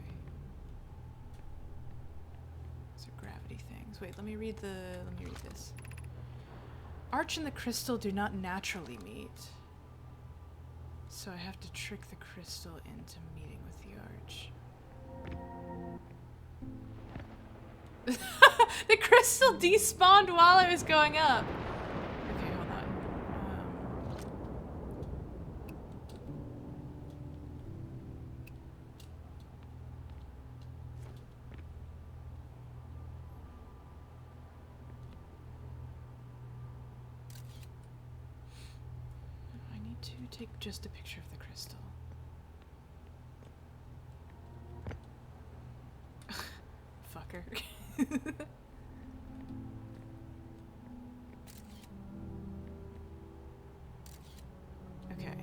These are gravity things. Wait, let me read this. Arch and the crystal do not naturally meet. So I have to trick the crystal into meeting with the arch. The crystal despawned while I was going up. Okay, hold on. I need to take just a picture of the crystal. Fucker. Okay.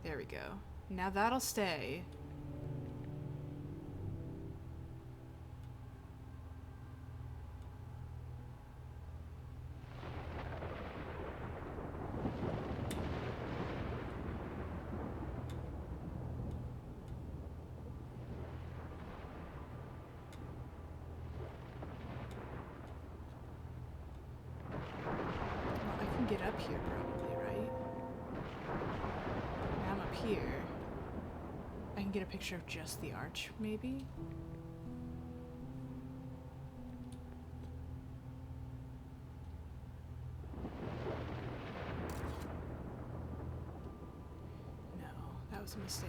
There we go. Now that'll stay. Get up here probably, right? Now I'm up here. I can get a picture of just the arch, maybe? No, that was a mistake.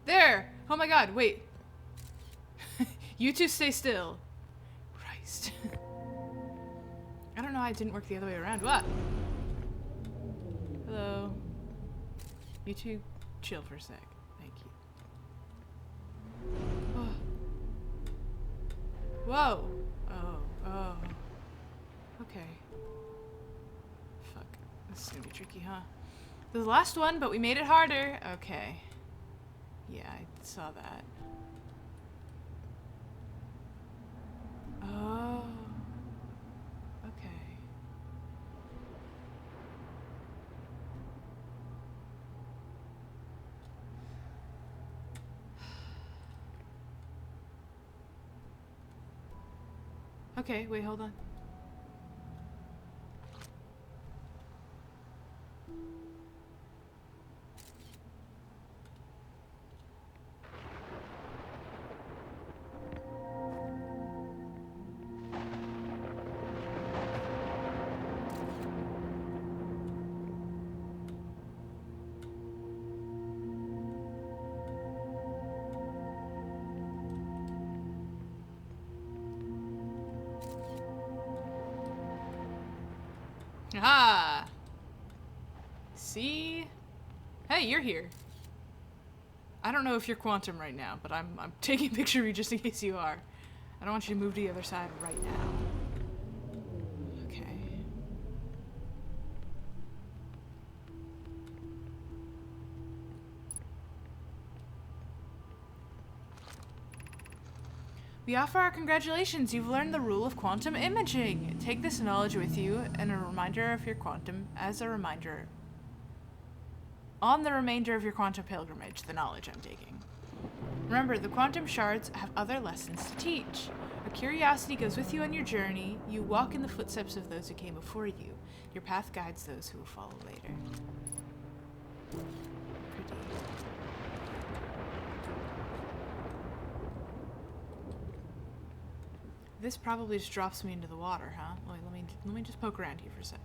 There! Oh my god, wait. You two stay still. Christ. I don't know why it didn't work the other way around. What? Hello. You two chill for a sec. Thank you. Oh. Whoa! Oh. Okay. Fuck. This is gonna be tricky, huh? The last one, but we made it harder. Okay. Yeah, I saw that. Oh. Okay. Okay, wait, hold on. Aha! See? Hey, you're here. I don't know if you're quantum right now, but I'm taking a picture of you just in case you are. I don't want you to move to the other side right now. Okay. We offer our congratulations. You've learned the rule of quantum imaging. Take this knowledge with you and a reminder of your quantum as a reminder on the remainder of your quantum pilgrimage, the knowledge I'm taking. Remember, the quantum shards have other lessons to teach. Our curiosity goes with you on your journey. You walk in the footsteps of those who came before you. Your path guides those who will follow later. Pretty. This probably just drops me into the water, huh? Wait, let me just poke around here for a sec.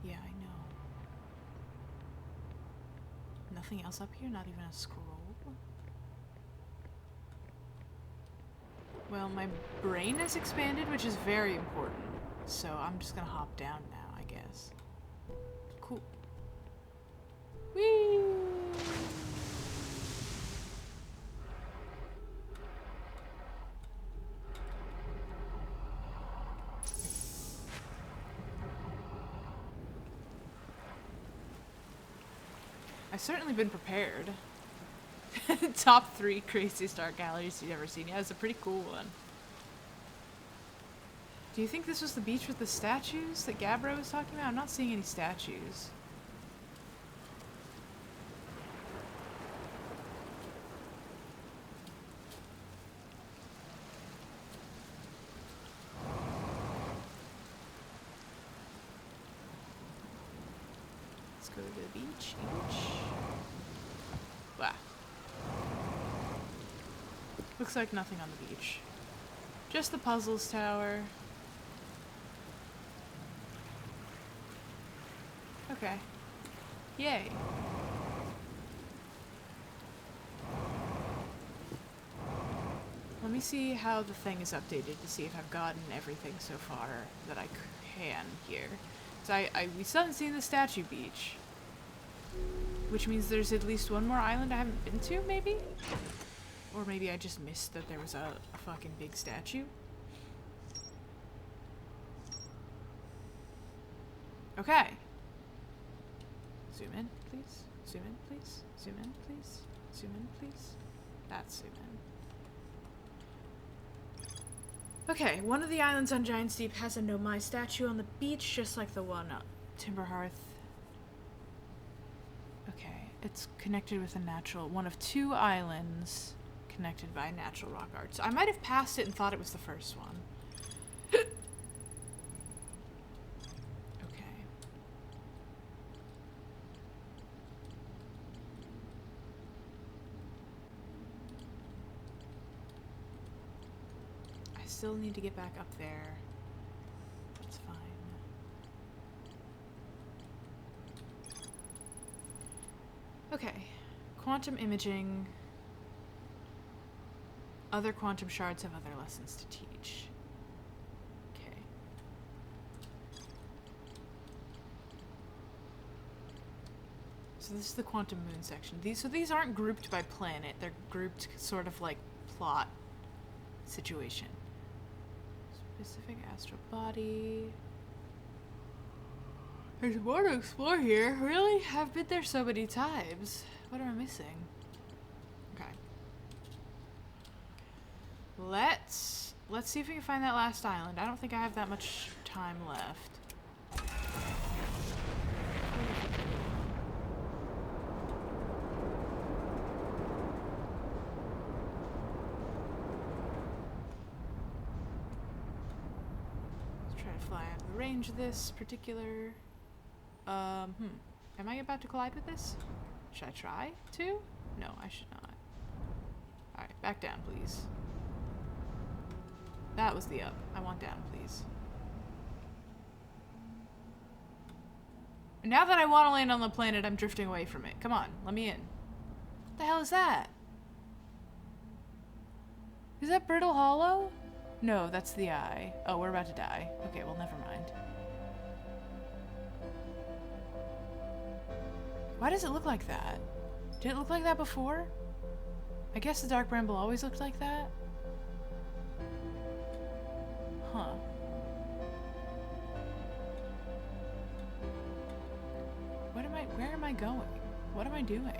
Yeah, I know. Nothing else up here? Not even a scroll? Well, my brain is expanded, which is very important. So I'm just gonna hop down now, I guess. Cool. Whee! I've certainly been prepared. Top 3 craziest art galleries you've ever seen. Yeah, it's a pretty cool one. Do you think this was the beach with the statues that Gabbro was talking about? I'm not seeing any statues. Let's go to the beach. Wow. Looks like nothing on the beach. Just the puzzles tower. Okay. Yay. Let me see how the thing is updated to see if I've gotten everything so far that I can here. So we still haven't seen the statue beach. Which means there's at least one more island I haven't been to, maybe? Or maybe I just missed that there was a fucking big statue. Okay. Zoom in, please. Zoom in, please. Zoom in, please. Zoom in, please. That's zoom in. Okay, one of the islands on Giant's Deep has a Nomai statue on the beach, just like the one at Timber Hearth. Okay, it's connected with a natural, one of 2 islands connected by natural rock art. So I might have passed it and thought it was the first one. Okay. I still need to get back up there. That's fine. Okay. Quantum imaging. Other quantum shards have other lessons to teach. Okay. So this is the quantum moon section. These aren't grouped by planet. They're grouped sort of like plot situation. Specific astral body. There's more to explore here. Really? I've been there so many times. What am I missing? Okay. Let's see if we can find that last island. I don't think I have that much time left. range this particular... Am I about to collide with this? Should I try to? No, I should not. Alright, back down, please. That was the up. I want down, please. Now that I want to land on the planet, I'm drifting away from it. Come on, let me in. What the hell is that? Is that Brittle Hollow? No, that's the eye. Oh, we're about to die. Okay, well, never mind. Why does it look like that? Did it look like that before? I guess the Dark Bramble always looked like that? Huh. Where am I going? What am I doing?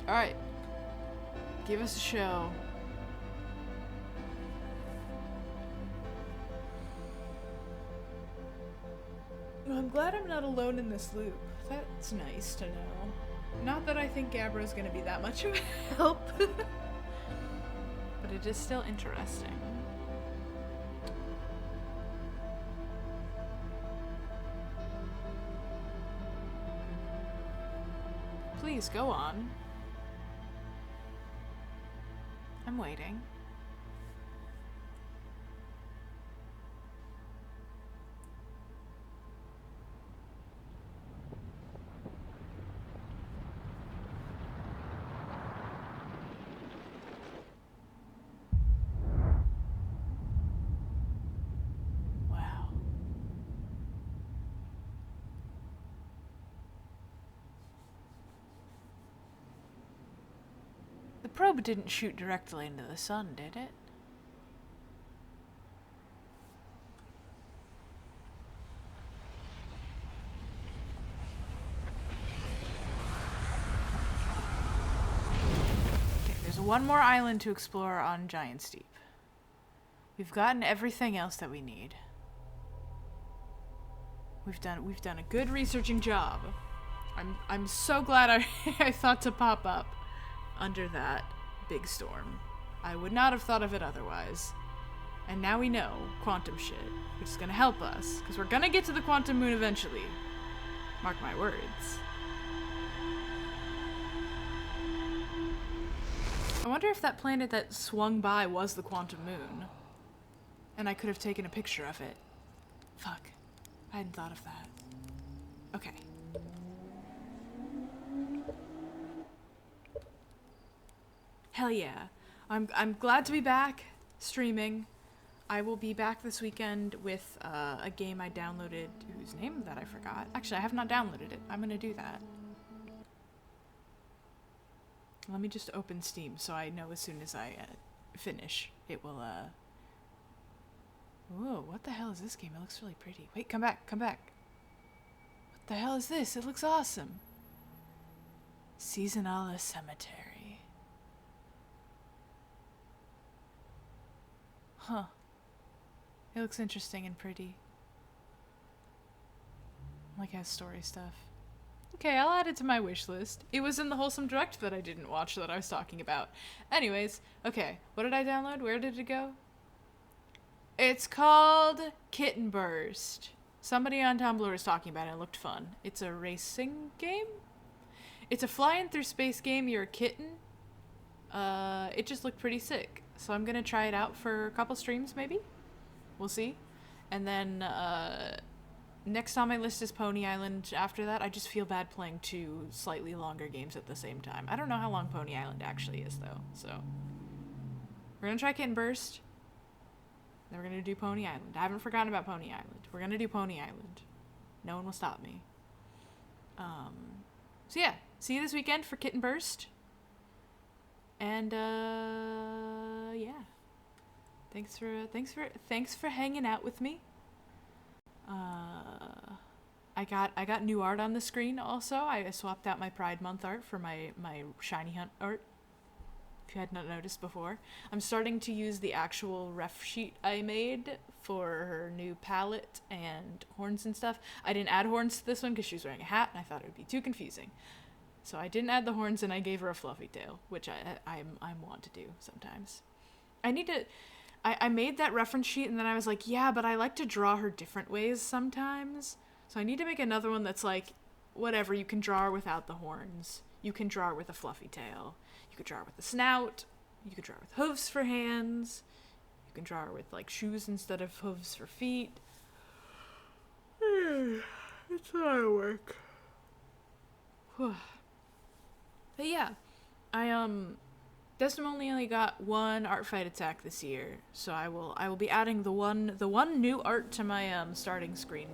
Alright. Give us a show. Well, I'm glad I'm not alone in this loop. That's nice to know. Not that I think Gabbro's gonna be that much of a help. But it is still interesting. Please, go on. I'm waiting. Wow. The probe didn't shoot directly into the sun, did it? Okay, there's one more island to explore on Giant Steep. We've gotten everything else that we need. We've done a good researching job. I'm so glad I thought to pop up under that big storm. I would not have thought of it otherwise. And now we know quantum shit, which is gonna help us, because we're gonna get to the quantum moon eventually. Mark my words. I wonder if that planet that swung by was the quantum moon. And I could have taken a picture of it. Fuck. I hadn't thought of that. Okay. Hell yeah. I'm glad to be back streaming. I will be back this weekend with a game I downloaded whose name that I forgot. Actually, I have not downloaded it. I'm gonna do that. Let me just open Steam so I know as soon as I finish, it will, Whoa, what the hell is this game? It looks really pretty. Wait, come back, come back. What the hell is this? It looks awesome. Seasonala Cemetery. Huh. It looks interesting and pretty. Like, it has story stuff. Okay, I'll add it to my wish list. It was in the Wholesome Direct that I didn't watch that I was talking about. Anyways, okay, what did I download? Where did it go? It's called Kitten Burst. Somebody on Tumblr was talking about it. It looked fun. It's a racing game? It's a flying through space game. You're a kitten. It just looked pretty sick. So I'm gonna try it out for a couple streams, maybe? We'll see. And then, next on my list is Pony Island. After that, I just feel bad playing two slightly longer games at the same time. I don't know how long Pony Island actually is, though. So, we're gonna try Kitten Burst. Then we're gonna do Pony Island. I haven't forgotten about Pony Island. We're gonna do Pony Island. No one will stop me. So yeah, see you this weekend for Kitten Burst. And yeah. Thanks for hanging out with me. I got new art on the screen also. I swapped out my Pride Month art for my Shiny Hunt art. If you had not noticed before. I'm starting to use the actual ref sheet I made for her new palette and horns and stuff. I didn't add horns to this one because she was wearing a hat and I thought it would be too confusing. So I didn't add the horns, and I gave her a fluffy tail, which I'm want to do sometimes. I need to... I made that reference sheet, and then I was like, yeah, but I like to draw her different ways sometimes. So I need to make another one that's like, whatever, you can draw her without the horns. You can draw her with a fluffy tail. You could draw her with a snout. You could draw her with hooves for hands. You can draw her with, like, shoes instead of hooves for feet. It's a lot of work. But yeah, I Desdemona only got one art fight attack this year, so I will be adding the one new art to my starting screen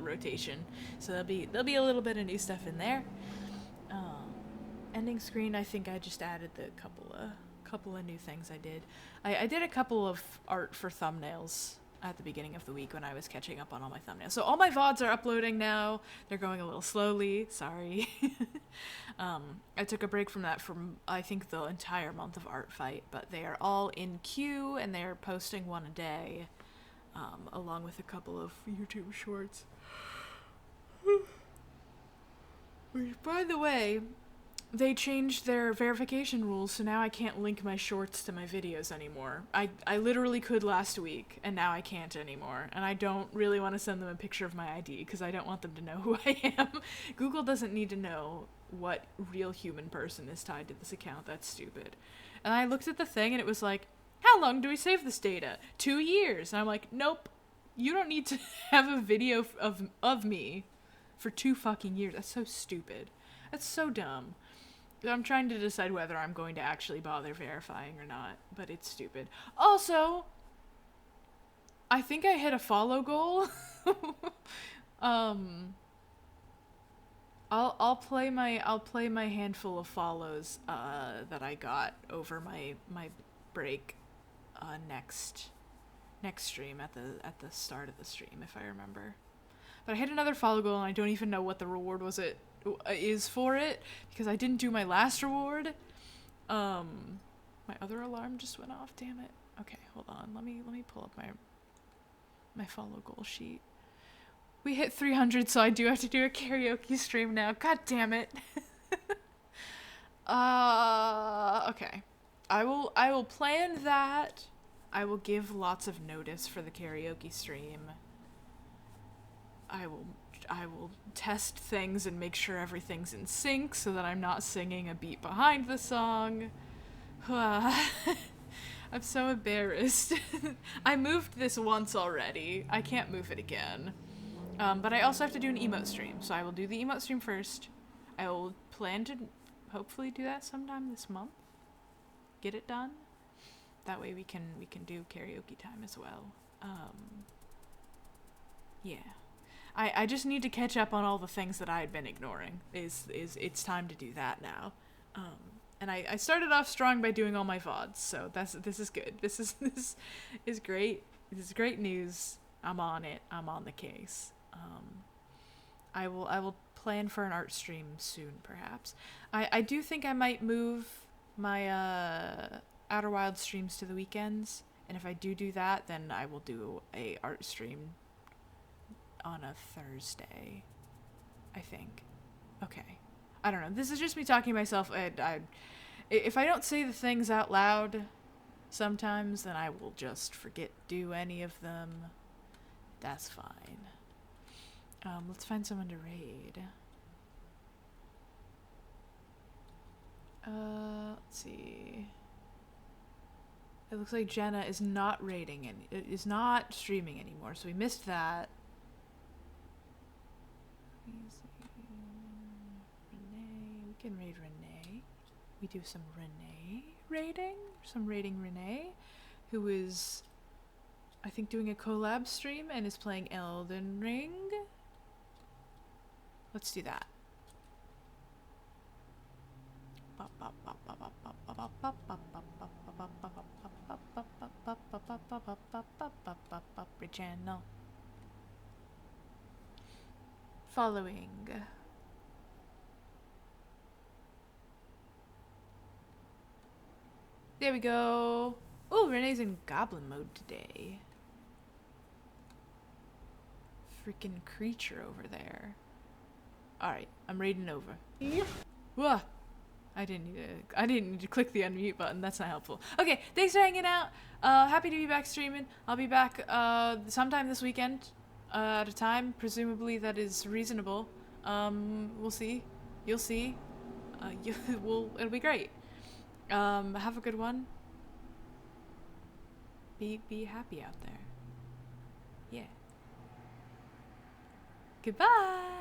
rotation. So there'll be a little bit of new stuff in there. Ending screen, I think I just added the couple of new things I did. I did a couple of art for thumbnails at the beginning of the week when I was catching up on all my thumbnails. So all my VODs are uploading now. They're going a little slowly. Sorry. I took a break from that from, I think, the entire month of Art Fight, but they are all in queue, and they're posting one a day, along with a couple of YouTube shorts. By the way, they changed their verification rules, so now I can't link my shorts to my videos anymore. I literally could last week, and now I can't anymore. And I don't really want to send them a picture of my ID, because I don't want them to know who I am. Google doesn't need to know what real human person is tied to this account. That's stupid. And I looked at the thing, and it was like, how long do we save this data? 2 years. And I'm like, nope. You don't need to have a video of me for 2 fucking years. That's so stupid. That's so dumb. I'm trying to decide whether I'm going to actually bother verifying or not, but it's stupid. Also, I think I hit a follow goal. I'll play my handful of follows that I got over my break next stream at the start of the stream, if I remember. But I hit another follow goal, and I don't even know what the reward is for it, because I didn't do my last reward. My other alarm just went off, damn it. Okay, hold on, let me pull up my follow goal sheet. We hit 300, so I do have to do a karaoke stream now. God damn it. Okay. I will plan that. I will give lots of notice for the karaoke stream. I will test things and make sure everything's in sync so that I'm not singing a beat behind the song. I'm so embarrassed. I moved this once already. I can't move it again. But I also have to do an emote stream, so I will do the emote stream first. I will plan to hopefully do that sometime this month. Get it done. That way we can do karaoke time as well. Yeah. I just need to catch up on all the things that I had been ignoring. It's time to do that now. And I started off strong by doing all my VODs, so this is good. This is great. This is great news. I'm on it. I'm on the case. I will plan for an art stream soon, perhaps. I do think I might move my Outer Wilds streams to the weekends, and if I do that, then I will do a art stream on a Thursday, I think. Okay. I don't know. This is just me talking to myself. If I don't say the things out loud sometimes, then I will just forget to do any of them. That's fine. Let's find someone to raid. Let's see. It looks like Jenna is not is not streaming anymore, so we missed that. Renee, we can raid Renee. We do some Renee raiding. Some raiding Renee, who is, I think, doing a collab stream and is playing Elden Ring. Let's do that. Channel. Following. There we go. Oh, Renee's in goblin mode today. Freaking creature over there. Alright, I'm raiding over. Whoa. I didn't need to click the unmute button. That's not helpful. Okay, thanks for hanging out. Happy to be back streaming. I'll be back sometime this weekend at a time, presumably that is reasonable. We'll see. You'll see. It'll be great. Have a good one. Be happy out there. Yeah. Goodbye.